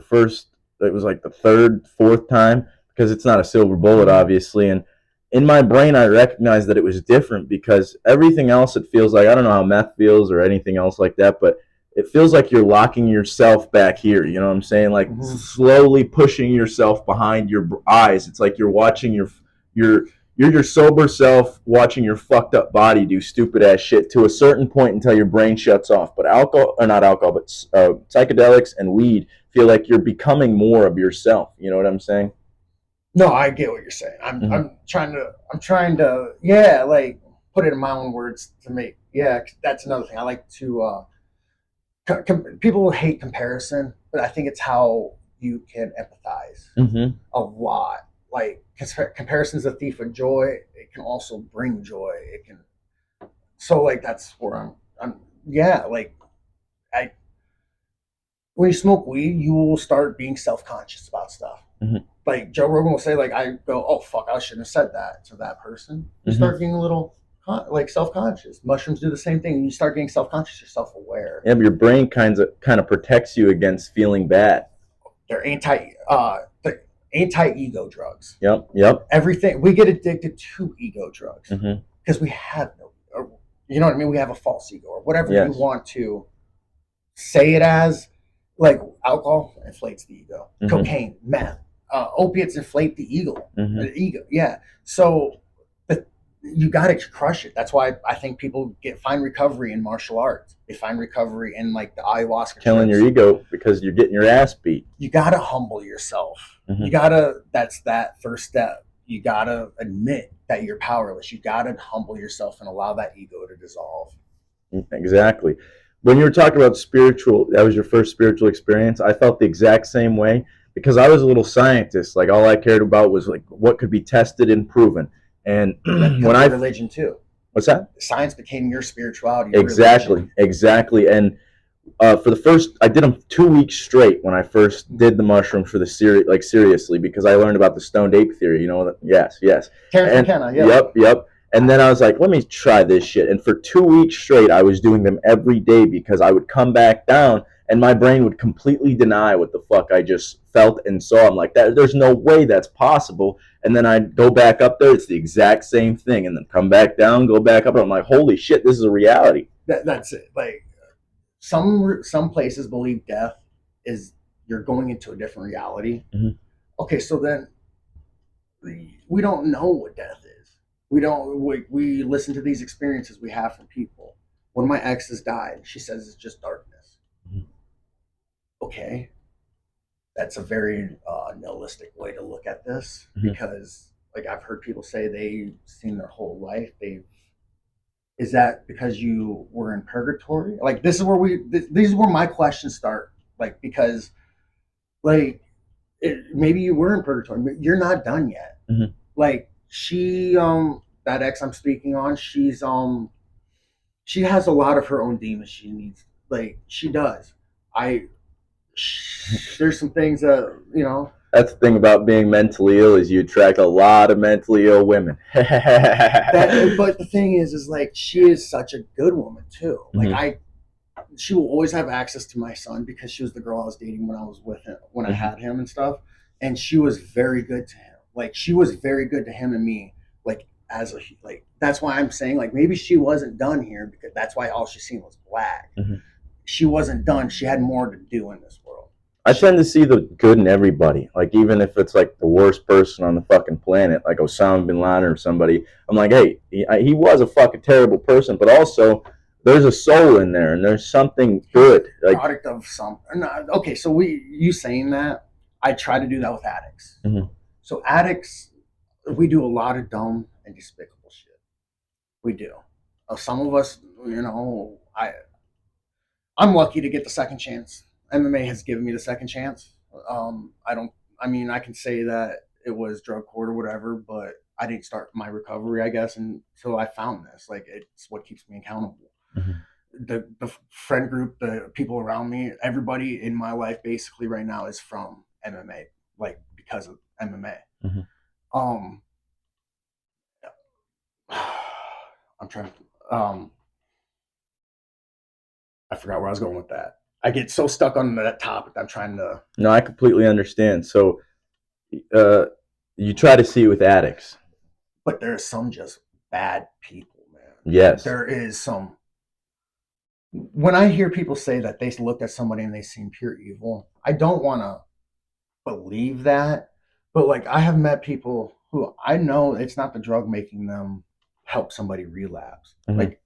Speaker 1: third, fourth time, because it's not a silver bullet, obviously. And in my brain, I recognized that it was different because everything else, it feels like, I don't know how meth feels or anything else like that, but it feels like you're locking yourself back here. You know what I'm saying? Like slowly pushing yourself behind your eyes. It's like you're watching your sober self watching your fucked up body do stupid ass shit to a certain point until your brain shuts off. But psychedelics and weed feel like you're becoming more of yourself. You know what I'm saying?
Speaker 2: No, I get what you're saying. I'm trying to like put it in my own words to make, that's another thing. I like to, people hate comparison, but I think it's how you can empathize a lot. Like comparison's a thief of joy. It can also bring joy. So like, that's where when you smoke weed, you will start being self-conscious about stuff.
Speaker 1: Mm-hmm.
Speaker 2: Like Joe Rogan will say, like, I go, oh fuck, I shouldn't have said that to that person. You start getting a little like self-conscious. Mushrooms do the same thing. You start getting self-conscious, you're self-aware.
Speaker 1: Yeah, but your brain kind of protects you against feeling bad.
Speaker 2: They're anti-ego drugs.
Speaker 1: Yep, yep.
Speaker 2: Everything we get addicted to ego drugs
Speaker 1: Mm-hmm.
Speaker 2: because we have no, or, you know what I mean. We have a false ego or whatever you
Speaker 1: Yes.
Speaker 2: want to say it as. Like alcohol inflates the ego,
Speaker 1: Mhm.
Speaker 2: cocaine, meth, opiates inflate the ego.
Speaker 1: Mhm.
Speaker 2: The ego, yeah. So, but you got to crush it. That's why I think people find recovery in martial arts. They find recovery in like the ayahuasca.
Speaker 1: Killing
Speaker 2: trips.
Speaker 1: your ego because you're getting your ass beat.
Speaker 2: You got to humble yourself.
Speaker 1: Mhm.
Speaker 2: You got to. That's that first step. You got to admit that you're powerless. You got to humble yourself and allow that ego to dissolve.
Speaker 1: Exactly. When you were talking about spiritual, that was your first spiritual experience. I felt the exact same way because I was a little scientist. Like all I cared about was like what could be tested and proven. And when I
Speaker 2: religion too.
Speaker 1: What's that?
Speaker 2: Science became your spirituality. Your
Speaker 1: exactly,
Speaker 2: religion.
Speaker 1: exactly. And for the first, I did them 2 weeks straight when I first did the mushrooms for the series, like seriously, because I learned about the stoned ape theory. You know, yes, yes.
Speaker 2: Terrence McKenna, yeah.
Speaker 1: Yep, yep. And then I was like, let me try this shit. And for 2 weeks straight, I was doing them every day because I would come back down and my brain would completely deny what the fuck I just felt and saw. I'm like, there's no way that's possible. And then I'd go back up there, it's the exact same thing. And then come back down, go back up. And I'm like, holy shit, this is a reality.
Speaker 2: That's it. Like, some places believe death is you're going into a different reality.
Speaker 1: Mm-hmm.
Speaker 2: Okay, so then we don't know what death is. We listen to these experiences we have from people. One of my exes died. She says it's just darkness. Mm-hmm. Okay, that's a very nihilistic way to look at this. Mm-hmm. Because like I've heard people say they've seen their whole life. Is that because you were in purgatory? Like this is where these is where my questions start. Like because like maybe you were in purgatory, but you're not done yet. Mm-hmm. Like she that ex I'm speaking on, she has a lot of her own demons she needs. Like she does. There's some things that
Speaker 1: That's the thing about being mentally ill is you attract a lot of mentally ill women.
Speaker 2: But the thing is like she is such a good woman too. Like mm-hmm. She will always have access to my son because she was the girl I was dating when I was with him, when mm-hmm. I had him and stuff. And she was very good to him. Like she was very good to him and me. Like that's why I'm saying like maybe she wasn't done here because that's why all she seen was black. Mm-hmm. She wasn't done. She had more to do in this world.
Speaker 1: I tend to see the good in everybody. Like even if it's like the worst person on the fucking planet, like Osama bin Laden or somebody, I'm like, hey, he was a fucking terrible person, but also there's a soul in there and there's something good. Like
Speaker 2: product of something. Okay, so you saying that, I try to do that with addicts. Mm-hmm. So addicts, we do a lot of dumb and despicable shit. We do. Some of us, I'm lucky to get the second chance. MMA has given me the second chance. I can say that it was drug court or whatever, but I didn't start my recovery, I guess, until I found this. Like, it's what keeps me accountable. Mm-hmm. The friend group, the people around me, everybody in my life basically right now is from MMA, like because of MMA. Mm-hmm. I'm trying to, I forgot where I was going with that. I get so stuck on that topic. I'm trying to.
Speaker 1: No, I completely understand. So, you try to see with addicts,
Speaker 2: but there are some just bad people, man.
Speaker 1: Yes,
Speaker 2: there is some. When I hear people say that they looked at somebody and they seen pure evil, I don't want to believe that. But like, I have met people who I know it's not the drug making them help somebody relapse. Mm-hmm. Like,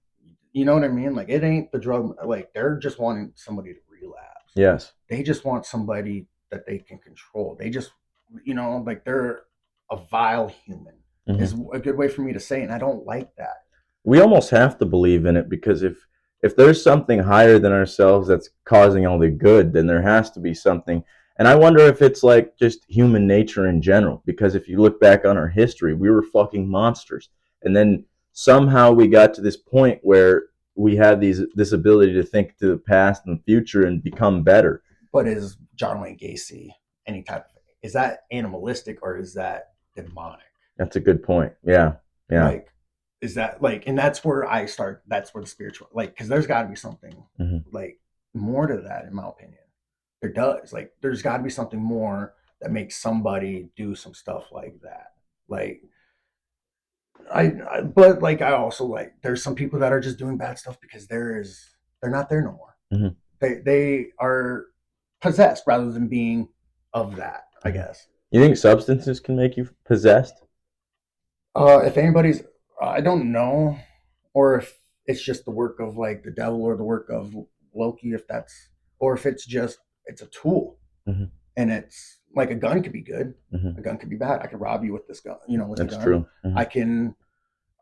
Speaker 2: you know what I mean? Like, it ain't the drug. Like, they're just wanting somebody to relapse.
Speaker 1: Yes.
Speaker 2: They just want somebody that they can control. They just, like they're a vile human. Mm-hmm. Is a good way for me to say it, and I don't like that.
Speaker 1: We almost have to believe in it because if there's something higher than ourselves that's causing all the good, then there has to be something. And I wonder if it's like just human nature in general, because if you look back on our history, we were fucking monsters. And then somehow we got to this point where we had this ability to think to the past and the future and become better.
Speaker 2: But is John Wayne Gacy any type of, is that animalistic or is that demonic?
Speaker 1: That's a good point. Yeah. Yeah.
Speaker 2: Like, Is that like, and that's where I start. That's where the spiritual, like, because there's got to be something like more to that, in my opinion. There does. Like, there's got to be something more that makes somebody do some stuff like that. Like, but like, I also like, there's some people that are just doing bad stuff because they're not there no more.
Speaker 1: Mm-hmm.
Speaker 2: They are possessed rather than being of that, I guess.
Speaker 1: You think substances can make you possessed?
Speaker 2: If anybody's, I don't know, or if it's just the work of like the devil or the work of Loki, if that's, or if it's just it's a tool,
Speaker 1: mm-hmm.
Speaker 2: and it's like a gun could be good,
Speaker 1: mm-hmm.
Speaker 2: a gun could be bad. I could rob you with this gun, with
Speaker 1: That's
Speaker 2: a gun.
Speaker 1: true. Mm-hmm.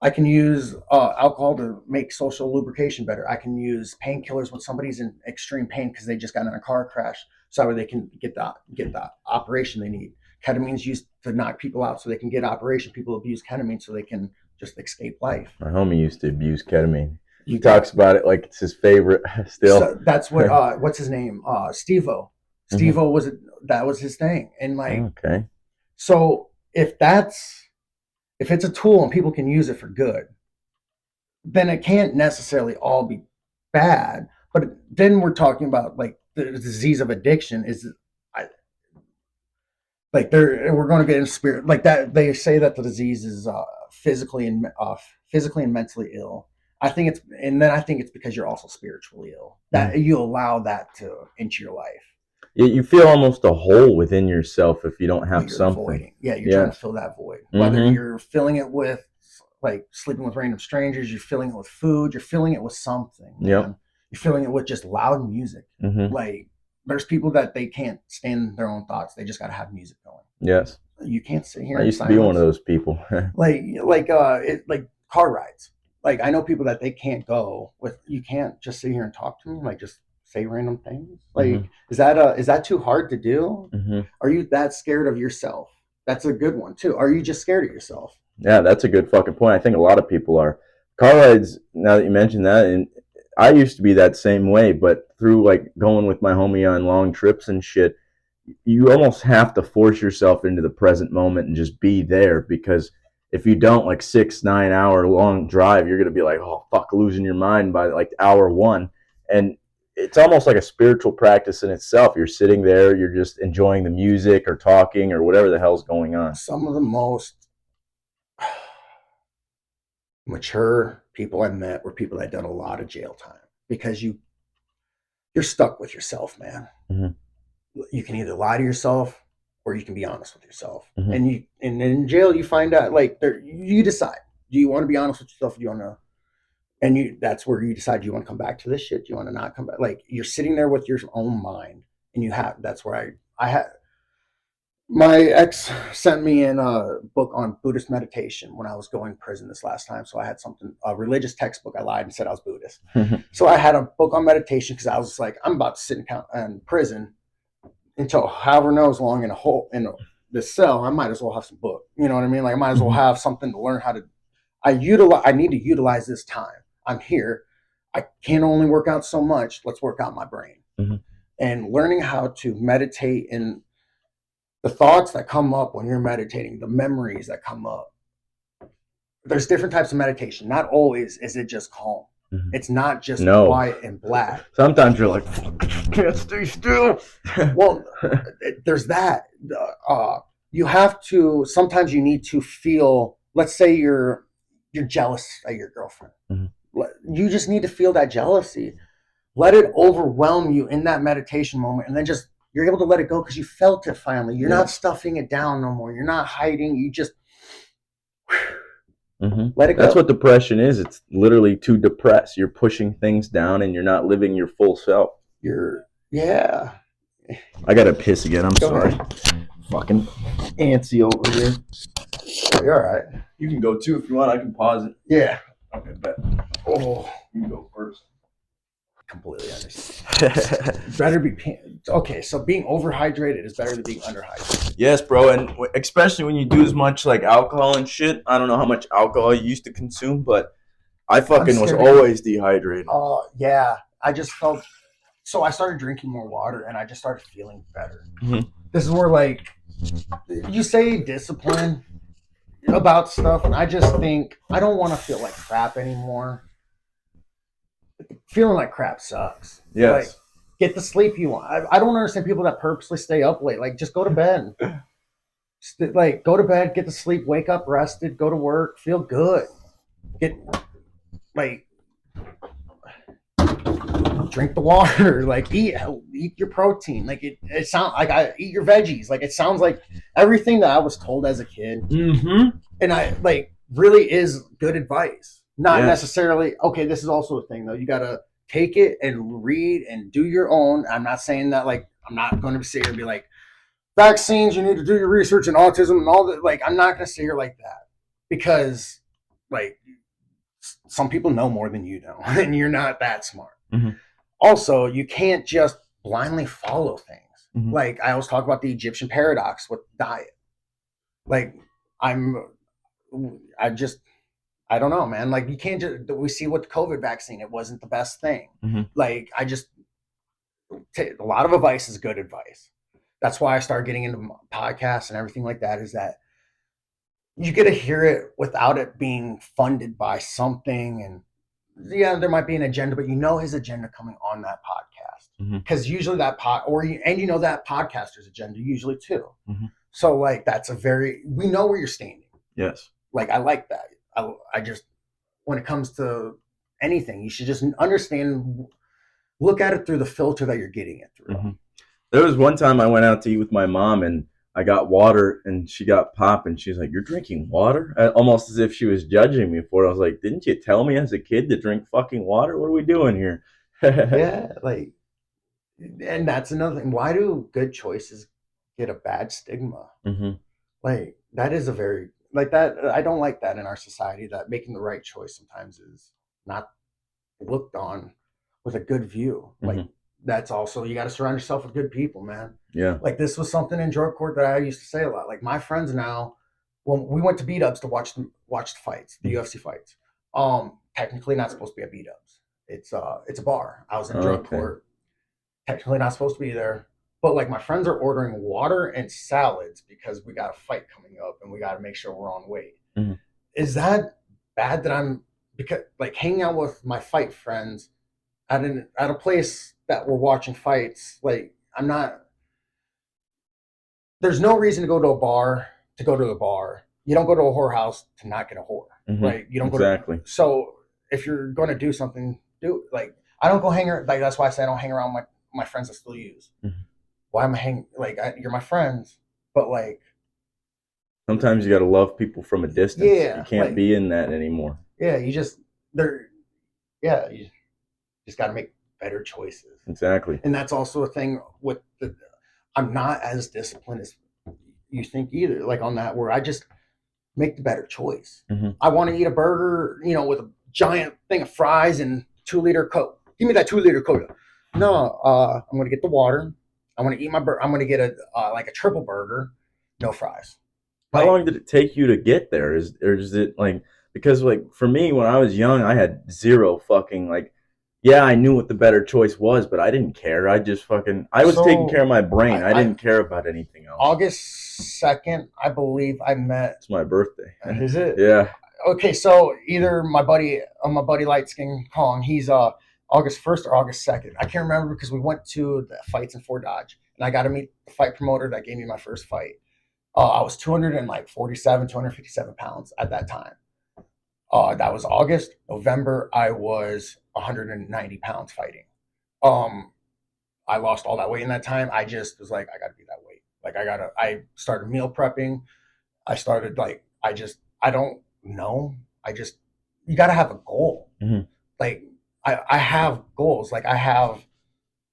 Speaker 2: I can use alcohol to make social lubrication better. I can use painkillers when somebody's in extreme pain because they just got in a car crash, so they can get the operation they need. Ketamine's used to knock people out so they can get operation. People abuse ketamine so they can just escape life.
Speaker 1: My homie used to abuse ketamine. He talks about it like it's his favorite still.
Speaker 2: So that's what what's his name? Steve-O. Steve-O that was his thing. And like,
Speaker 1: okay.
Speaker 2: So if it's a tool and people can use it for good, then it can't necessarily all be bad. But then we're talking about like the disease of addiction is like we're going to get in spirit like that. They say that the disease is physically and mentally ill. I think it's because you're also spiritually ill that you allow that to into your life.
Speaker 1: You feel almost a hole within yourself if you don't have something.
Speaker 2: Voiding. Yeah, you're trying to fill that void. Whether you're filling it with like sleeping with random strangers, you're filling it with food, you're filling it with something.
Speaker 1: Yep.
Speaker 2: You're filling it with just loud music. Like there's people that they can't stand their own thoughts. They just got to have music going.
Speaker 1: Yes.
Speaker 2: You can't sit here.
Speaker 1: I used to be one of those people.
Speaker 2: like car rides. Like I know people that they can't go with. You can't just sit here and talk to them. Like just say random things. Like is that too hard to do? Are you that scared of yourself? That's a good one too. Are you just scared of yourself?
Speaker 1: Yeah, that's a good fucking point. I think a lot of people are. Car rides, now that you mentioned that, and I used to be that same way, but through like going with my homie on long trips and shit, you almost have to force yourself into the present moment and just be there, because if you don't, like 6-9 hour long drive, you're gonna be like, oh fuck, losing your mind by like hour one. And it's almost like a spiritual practice in itself. You're sitting there, you're just enjoying the music or talking or whatever the hell's going on.
Speaker 2: Some of the most mature people I met were people that done a lot of jail time because you're stuck with yourself, man. You can either lie to yourself or you can be honest with yourself. And in jail you find out like you decide, do you want to be honest with yourself? Do you want to, and that's where you decide, do you want to come back to this shit? Do you want to not come back? Like you're sitting there with your own mind, and that's where I had my ex sent me in a book on Buddhist meditation when I was going to prison this last time. So I had a religious textbook. I lied and said I was Buddhist. So I had a book on meditation because I was like, I'm about to sit in prison until however knows long in this cell. I might as well have some book. You know what I mean? Like I might as well have something to learn how to. I need to utilize this time. I'm here. I can only work out so much. Let's work out my brain. And learning how to meditate and the thoughts that come up when you're meditating, the memories that come up. There's different types of meditation. Not always is it just calm. It's not just quiet and black.
Speaker 1: Sometimes you're like, can't stay still.
Speaker 2: Well, there's that. You have to. Sometimes you need to feel. Let's say you're jealous at your girlfriend. You just need to feel that jealousy. Let it overwhelm you in that meditation moment, and then just you're able to let it go because you felt it finally. You're not stuffing it down no more. You're not hiding. You just let it go.
Speaker 1: That's what depression is. It's literally to depress. You're pushing things down and you're not living your full self.
Speaker 2: Yeah.
Speaker 1: I gotta piss again. I'm
Speaker 2: Go
Speaker 1: sorry.
Speaker 2: ahead.
Speaker 1: Fucking antsy over here.
Speaker 2: You're all right.
Speaker 1: You can go too if you want. I can pause it.
Speaker 2: Yeah.
Speaker 1: Okay, bet.
Speaker 2: Oh,
Speaker 1: you can go first.
Speaker 2: Completely understand. Better be okay. So being overhydrated is better than being underhydrated.
Speaker 1: Yes, bro, and especially when you do as much like alcohol and shit. I don't know how much alcohol you used to consume, but I fucking was always dehydrated.
Speaker 2: Oh yeah, I just felt. So I started drinking more water, and I just started feeling better. This is where like you say discipline. about stuff, and I just think I don't want to feel like crap anymore. Feeling like crap sucks. Like,
Speaker 1: Yes.
Speaker 2: get the sleep you want. I don't understand people that purposely stay up late. Like, just go to bed. Like, go to bed, get to sleep, wake up rested, go to work, feel good. Get like drink the water, like eat your protein. Like it sounds like I eat your veggies. Like it sounds like everything that I was told as a kid,
Speaker 1: Mm-hmm.
Speaker 2: and I like really is good advice. Not
Speaker 1: Yes.
Speaker 2: necessarily okay. This is also a thing though. You gotta take it and read and do your own. I'm not saying that like I'm not going to sit here and be like vaccines. You need to do your research and autism and all that. Like I'm not going to sit here like that because like some people know more than you know, and you're not that smart.
Speaker 1: Mm-hmm.
Speaker 2: Also, you can't just blindly follow things.
Speaker 1: Mm-hmm.
Speaker 2: Like I always talk about the Egyptian paradox with diet. Like I'm, I just, I don't know, man. Like you can't just. We see with the COVID vaccine, it wasn't the best thing.
Speaker 1: Mm-hmm.
Speaker 2: Like I just, a lot of advice is good advice. That's why I started getting into podcasts and everything like that. Is that you get to hear it without it being funded by something and yeah, there might be an agenda, but you know his agenda coming on that podcast because usually that and you know that podcaster's agenda usually too.
Speaker 1: Mm-hmm.
Speaker 2: So like that's we know where you're standing.
Speaker 1: Yes.
Speaker 2: Like I like that. I just when it comes to anything, you should just understand, look at it through the filter that you're getting it through.
Speaker 1: Mm-hmm. There was one time I went out to eat with my mom and I got water and she got pop and she's like, "You're drinking water?" Almost as if she was judging me for it. I was like, "Didn't you tell me as a kid to drink fucking water? What are we doing here?"
Speaker 2: Yeah, like, and that's another thing. Why do good choices get a bad stigma?
Speaker 1: Mm-hmm.
Speaker 2: Like that is a very like that. I don't like that in our society. That making the right choice sometimes is not looked on with a good view. Like
Speaker 1: Mm-hmm.
Speaker 2: that's also you got to surround yourself with good people, man.
Speaker 1: Yeah.
Speaker 2: Like this was something in drug court that I used to say a lot. Like my friends now, when we went to beat ups to watch the fights, the UFC fights. Technically not supposed to be at beat ups. It's a bar. I was in drug court. Technically not supposed to be there. But like my friends are ordering water and salads because we got a fight coming up and we got to make sure we're on weight.
Speaker 1: Mm-hmm.
Speaker 2: Is that bad that I'm because like hanging out with my fight friends at a place that we're watching fights? Like I'm not. There's no reason to go to a bar to go to the bar. You don't go to a whorehouse to not get a whore, right? You don't
Speaker 1: Exactly.
Speaker 2: go to. So if you're going to do something, do like I don't go hang around. Like that's why I say I don't hang around my friends that still use.
Speaker 1: Mm-hmm.
Speaker 2: Why am I hang like you're my friends, but like
Speaker 1: sometimes you got to love people from a distance.
Speaker 2: Yeah,
Speaker 1: you can't be in that anymore.
Speaker 2: Yeah, you just they're yeah, you just got to make better choices.
Speaker 1: Exactly.
Speaker 2: And that's also a thing with I'm not as disciplined as you think either. Like on that, where I just make the better choice.
Speaker 1: Mm-hmm.
Speaker 2: I want to eat a burger, with a giant thing of fries and 2-liter Coke. Give me that 2-liter Coke. No, I'm gonna get the water. I want to eat my burger. I'm gonna get a like a triple burger, no fries.
Speaker 1: How long did it take you to get there? Is it like because like for me when I was young, I had zero fucking like. Yeah, I knew what the better choice was, but I didn't care. I just I was taking care of my brain. I didn't care about anything else.
Speaker 2: August 2nd, I believe I met.
Speaker 1: It's my birthday.
Speaker 2: Is it?
Speaker 1: Yeah.
Speaker 2: Okay, so either my buddy Light Skin Kong, he's August 1st or August 2nd. I can't remember because we went to the fights in Fort Dodge, and I got to meet the fight promoter that gave me my first fight. I was 257 pounds at that time. That was August. November, I was 190 pounds fighting. I lost all that weight in that time. I just was like, I got to be that weight. Like I started meal prepping. I started I don't know. You got to have a goal.
Speaker 1: Mm-hmm.
Speaker 2: Like I have goals. Like I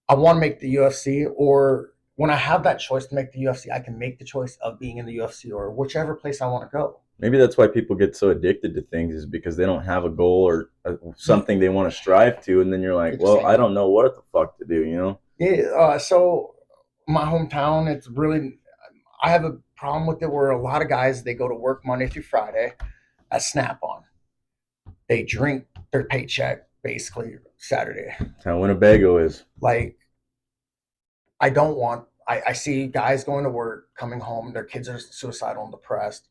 Speaker 2: want to make the UFC, or when I have that choice to make the UFC, I can make the choice of being in the UFC or whichever place I want to go.
Speaker 1: Maybe that's why people get so addicted to things is because they don't have a goal or something they want to strive to. And then you're like, well, I don't know what the fuck to do,
Speaker 2: Yeah. So my hometown, it's really, I have a problem with it where a lot of guys, they go to work Monday through Friday at Snap-on. They drink their paycheck basically Saturday.
Speaker 1: That's how Winnebago is.
Speaker 2: Like, I see guys going to work, coming home, their kids are suicidal and depressed.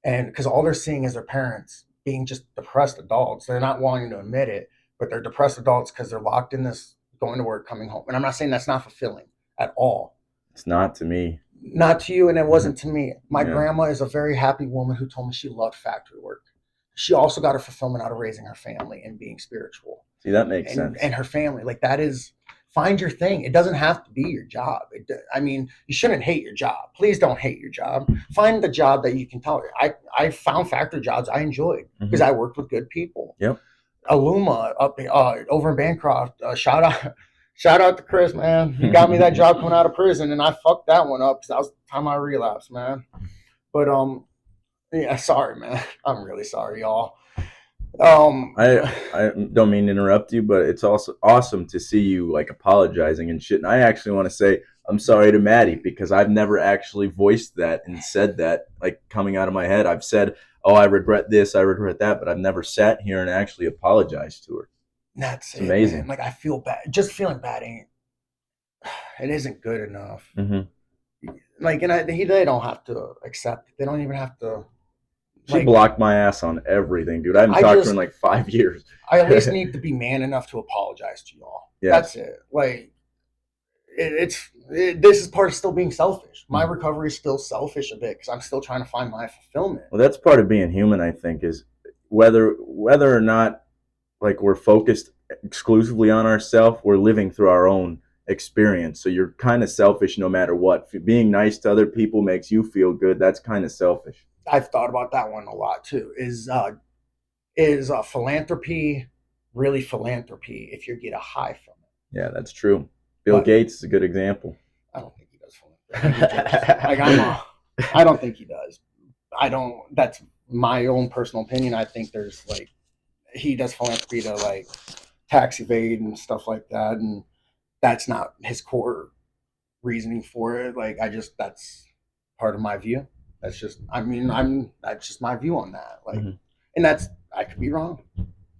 Speaker 2: And because all they're seeing is their parents being just depressed adults. They're not wanting to admit it, but they're depressed adults because they're locked in this going to work, coming home. And I'm not saying that's not fulfilling at all.
Speaker 1: It's not to me.
Speaker 2: Not to you, and it wasn't to me. My
Speaker 1: Yeah.
Speaker 2: grandma is a very happy woman who told me she loved factory work. She also got her fulfillment out of raising her family and being spiritual.
Speaker 1: See, that makes sense.
Speaker 2: And her family, like that is find your thing. It doesn't have to be your job. I mean, you shouldn't hate your job. Please don't hate your job. Find the job that you can tolerate. I found factory jobs I enjoyed because I worked with good people.
Speaker 1: Yep.
Speaker 2: Aluma up over in Bancroft. Shout out to Chris, man. He got me that job coming out of prison, and I fucked that one up because that was the time I relapsed, man. But yeah, sorry, man. I'm really sorry, y'all.
Speaker 1: I don't mean to interrupt you, but it's also awesome to see you like apologizing and shit. And I actually want to say I'm sorry to Maddie because I've never actually voiced that and said that like coming out of my head. I've said, "Oh, I regret this, I regret that," but I've never sat here and actually apologized to her.
Speaker 2: That's
Speaker 1: it's amazing.
Speaker 2: Man. Like I feel bad. Just feeling bad ain't. It isn't good enough. Like, and they don't have to accept it. They don't even have to.
Speaker 1: She blocked my ass on everything, dude. I haven't talked to her in like 5 years.
Speaker 2: I at least need to be man enough to apologize to y'all. Yeah. That's it. Like, this is part of still being selfish. My recovery is still selfish a bit because I'm still trying to find my fulfillment.
Speaker 1: Well, that's part of being human, I think, is whether or not like we're focused exclusively on ourselves, we're living through our own experience. So you're kind of selfish no matter what. Being nice to other people makes you feel good. That's kind of selfish.
Speaker 2: I've thought about that one a lot too. Is philanthropy really philanthropy if you get a high from it?
Speaker 1: Yeah, that's true. Bill Gates is a good example.
Speaker 2: I don't think he does philanthropy. I don't think he does. That's my own personal opinion. I think there's like he does philanthropy to like tax evade and stuff like that, and that's not his core reasoning for it. Like that's part of my view. That's just, that's just my view on that. Like, and I could be wrong.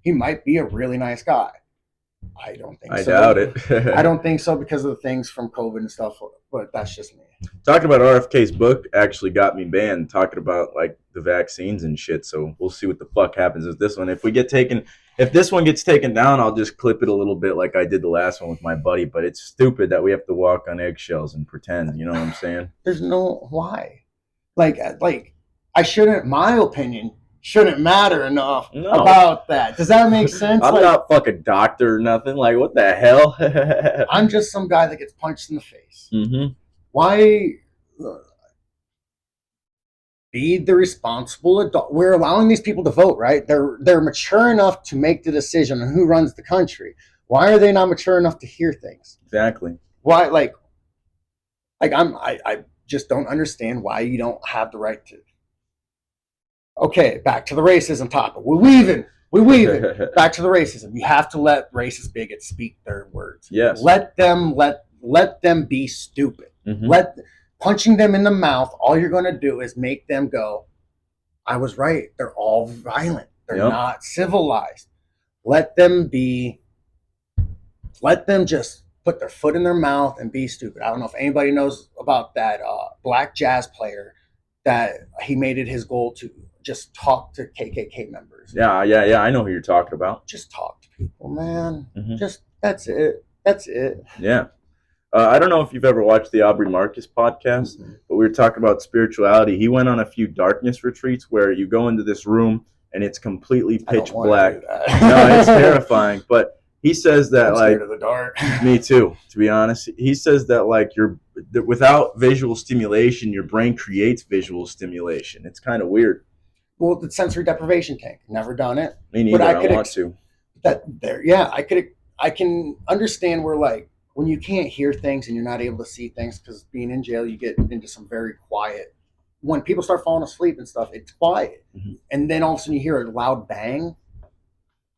Speaker 2: He might be a really nice guy. I don't think so.
Speaker 1: I doubt it.
Speaker 2: I don't think so because of the things from COVID and stuff, but that's just me.
Speaker 1: Talking about RFK's book actually got me banned, talking about like the vaccines and shit. So we'll see what the fuck happens with this one. If this one gets taken down, I'll just clip it a little bit like I did the last one with my buddy. But it's stupid that we have to walk on eggshells and pretend, you know what I'm saying?
Speaker 2: There's no, why? Like I shouldn't, my opinion shouldn't matter enough about that. Does that make sense?
Speaker 1: I'm not fucking doctor or nothing. Like, what the hell?
Speaker 2: I'm just some guy that gets punched in the face. Why be the responsible adult? We're allowing these people to vote, right? They're mature enough to make the decision on who runs the country. Why are they not mature enough to hear things?
Speaker 1: Exactly.
Speaker 2: Why, I just don't understand why you don't have the right to. Okay, back to the racism topic. We weave it. Back to the racism. You have to let racist bigots speak their words.
Speaker 1: Yes.
Speaker 2: Let them be stupid. Punching them in the mouth, all you're going to do is make them go, I was right. They're all violent. They're not civilized. Let them just put their foot in their mouth and be stupid. I don't know if anybody knows about that black jazz player that he made it his goal to just talk to KKK members.
Speaker 1: Yeah. I know who you're talking about.
Speaker 2: Just talk to people, man. Just, that's it.
Speaker 1: Yeah. I don't know if you've ever watched the Aubrey Marcus podcast, but we were talking about spirituality. He went on a few darkness retreats where you go into this room and it's completely pitch black. No, it's terrifying. But he says that I'm
Speaker 2: scared of the dark.
Speaker 1: Me too, to be honest. He says that like without visual stimulation, your brain creates visual stimulation. It's kind of weird.
Speaker 2: Well, the sensory deprivation tank. Never done it.
Speaker 1: Me neither. I want to.
Speaker 2: I can understand where like when you can't hear things and you're not able to see things because being in jail, you get into some very quiet. When people start falling asleep and stuff, it's quiet, and then all of a sudden you hear a loud bang.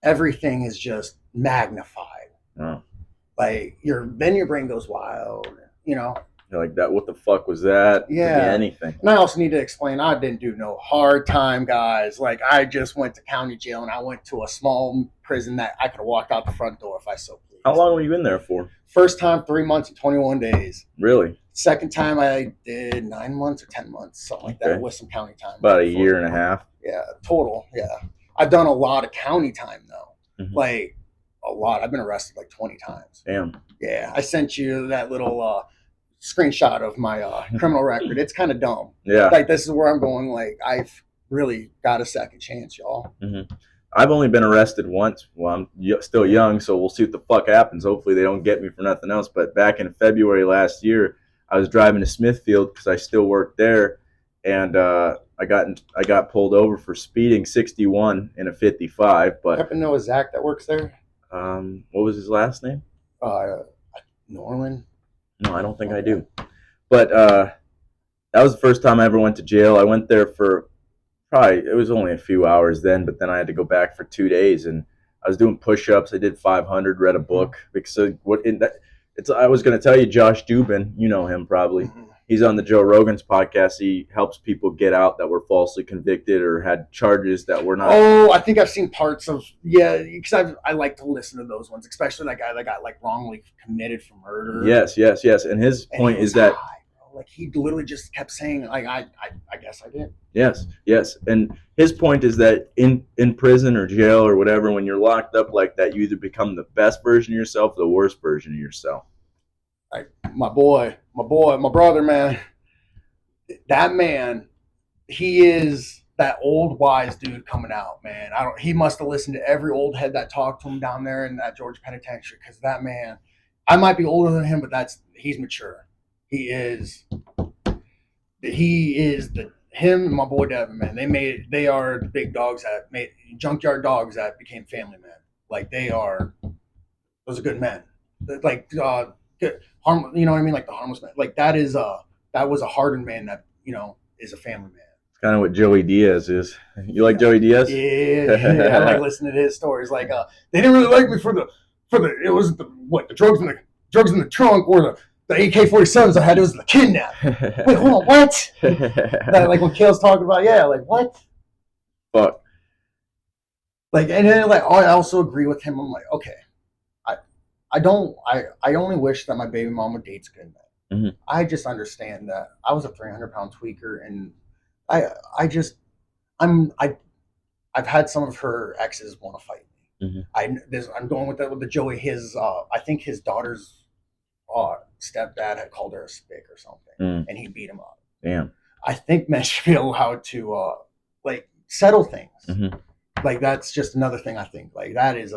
Speaker 2: Everything is just magnified. Like your brain goes wild, you know.
Speaker 1: You're like that. What the fuck was that?
Speaker 2: Yeah,
Speaker 1: anything.
Speaker 2: And I also need to explain. I didn't do no hard time, guys. Like I just went to county jail and I went to a small prison that I could have walked out the front door if I so pleased.
Speaker 1: How long were you in there for?
Speaker 2: First time, 3 months and 21 days.
Speaker 1: Really?
Speaker 2: Second time I did 9 months or 10 months, something like that, with some county time.
Speaker 1: About a year and a half.
Speaker 2: Yeah, total. Yeah, I've done a lot of county time though, like a lot. I've been arrested like 20 times.
Speaker 1: Damn.
Speaker 2: Yeah, I sent you that little screenshot of my criminal record. It's kind of dumb.
Speaker 1: Yeah.
Speaker 2: Like this is where I'm going. Like I've really got a second chance, y'all.
Speaker 1: I've only been arrested once. Well, I'm still young, so we'll see what the fuck happens. Hopefully they don't get me for nothing else. But back in February last year, I was driving to Smithfield because I still worked there, and I got pulled over for speeding 61 in a 55. But
Speaker 2: I happen to know a Zach that works there.
Speaker 1: What was his last name?
Speaker 2: Norland.
Speaker 1: No, I don't think I do. But that was the first time I ever went to jail. I went there for it was only a few hours then, but then I had to go back for 2 days, and I was doing push-ups. I did 500, read a book. Because I was going to tell you, Josh Dubin, you know him probably. He's on the Joe Rogan's podcast. He helps people get out that were falsely convicted or had charges that were not.
Speaker 2: Oh, I think I've seen parts of, because I like to listen to those ones, especially that guy that got like wrongly committed for murder.
Speaker 1: Yes. And his point is that
Speaker 2: like he literally just kept saying, like, I guess I did.
Speaker 1: Yes. And his point is that in prison or jail or whatever, when you're locked up like that, you either become the best version of yourself or the worst version of yourself.
Speaker 2: Like my brother, man. That man, he is that old wise dude coming out, man. He must have listened to every old head that talked to him down there in that Georgia penitentiary, because that man, I might be older than him, but he's mature. He is him and my boy Devin, man. They are the big dogs that made junkyard dogs that became family men. Like those are good men. Like good harm, you know what I mean? Like the harmless man. Like that was a hardened man that, is a family man.
Speaker 1: It's kind of what Joey Diaz is. You like Joey Diaz?
Speaker 2: Yeah, I like listening to his stories. Like they didn't really like me for the it was the drugs in the trunk, or the AK-47s I had. It was the kidnap. Wait, hold on, what? That, like when Kale's talking about, like what?
Speaker 1: Fuck.
Speaker 2: Like, and then like I also agree with him. I'm like, okay, I only wish that my baby mama dates good men. I just understand that I was a 300-pound tweaker, and I've had some of her exes want to fight me. I'm going with that with the Joey. I think his daughter's stepdad had called her a spick or something, and he beat him up.
Speaker 1: Damn.
Speaker 2: I think men should be allowed to like settle things. Like that's just another thing. I think like that is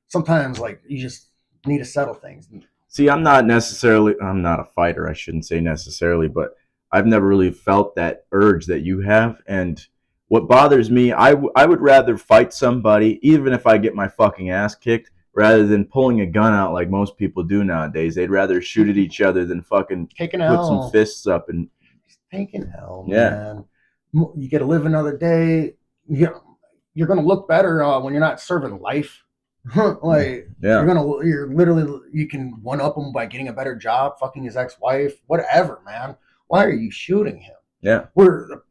Speaker 2: sometimes like you just need to settle things.
Speaker 1: See, I'm not a fighter. I shouldn't say necessarily, but I've never really felt that urge that you have. And what bothers me, I would rather fight somebody, even if I get my fucking ass kicked, rather than pulling a gun out like most people do nowadays. They'd rather shoot at each other than fucking put some fists up and
Speaker 2: taking hell, man. You get to live another day. You're gonna look better when you're not serving life. Like you can one up him by getting a better job, fucking his ex-wife, whatever, man. Why are you shooting him?
Speaker 1: Yeah,
Speaker 2: with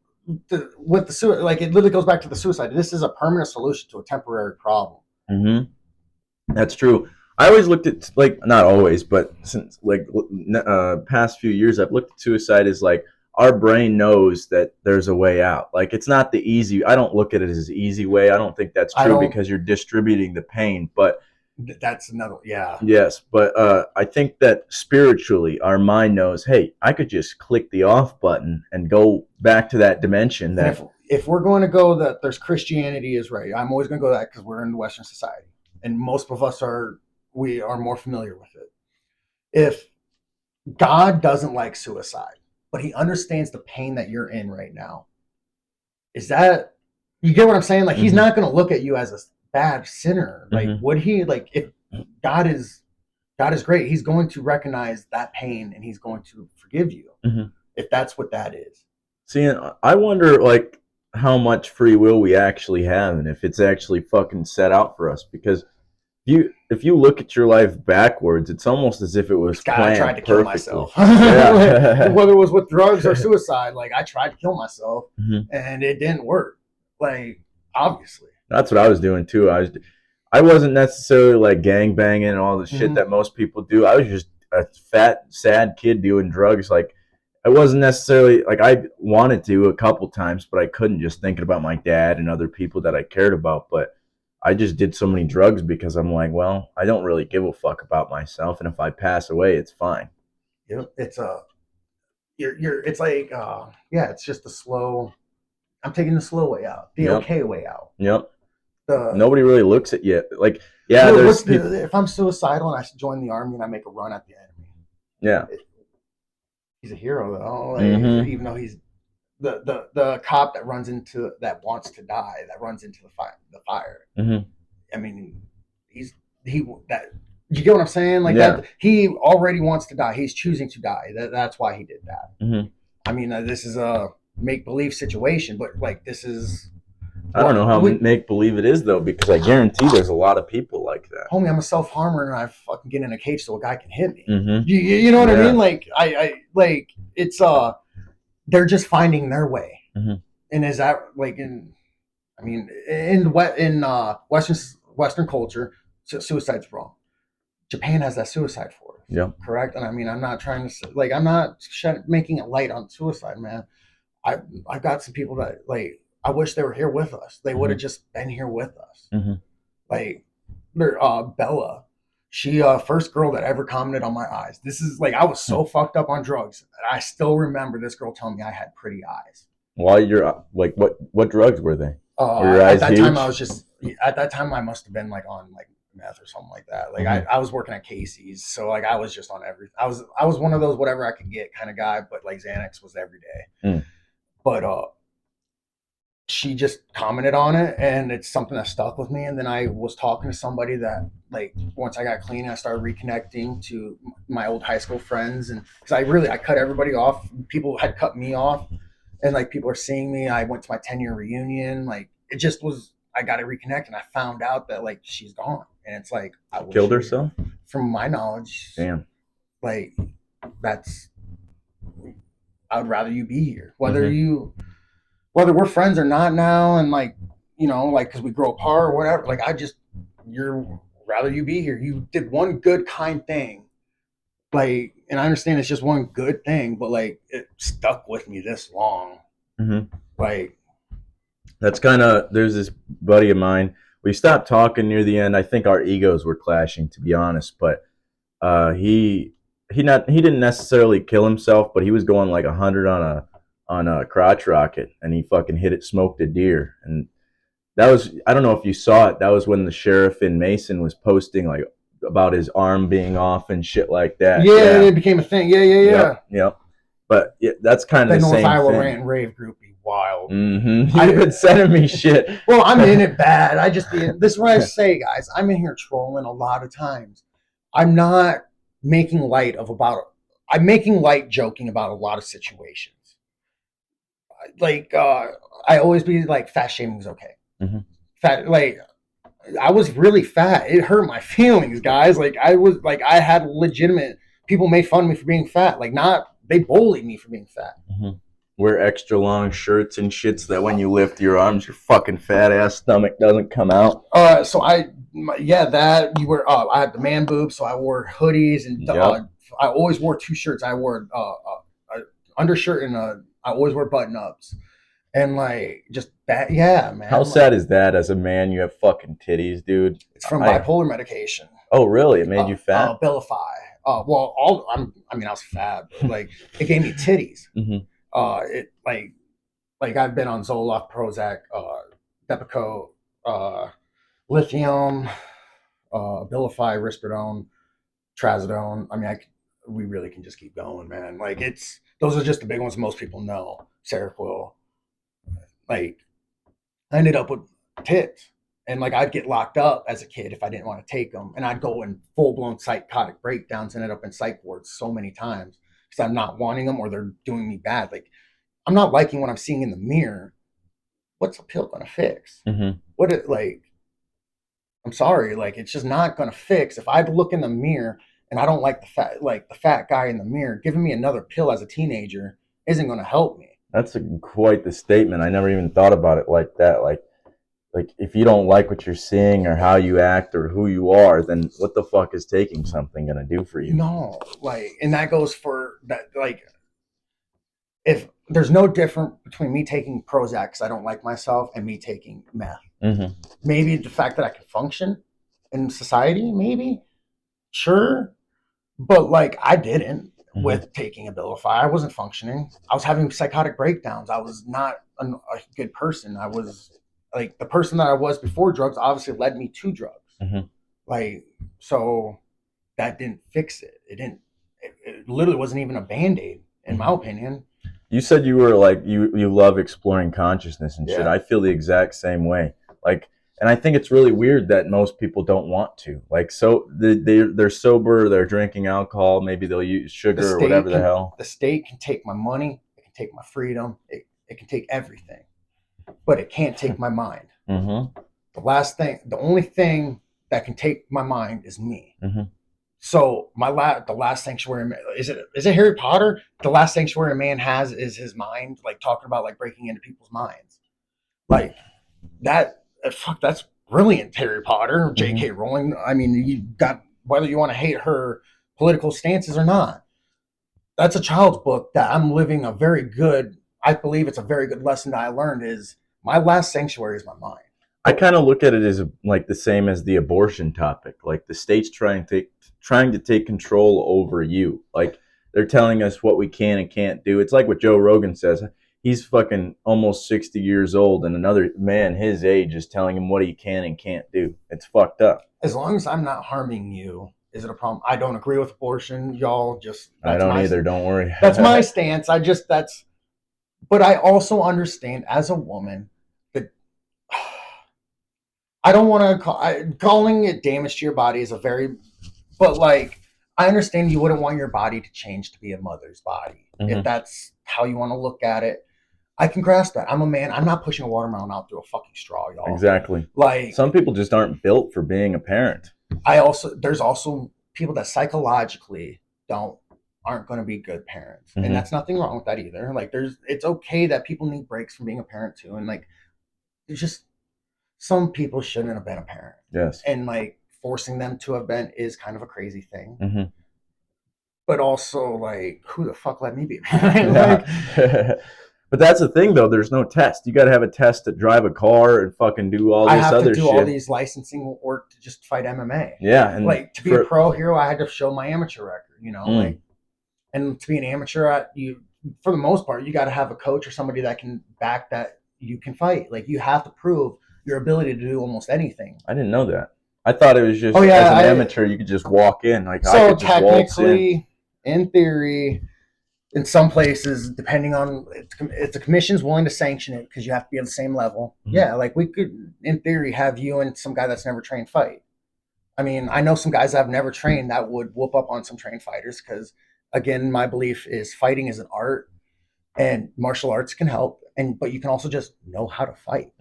Speaker 2: the suicide, like it literally goes back to the suicide. This is a permanent solution to a temporary problem.
Speaker 1: That's true. I always looked at, like, not always, but since like past few years, I've looked at suicide as like our brain knows that there's a way out. Like it's not the easy. I don't look at it as an easy way. I don't think that's true because you're distributing the pain. But
Speaker 2: that's another. Yeah.
Speaker 1: Yes, but I think that spiritually, our mind knows, hey, I could just click the off button and go back to that dimension. That
Speaker 2: if we're going to go that there's Christianity is right, I'm always going to go that because we're in Western society, and most of us are more familiar with it. If God doesn't like suicide, but he understands the pain that you're in right now, is that, you get what I'm saying? Like he's not going to look at you as a bad sinner. Like would he? Like if God is great, he's going to recognize that pain and he's going to forgive you if that's what that is.
Speaker 1: See, I wonder like how much free will we actually have and if it's actually fucking set out for us, because if you look at your life backwards, it's almost as if it was planned. I tried to kill myself.
Speaker 2: Whether it was with drugs or suicide, like I tried to kill myself and it didn't work. Like obviously.
Speaker 1: That's what I was doing too. I wasn't necessarily like gang banging and all the shit that most people do. I was just a fat, sad kid doing drugs. Like, I wasn't necessarily like I wanted to a couple times, but I couldn't, just thinking about my dad and other people that I cared about. But I just did so many drugs because I'm like, well, I don't really give a fuck about myself, and if I pass away, it's fine.
Speaker 2: Yep. It's you're it's like yeah, it's just a slow. I'm taking the slow way out, the
Speaker 1: Yep.
Speaker 2: okay way out.
Speaker 1: Yep.
Speaker 2: The
Speaker 1: Nobody really looks at you like, yeah,
Speaker 2: well,
Speaker 1: there's people.
Speaker 2: if I'm suicidal and I join the army and I make a run at the enemy,
Speaker 1: Yeah.
Speaker 2: he's a hero though. Like,
Speaker 1: Mm-hmm.
Speaker 2: even though he's the cop that wants to die, that runs into the fire.
Speaker 1: Mm-hmm.
Speaker 2: I mean, he that you get what I'm saying? Like,
Speaker 1: Yeah.
Speaker 2: that he already wants to die. He's choosing to die. That's why he did that.
Speaker 1: Mm-hmm.
Speaker 2: I mean, this is a make believe situation, but like, this is.
Speaker 1: I don't know how make believe it is though, because I guarantee there's a lot of people like that.
Speaker 2: Homie, I'm a self harmer and I fucking get in a cage so a guy can hit me.
Speaker 1: Mm-hmm.
Speaker 2: You know what I mean? Like, I like, it's they're just finding their way.
Speaker 1: Mm-hmm.
Speaker 2: And is that like in Western culture, suicide's wrong. Japan has that suicide force.
Speaker 1: Yeah.
Speaker 2: Correct. And I mean, I'm not trying to like, I'm not making it light on suicide, man. I've got some people that like, I wish they were here with us. They would have just been here with us.
Speaker 1: Mm-hmm.
Speaker 2: Like, Bella, she first girl that ever commented on my eyes. This is like, I was so fucked up on drugs. I still remember this girl telling me I had pretty eyes.
Speaker 1: While you're like, what drugs were they?
Speaker 2: At that time, I was just at that time I must have been like on like meth or something like that. Like, I was working at Casey's, so like I was just on everything. I was one of those whatever I could get kind of guy, but like Xanax was every day. But she just commented on it, and it's something that stuck with me. And then I was talking to somebody that, like, once I got clean, I started reconnecting to my old high school friends, and because I cut everybody off. People had cut me off, and like, people are seeing me. I went to my 10-year reunion. Like, it just was. I got to reconnect, and I found out that like she's gone, and it's like, I
Speaker 1: killed herself.
Speaker 2: From my knowledge,
Speaker 1: damn.
Speaker 2: Like, that's. I would rather you be here, whether we're friends or not now, and like, you know, like, because we grow apart or whatever. Like, you're rather you be here. You did one good, kind thing, like, and I understand it's just one good thing, but like, it stuck with me this long. Like,
Speaker 1: that's kind of, there's this buddy of mine. We stopped talking near the end. I think our egos were clashing, to be honest. But he didn't necessarily kill himself, but he was going like 100 on a crotch rocket, and he fucking hit it, smoked a deer. And that was, I don't know if you saw it, that was when the sheriff in Mason was posting like about his arm being off and shit like that.
Speaker 2: Yeah. It became a thing. Yeah.
Speaker 1: But yeah, that's kind of the same
Speaker 2: Iowa
Speaker 1: thing.
Speaker 2: rant and rave group be wild.
Speaker 1: You've been sending me shit.
Speaker 2: Well, I'm in it bad. This is what I say, guys. I'm in here trolling a lot of times. I'm not making light I'm making light joking about a lot of situations. Like, I always be like, fat shaming is okay. Fat, like, I was really fat. It hurt my feelings, guys. Like, I had legitimate people made fun of me for being fat. Like, they bullied me for being fat.
Speaker 1: Wear extra long shirts and shit so that when you lift your arms, your fucking fat ass stomach doesn't come out.
Speaker 2: So I had the man boobs, so I wore hoodies, and I always wore two shirts. I wore a undershirt and I always wear button ups, and like, just that. Yeah, man.
Speaker 1: How sad is that? As a man, you have fucking titties, dude.
Speaker 2: It's from bipolar medication.
Speaker 1: Oh, really? It made you fat?
Speaker 2: Abilify. I was fat, but like, it gave me titties. It like I've been on Zoloft, Prozac, Depakote, lithium, Abilify, Risperidone, Trazodone. I mean, we really can just keep going, man. Like, those are just the big ones most people know. Seroquel. Like, I ended up with tits. And like, I'd get locked up as a kid if I didn't want to take them, and I'd go in full-blown psychotic breakdowns, ended up in psych wards so many times because I'm not wanting them or they're doing me bad. Like, I'm not liking what I'm seeing in the mirror. What's a pill gonna fix? I'm sorry, like, it's just not gonna fix. If I look in the mirror and I don't like the fat guy in the mirror, giving me another pill as a teenager isn't gonna help me.
Speaker 1: That's quite the statement. I never even thought about it like that. Like like if you don't like what you're seeing or how you act or who you are, then what the fuck is taking something gonna do for you?
Speaker 2: No, like, and that goes for that. Like, if there's no different between me taking Prozac because I don't like myself and me taking meth.
Speaker 1: Mm-hmm.
Speaker 2: Maybe the fact that I can function in society, maybe, sure, but like I didn't with taking Abilify. I wasn't functioning. I was having psychotic breakdowns. I was not a good person. I was like the person that I was before drugs. Obviously, led me to drugs.
Speaker 1: Mm-hmm.
Speaker 2: Like, so that didn't fix it. It didn't. It literally wasn't even a band-aid, in my opinion.
Speaker 1: You said you were like you love exploring consciousness and shit.
Speaker 2: Yeah.
Speaker 1: I feel the exact same way. Like, and I think it's really weird that most people don't want to. Like, so they're sober, they're drinking alcohol, maybe they'll use sugar or whatever the hell.
Speaker 2: The state can take my money, it can take my freedom, it can take everything, but it can't take my mind.
Speaker 1: Mm-hmm.
Speaker 2: The only thing that can take my mind is me.
Speaker 1: Mm-hmm.
Speaker 2: So the last sanctuary, is it Harry Potter? The last sanctuary a man has is his mind, like talking about like breaking into people's minds, like that. Fuck, that's brilliant, Harry Potter, J.K. Rowling. I mean, you got, whether you want to hate her political stances or not, that's a child's book that I'm living a very good. I believe it's a very good lesson that I learned is my last sanctuary is my mind.
Speaker 1: I kind of look at it as like the same as the abortion topic. Like the state's trying to take control over you. Like they're telling us what we can and can't do. It's like what Joe Rogan says. He's fucking almost 60 years old, and another man his age is telling him what he can and can't do. It's fucked up.
Speaker 2: As long as I'm not harming you, is it a problem? I don't agree with abortion. Y'all just...
Speaker 1: I don't either. Don't worry.
Speaker 2: That's my stance. But I also understand as a woman that I don't want to calling it damage to your body is a very, but like, I understand you wouldn't want your body to change to be a mother's body. If that's how you want to look at it, I can grasp that. I'm a man. I'm not pushing a watermelon out through a fucking straw, y'all.
Speaker 1: Exactly.
Speaker 2: Like,
Speaker 1: some people just aren't built for being a parent.
Speaker 2: There's also people that psychologically aren't going to be good parents, and that's nothing wrong with that either. Like, it's okay that people need breaks from being a parent too, and like, there's just some people shouldn't have been a parent.
Speaker 1: Yes.
Speaker 2: And like forcing them to have been is kind of a crazy thing. But also, like, who the fuck let me be a parent? Like,
Speaker 1: but that's the thing, though. There's no test. You got to have a test to drive a car and fucking do all this other shit. I have to do all
Speaker 2: these licensing work to just fight MMA.
Speaker 1: Yeah, and
Speaker 2: like to be a pro hero, I had to show my amateur record. You know, like, and to be an amateur, for the most part, you got to have a coach or somebody that can back that you can fight. Like, you have to prove your ability to do almost anything.
Speaker 1: I didn't know that. I thought it was just as an amateur, you could just walk in. Like, so I could just waltz
Speaker 2: in theory, in some places, depending on if the commission's willing to sanction it because you have to be on the same level. Yeah, like we could, in theory, have you and some guy that's never trained fight. I mean, I know some guys that have never trained that would whoop up on some trained fighters because, again, my belief is fighting is an art, and martial arts can help, but you can also just know how to fight.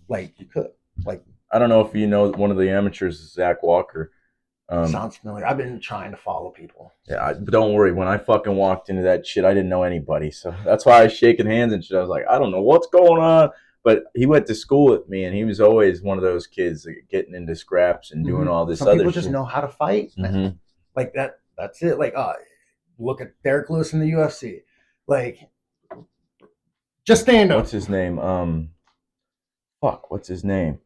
Speaker 2: Like, you could. Like,
Speaker 1: I don't know if you know, one of the amateurs is Zach Walker.
Speaker 2: Sounds familiar. I've been trying to follow people.
Speaker 1: Yeah, but don't worry. When I fucking walked into that shit, I didn't know anybody. So that's why I was shaking hands and shit. I was like, I don't know what's going on. But he went to school with me, and he was always one of those kids like, getting into scraps and doing all this
Speaker 2: Some
Speaker 1: other
Speaker 2: people
Speaker 1: shit.
Speaker 2: Just know how to fight, man. Like that. That's it. Like, look at Derek Lewis in the UFC. Like, just stand up.
Speaker 1: What's his name? What's his name?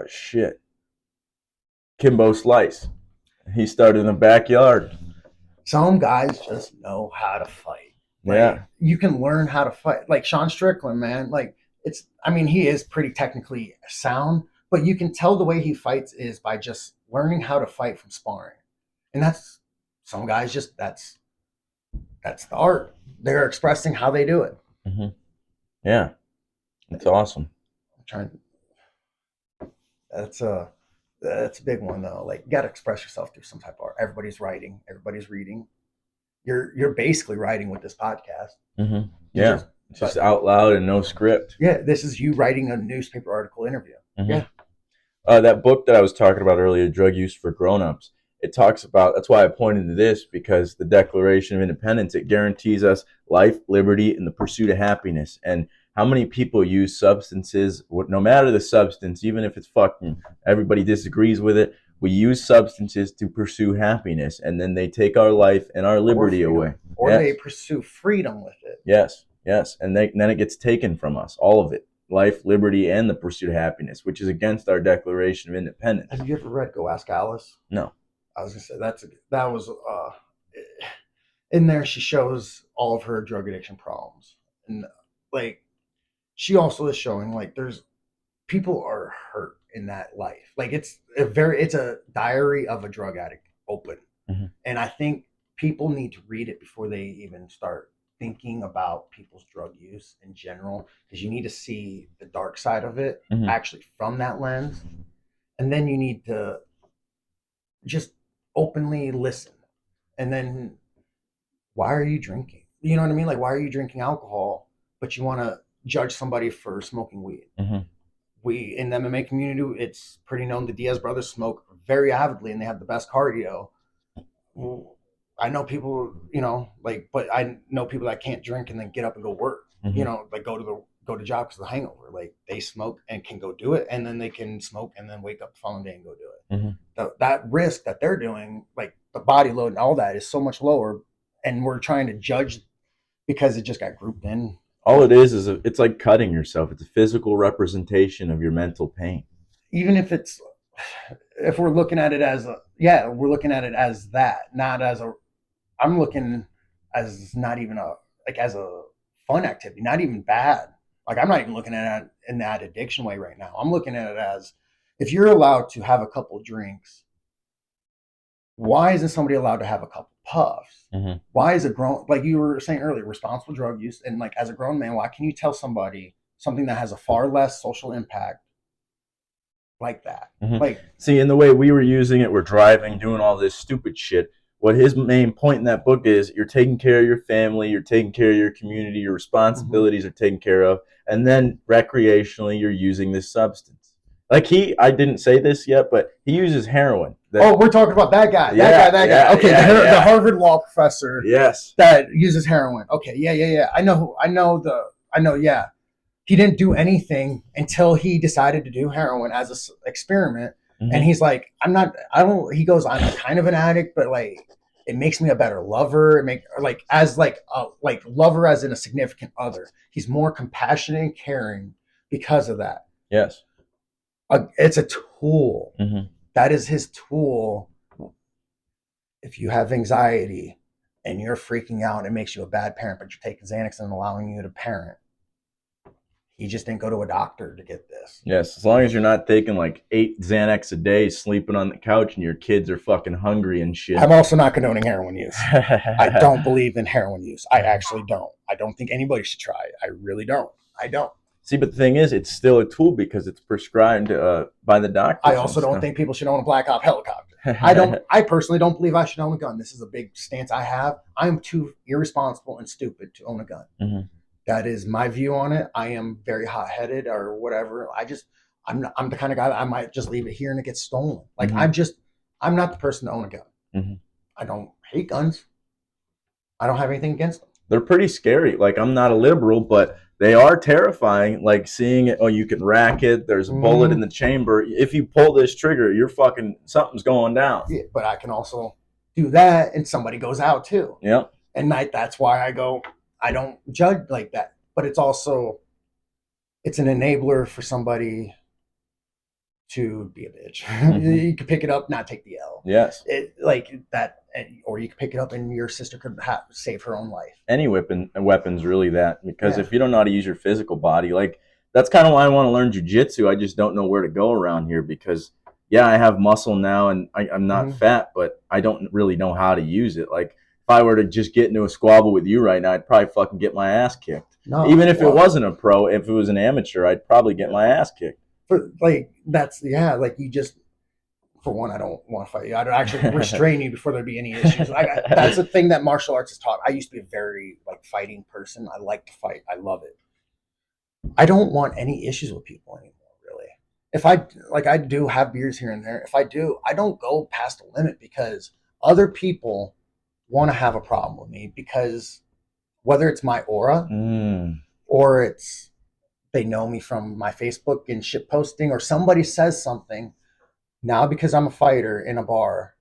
Speaker 1: Shit. Kimbo Slice. He started in the backyard.
Speaker 2: Some guys just know how to fight. Like,
Speaker 1: yeah.
Speaker 2: You can learn how to fight. Like Sean Strickland, man. Like, he is pretty technically sound, but you can tell the way he fights is by just learning how to fight from sparring. And that's, some guys just, that's the art. They're expressing how they do it.
Speaker 1: Yeah. It's awesome.
Speaker 2: That's a big one though. Like, you got to express yourself through some type of art. Everybody's writing, everybody's reading. You're basically writing with this podcast.
Speaker 1: Yeah, just out loud and no script.
Speaker 2: Yeah, this is you writing a newspaper article interview. Yeah.
Speaker 1: That book that I was talking about earlier, Drug Use for Grown-Ups, it talks about, that's why I pointed to this, because the Declaration of Independence, it guarantees us life, liberty, and the pursuit of happiness. And how many people use substances, no matter the substance, even if it's fucking, everybody disagrees with it, we use substances to pursue happiness, and then they take our life and our liberty away.
Speaker 2: Or they pursue freedom with it.
Speaker 1: Yes, yes. And then it gets taken from us, all of it. Life, liberty, and the pursuit of happiness, which is against our Declaration of Independence.
Speaker 2: Have you ever read Go Ask Alice?
Speaker 1: No.
Speaker 2: I was gonna say that was in there. She shows all of her drug addiction problems, and like she also is showing like there's people are hurt in that life. Like it's a diary of a drug addict open, and I think people need to read it before they even start thinking about people's drug use in general, because you need to see the dark side of it actually from that lens, and then you need to just openly listen. And then why are you drinking? You know what I mean? Like, why are you drinking alcohol, but you want to judge somebody for smoking weed? We in the MMA community, it's pretty known the Diaz brothers smoke very avidly and they have the best cardio. I know people, but I know people that can't drink and then get up and go work. Like go to job because of the hangover. Like they smoke and can go do it, and then they can smoke and then wake up the following day and go do it. That risk that they're doing, like the body load and all that, is so much lower, and we're trying to judge because it just got grouped in.
Speaker 1: All it is it's like cutting yourself. It's a physical representation of your mental pain.
Speaker 2: Even if we're looking at it as we're looking at it as that, not as I'm looking as not even as a fun activity, not even bad. Like I'm not even looking at it in that addiction way right now. I'm looking at it as, if you're allowed to have a couple drinks, why isn't somebody allowed to have a couple puffs? Why is a grown, like you were saying earlier, responsible drug use, and like as a grown man, why can you tell somebody something that has a far less social impact like that? Like,
Speaker 1: see, in the way we were using it, we're driving, doing all this stupid shit. What his main point in that book is, you're taking care of your family, you're taking care of your community, your responsibilities are taken care of, and then recreationally you're using this substance. Like I didn't say this yet, but he uses heroin.
Speaker 2: We're talking about that guy. That guy. Okay, the Harvard law professor.
Speaker 1: Yes.
Speaker 2: That uses heroin. Okay, yeah. I know. Yeah. He didn't do anything until he decided to do heroin as an experiment. And he's like, he goes, I'm kind of an addict, but like, it makes me a better lover. Lover as in a significant other. He's more compassionate and caring because of that.
Speaker 1: Yes.
Speaker 2: It's a tool. That is his tool. If you have anxiety and you're freaking out, it makes you a bad parent, but you're taking Xanax and allowing you to parent. He just didn't go to a doctor to get this.
Speaker 1: Yes, as long as you're not taking like 8 Xanax a day, sleeping on the couch, and your kids are fucking hungry and shit.
Speaker 2: I'm also not condoning heroin use. I don't believe in heroin use. I actually don't. I don't think anybody should try it. I really don't. I don't.
Speaker 1: See, but the thing is, it's still a tool because it's prescribed by the doctor.
Speaker 2: I also don't think people should own a Black Op helicopter. I personally don't believe I should own a gun. This is a big stance I have. I'm too irresponsible and stupid to own a gun. That is my view on it. I am very hot-headed or whatever. I'm the kind of guy that I might just leave it here and it gets stolen. Like I'm not the person to own a gun. I don't hate guns. I don't have anything against them.
Speaker 1: They're pretty scary. Like, I'm not a liberal, but they are terrifying. Like seeing it, you can rack it. There's a bullet in the chamber. If you pull this trigger, something's going down. Yeah,
Speaker 2: but I can also do that and somebody goes out too.
Speaker 1: Yeah.
Speaker 2: And that's why I don't judge like that, but it's an enabler for somebody to be a bitch. You can pick it up, not take the L.
Speaker 1: Yes.
Speaker 2: Like that, or you can pick it up and your sister could save her own life.
Speaker 1: Any weapon's really that, because if you don't know how to use your physical body, like that's kind of why I want to learn jiu-jitsu. I just don't know where to go around here because I have muscle now and I'm not fat, but I don't really know how to use it. Like, if I were to just get into a squabble with you right now, I'd probably fucking get my ass kicked. No, even if it wasn't a pro, if it was an amateur, I'd probably get my ass kicked.
Speaker 2: For you just, for one, I don't want to fight you. I'd actually restrain you before there'd be any issues. That's the thing that martial arts has taught. I used to be a very fighting person. I like to fight. I love it. I don't want any issues with people anymore, really. If I do have beers here and there. If I do, I don't go past the limit because other people want to have a problem with me because whether it's my aura or it's they know me from my Facebook and shit posting, or somebody says something now because I'm a fighter in a bar.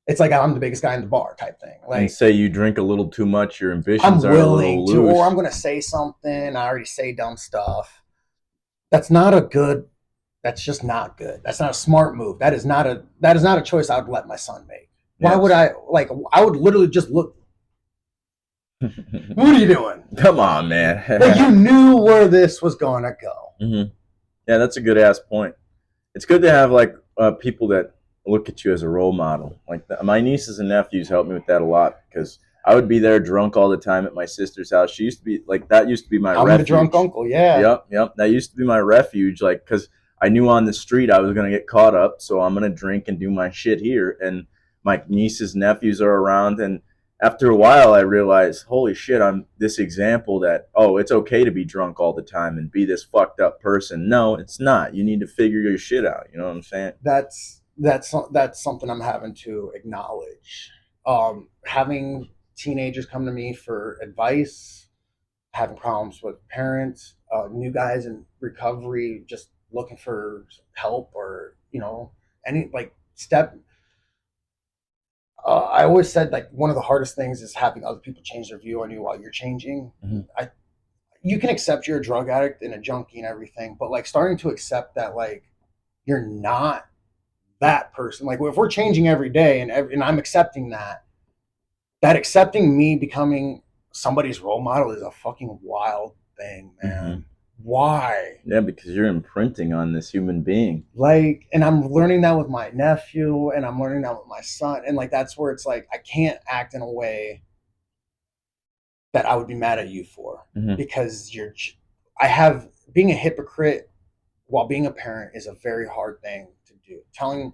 Speaker 2: It's like I'm the biggest guy in the bar type thing.
Speaker 1: And
Speaker 2: Like
Speaker 1: say you drink a little too much, your ambitions
Speaker 2: I'm
Speaker 1: are a
Speaker 2: willing
Speaker 1: little
Speaker 2: to, or I'm
Speaker 1: loose.
Speaker 2: gonna say something. I already say dumb stuff. That's not a good. That's just not good. That's not a smart move. That is not a choice I would let my son make. Why would
Speaker 1: Yes.
Speaker 2: I like? I would literally just look. What are you doing?
Speaker 1: Come on, man.
Speaker 2: Like you knew where this was gonna go.
Speaker 1: Mm-hmm. Yeah, that's a good ass point. It's good to have like people that look at you as a role model. Like my nieces and nephews help me with that a lot because I would be there drunk all the time at my sister's house. She used to be like that. Used to be my
Speaker 2: I'm the drunk
Speaker 1: refuge.
Speaker 2: uncle. Yeah.
Speaker 1: Yep, yep. That used to be my refuge. Like because I knew on the street I was gonna get caught up, so I'm gonna drink and do my shit here. And my nieces nephews are around, and after a while I realized, holy shit, I'm this example that, oh, it's okay to be drunk all the time and be this fucked up person. No, it's not. You need to figure your shit out. You know what I'm saying?
Speaker 2: That's something I'm having to acknowledge. Having teenagers come to me for advice, having problems with parents, new guys in recovery, just looking for help, or any like step. I always said like one of the hardest things is having other people change their view on you while you're changing.
Speaker 1: Mm-hmm.
Speaker 2: You can accept you're a drug addict and a junkie and everything, but like starting to accept that like you're not that person. Like if we're changing every day and I'm accepting that accepting me becoming somebody's role model is a fucking wild thing,
Speaker 1: Mm-hmm.
Speaker 2: man. Why?
Speaker 1: Yeah, because you're imprinting on this human being.
Speaker 2: Like, and I'm learning that with my nephew and I'm learning that with my son. And like, that's where it's like, I can't act in a way that I would be mad at you for
Speaker 1: Mm-hmm.
Speaker 2: because I have being a hypocrite while being a parent is a very hard thing to do. Telling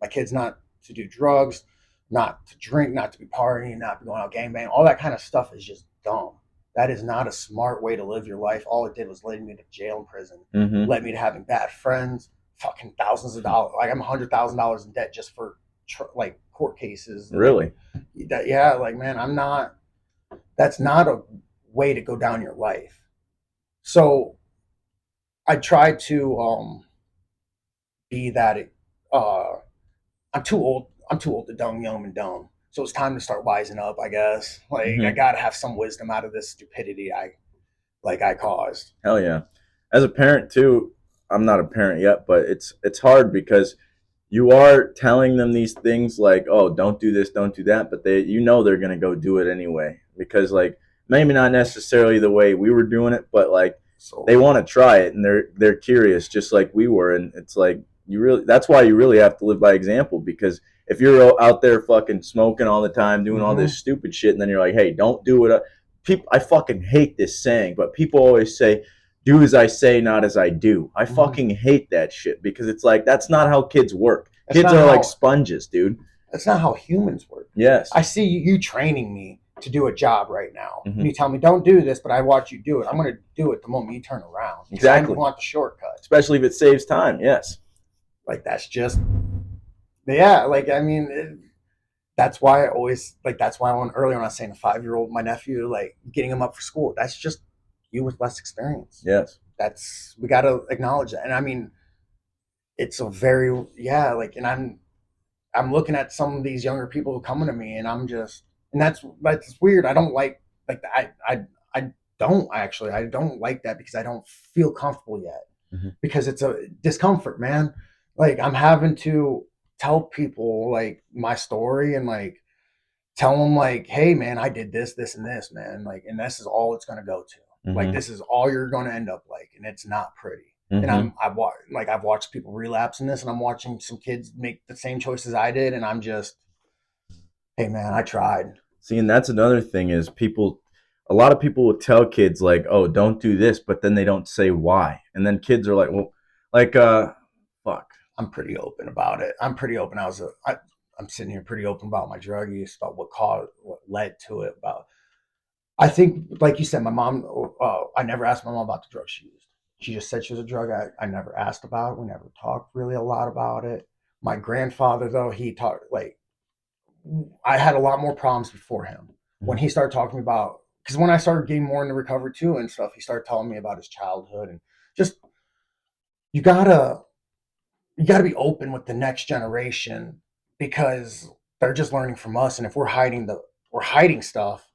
Speaker 2: my kids not to do drugs, not to drink, not to be partying, not to be going out gangbang, all that kind of stuff is just dumb. That is not a smart way to live your life. All it did was lead me to jail and prison,
Speaker 1: Mm-hmm.
Speaker 2: led me to having bad friends, fucking thousands of dollars. Like I'm $100,000 in debt just for like court cases.
Speaker 1: Really?
Speaker 2: Yeah, like man, I'm not. That's not a way to go down your life. So I try to be that. Uh, I'm too old. I'm too old to dumb, young, and dumb. So it's time to start wising up, I guess. Like I
Speaker 1: Mm-hmm.
Speaker 2: gotta have some wisdom out of this stupidity I caused.
Speaker 1: Hell yeah. As a parent too, I'm not a parent yet, but it's hard because you are telling them these things like, oh, don't do this, don't do that, but they're gonna go do it anyway because like maybe not necessarily the way we were doing it, but like
Speaker 2: So
Speaker 1: they want to try it and they're curious just like we were, and it's like you really that's why you really have to live by example because if you're out there fucking smoking all the time, doing all
Speaker 2: mm-hmm.
Speaker 1: this stupid shit, and then you're like, hey, don't do it. People, I fucking hate this saying, but people always say, "Do as I say, not as I do." I
Speaker 2: Mm-hmm.
Speaker 1: fucking hate that shit because it's like that's not how kids work.
Speaker 2: That's
Speaker 1: Kids
Speaker 2: not
Speaker 1: are like
Speaker 2: how
Speaker 1: sponges, dude.
Speaker 2: that's not how humans work.
Speaker 1: Yes.
Speaker 2: I see you training me to do a job right now.
Speaker 1: Mm-hmm.
Speaker 2: And you tell me don't do this, but I watch you do it. I'm gonna do it the moment you turn around. Because I
Speaker 1: Exactly.
Speaker 2: want the shortcut.
Speaker 1: Especially if it saves time. Yes.
Speaker 2: Like that's just yeah, like I mean that's why I always like that's why I went earlier when I was saying a 5-year-old, my nephew, like getting him up for school. That's just you with less experience.
Speaker 1: Yes.
Speaker 2: That's we gotta acknowledge that. And I mean, it's a very yeah, like and I'm looking at some of these younger people coming to me and I'm just and that's weird. I don't like I don't actually I don't like that because I don't feel comfortable yet.
Speaker 1: Mm-hmm.
Speaker 2: Because it's a discomfort, man. Like I'm having to tell people like my story and like tell them like, hey man, I did this, this, and this, man. Like, and this is all it's gonna go to. Like,
Speaker 1: Mm-hmm.
Speaker 2: this is all you're gonna end up like, and it's not pretty. And
Speaker 1: Mm-hmm.
Speaker 2: I've watched people relapse in this, and I'm watching some kids make the same choices I did, and I'm just, hey man, I tried.
Speaker 1: See, and that's another thing is people. A lot of people will tell kids like, "Oh, don't do this," but then they don't say why, and then kids are like, "Well, like, fuck."
Speaker 2: I'm pretty open about it. I'm pretty open. I'm sitting here pretty open about my drug use, about what led to it. About I think, like you said, my mom. I never asked my mom about the drugs she used. She just said she was a drug addict. I never asked about it. We never talked really a lot about it. My grandfather, though, he talked like I had a lot more problems before him. When he started talking about, because when I started getting more into recovery too and stuff, he started telling me about his childhood and just you gotta you gotta be open with the next generation because they're just learning from us, and if we're hiding stuff,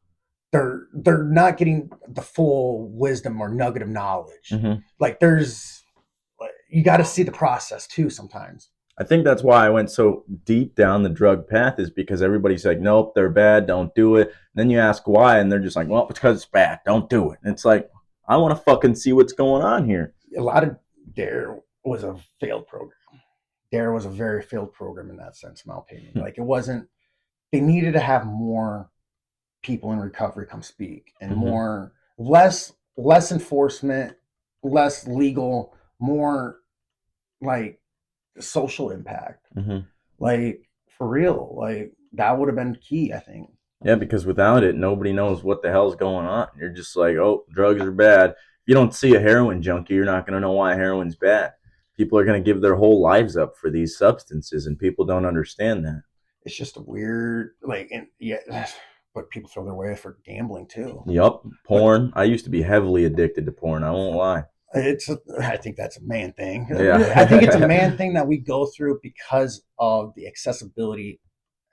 Speaker 2: they're not getting the full wisdom or nugget of knowledge.
Speaker 1: Mm-hmm.
Speaker 2: Like you got to see the process too sometimes.
Speaker 1: I think that's why I went so deep down the drug path is because everybody's like, nope, they're bad, don't do it. And then you ask why, and they're just like, well, because it's bad, don't do it. And it's like, I want to fucking see what's going on here.
Speaker 2: A lot of Dare was a failed program. Dare was a very failed program in that sense, in my opinion. Like it wasn't. They needed to have more people in recovery come speak and more less enforcement, less legal, more like social impact. Like for real, like that would have been key, I think.
Speaker 1: Yeah, because without it, nobody knows what the hell's going on. You're just like, oh, drugs are bad. If you don't see a heroin junkie, you're not going to know why heroin's bad. People are going to give their whole lives up for these substances, and people don't understand that.
Speaker 2: It's just a weird, like, and yeah, but people throw their way for gambling too.
Speaker 1: Yup, porn. I used to be heavily addicted to porn. I won't lie.
Speaker 2: I think that's a man thing.
Speaker 1: Yeah.
Speaker 2: I think it's a man thing that we go through because of the accessibility,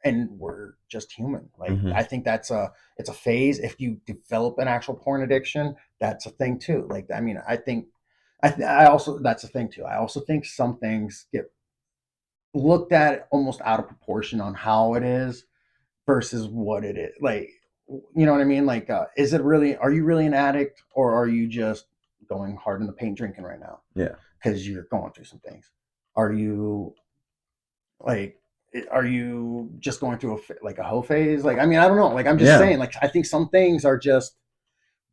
Speaker 2: and we're just human. Like I think it's a phase. If you develop an actual porn addiction, that's a thing too. Like I mean, I also that's a thing too. I also think some things get looked at almost out of proportion on how it is versus what it is. Like you know what I mean? Like is it really? Are you really an addict, or are you just going hard in the paint drinking right now?
Speaker 1: Yeah.
Speaker 2: Because you're going through some things. Are you like? Are you just going through a hoe phase? Like, I mean, I don't know. Like, I'm just saying. Like, I think some things are just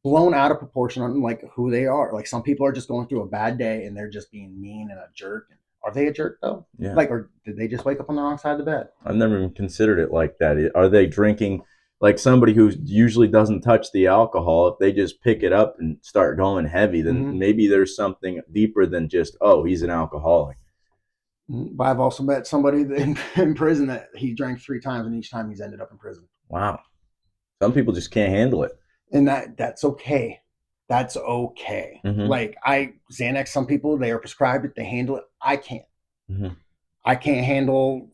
Speaker 2: blown out of proportion on like who they are. Like, some people are just going through a bad day and they're just being mean and a jerk. Are they a jerk though?
Speaker 1: Yeah.
Speaker 2: Like, or did they just wake up on the wrong side of the bed?
Speaker 1: I've never even considered it like that. Are they drinking like somebody who usually doesn't touch the alcohol? If they just pick it up and start going heavy, then maybe there's something deeper than just, oh, he's an alcoholic.
Speaker 2: But I've also met somebody in prison that he drank 3 times, and each time he's ended up in prison.
Speaker 1: Wow. Some people just can't handle it.
Speaker 2: And that's okay. That's okay. Like Xanax, some people, they are prescribed it, they handle it. I can't. I can't handle,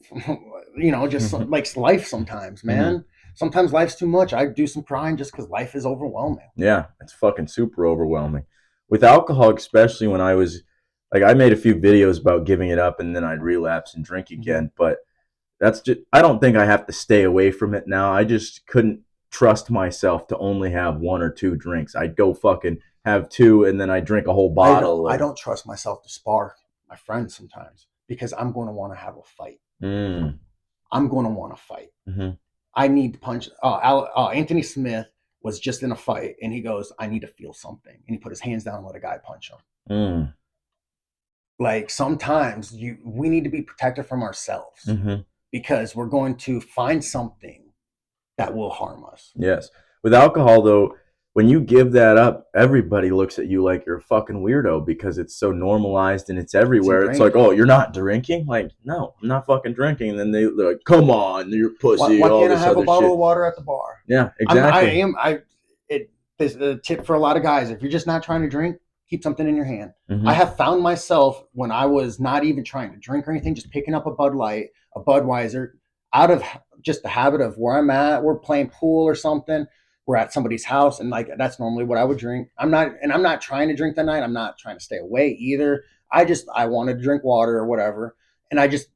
Speaker 2: just like life sometimes, man. Sometimes life's too much. I do some crying just because life is overwhelming.
Speaker 1: Yeah, it's fucking super overwhelming. With alcohol, especially when I was like, I made a few videos about giving it up and then I'd relapse and drink again. But that's just, I don't think I have to stay away from it now. I just couldn't trust myself to only have 1 or 2 drinks. I'd go fucking have 2 and then I'd drink a whole bottle.
Speaker 2: I don't trust myself to spar my friends sometimes because I'm going to want to have a fight. I'm going to want to fight. I need to punch. Anthony Smith was just in a fight and he goes, I need to feel something. And he put his hands down and let a guy punch him. Like sometimes we need to be protected from ourselves because we're going to find something that will harm us.
Speaker 1: Yes. With alcohol, though, when you give that up, everybody looks at you like you're a fucking weirdo because it's so normalized and it's everywhere. It's like, oh, you're not drinking? Like, no, I'm not fucking drinking. And then they're like, come on, you're pussy.
Speaker 2: Why can't I have a bottle of water at the bar?
Speaker 1: Yeah, exactly.
Speaker 2: There's a tip for a lot of guys. If you're just not trying to drink, keep something in your hand. I have found myself when I was not even trying to drink or anything, just picking up a Bud Light, a Budweiser, out of just the habit of where I'm at. We're playing pool or something. We're at somebody's house, and like that's normally what I would drink. I'm not trying to drink that night. I'm not trying to stay away either. I wanted to drink water or whatever, and I just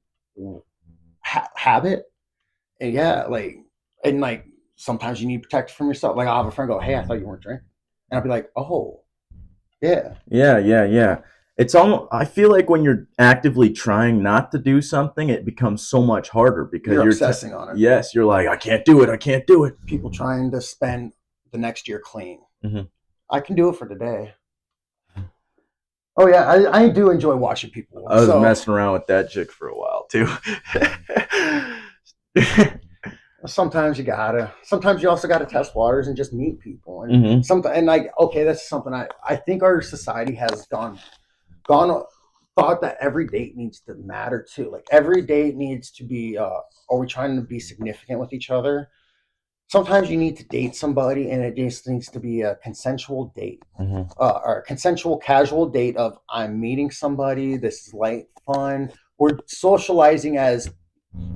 Speaker 2: have it. And yeah, like sometimes you need protection from yourself. Like I'll have a friend go, "Hey, I thought you weren't drinking," and I'll be like, "Oh, yeah."
Speaker 1: It's almost, I feel like when you're actively trying not to do something, it becomes so much harder because
Speaker 2: you're obsessing on it.
Speaker 1: Yes, you're like, I can't do it.
Speaker 2: People trying to spend the next year clean. I can do it for today. Oh yeah, I do enjoy watching people.
Speaker 1: I was messing around with that chick for a while too.
Speaker 2: Sometimes you also gotta test waters and just meet people and that's something I think our society has thought that every date needs to matter too. Like every date needs to be are we trying to be significant with each other? sometimes you need to date somebody, and it just needs to be a consensual date,
Speaker 1: Mm-hmm.
Speaker 2: or a consensual casual date of I'm meeting somebody. This is light fun. We're socializing as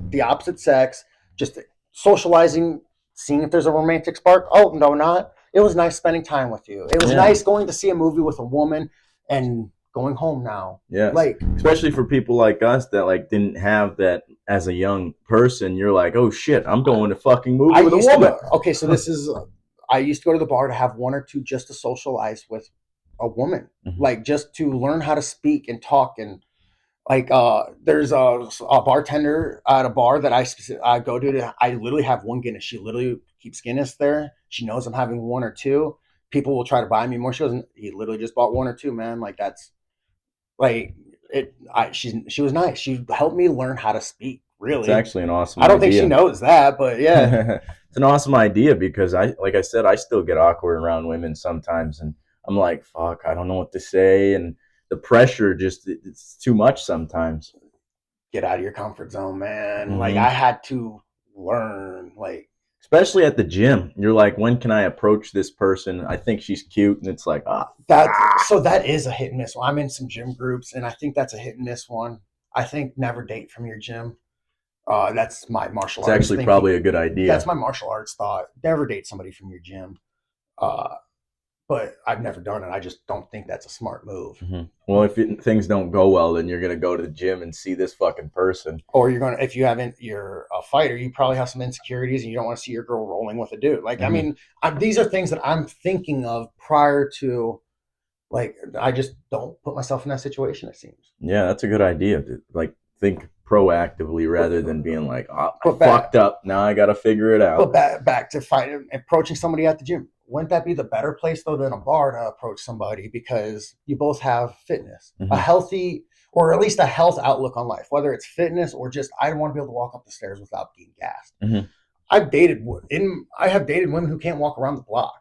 Speaker 2: the opposite sex, just socializing, seeing if there's a romantic spark. Oh no, not. It was nice spending time with you. It was
Speaker 1: Yeah.
Speaker 2: nice going to see a movie with a woman and going home now.
Speaker 1: Yes.
Speaker 2: Like,
Speaker 1: especially for people like us that like didn't have that as a young person. You're like, oh shit, I'm going to fucking movie with a woman.
Speaker 2: Okay, so this is. I used to go to the bar to have one or two just to socialize with a woman,
Speaker 1: Mhm.
Speaker 2: like just to learn how to speak and talk. And like there's a bartender at a bar that I go to. I literally have one Guinness. She literally keeps Guinness there. She knows I'm having one or two. People will try to buy me more. She doesn't. He literally just bought one or two, man. Like that's like it. She was nice. She helped me learn how to speak.
Speaker 1: It's
Speaker 2: Really,
Speaker 1: actually an awesome
Speaker 2: I don't
Speaker 1: idea.
Speaker 2: think she knows that, but yeah.
Speaker 1: It's an awesome idea because like I said, I still get awkward around women sometimes, and I'm like, fuck, I don't know what to say, and the pressure it's too much sometimes.
Speaker 2: Get out of your comfort zone, man.
Speaker 1: Mm-hmm.
Speaker 2: Like I had to learn, like
Speaker 1: especially at the gym. You're like, when can I approach this person? I think she's cute, and it's like,
Speaker 2: so that is a hit and miss. I'm in some gym groups, and I think that's a hit and miss one. I think never date from your gym. That's my martial
Speaker 1: it's
Speaker 2: arts.
Speaker 1: actually
Speaker 2: thinking.
Speaker 1: Probably a good idea.
Speaker 2: That's my martial arts thought. Never date somebody from your gym. But I've never done it. I just don't think that's a smart move.
Speaker 1: Mm-hmm. Well, if things don't go well, then you're gonna go to the gym and see this fucking person.
Speaker 2: Or if you haven't, you're a fighter. You probably have some insecurities, and you don't want to see your girl rolling with a dude. Like, I mean, these are things that I'm thinking of prior to. Like, I just don't put myself in that situation. It seems.
Speaker 1: Yeah, that's a good idea. To, like, think proactively rather than being like, oh, I fucked up. Now I got to figure it out.
Speaker 2: But back to fighting, approaching somebody at the gym. Wouldn't that be the better place though than a bar to approach somebody, because you both have fitness, a healthy, or at least a health outlook on life, whether it's fitness or just I want to be able to walk up the stairs without getting gassed. I have dated women who can't walk around the block.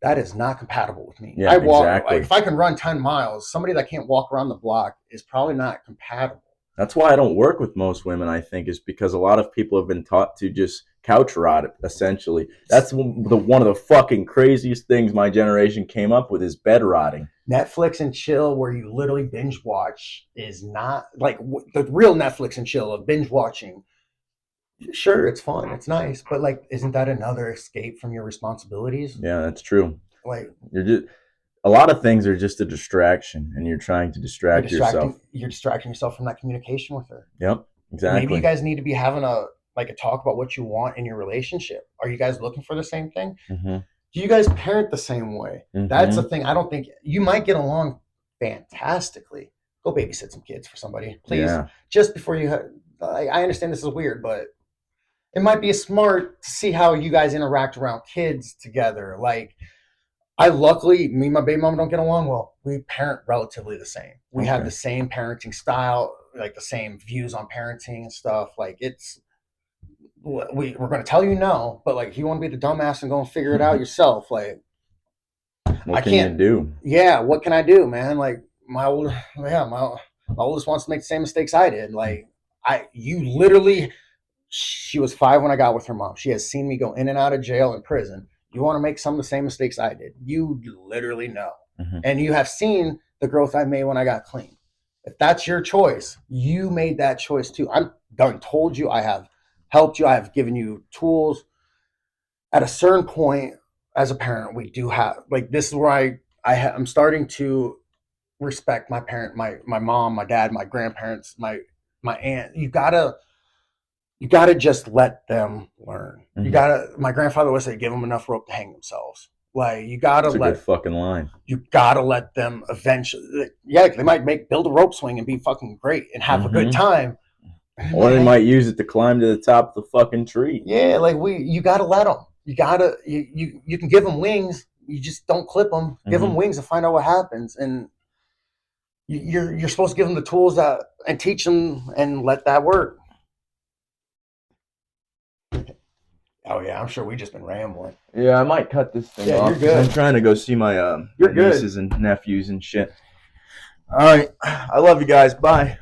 Speaker 2: That is not compatible with me.
Speaker 1: Yeah,
Speaker 2: I walk
Speaker 1: exactly.
Speaker 2: like if I can run 10 miles, somebody that can't walk around the block is probably not compatible.
Speaker 1: That's why I don't work with most women, I think, is because a lot of people have been taught to just couch rot, essentially. That's one of the fucking craziest things my generation came up with is bed rotting.
Speaker 2: Netflix and chill, where you literally binge watch, is not like the real Netflix and chill of binge watching. Sure, it's fun, it's nice, but like, isn't that another escape from your responsibilities?
Speaker 1: Yeah, that's true.
Speaker 2: Like,
Speaker 1: you're just a lot of things are just a distraction, and you're trying to distract yourself.
Speaker 2: You're distracting yourself from that communication with her.
Speaker 1: Yep, exactly.
Speaker 2: Maybe you guys need to be having a talk about what you want in your relationship. Are you guys looking for the same thing? Do you guys parent the same way? That's the thing. I don't think you might get along fantastically. Go babysit some kids for somebody, please. Yeah. Just before you. I understand this is weird, but it might be smart to see how you guys interact around kids together. Like, luckily, me and my baby mom don't get along well. We parent relatively the same. We have the same parenting style, like the same views on parenting and stuff. Like, we're going to tell you no, but like, if you want to be the dumbass and go and figure it out yourself, like,
Speaker 1: what can you do?
Speaker 2: Yeah, what can I do, man? Like, my oldest wants to make the same mistakes I did. Like, she was 5 when I got with her mom. She has seen me go in and out of jail and prison. You want to make some of the same mistakes I did. You literally know. And you have seen the growth I made when I got clean. If that's your choice, you made that choice too. I'm done told you, I have helped you. I have given you tools. At a certain point, as a parent, we do have, like, this is where I'm starting to respect my parent, my mom, my dad, my grandparents, my aunt. You gotta just let them learn. My grandfather would say, give them enough rope to hang themselves. Like, you gotta
Speaker 1: That's a good fucking line.
Speaker 2: You gotta let them eventually. Yeah, they might build a rope swing and be fucking great and have a good time.
Speaker 1: Or they might use it to climb to the top of the fucking tree.
Speaker 2: Yeah, like you gotta let them. You gotta you can give them wings. You just don't clip them. Give them wings and find out what happens. And you're supposed to give them the tools and teach them and let that work. Oh yeah, I'm sure we just been rambling.
Speaker 1: Yeah, I might cut this thing off. You're good. I'm trying to go see my nieces and nephews and shit. All right, I love you guys. Bye.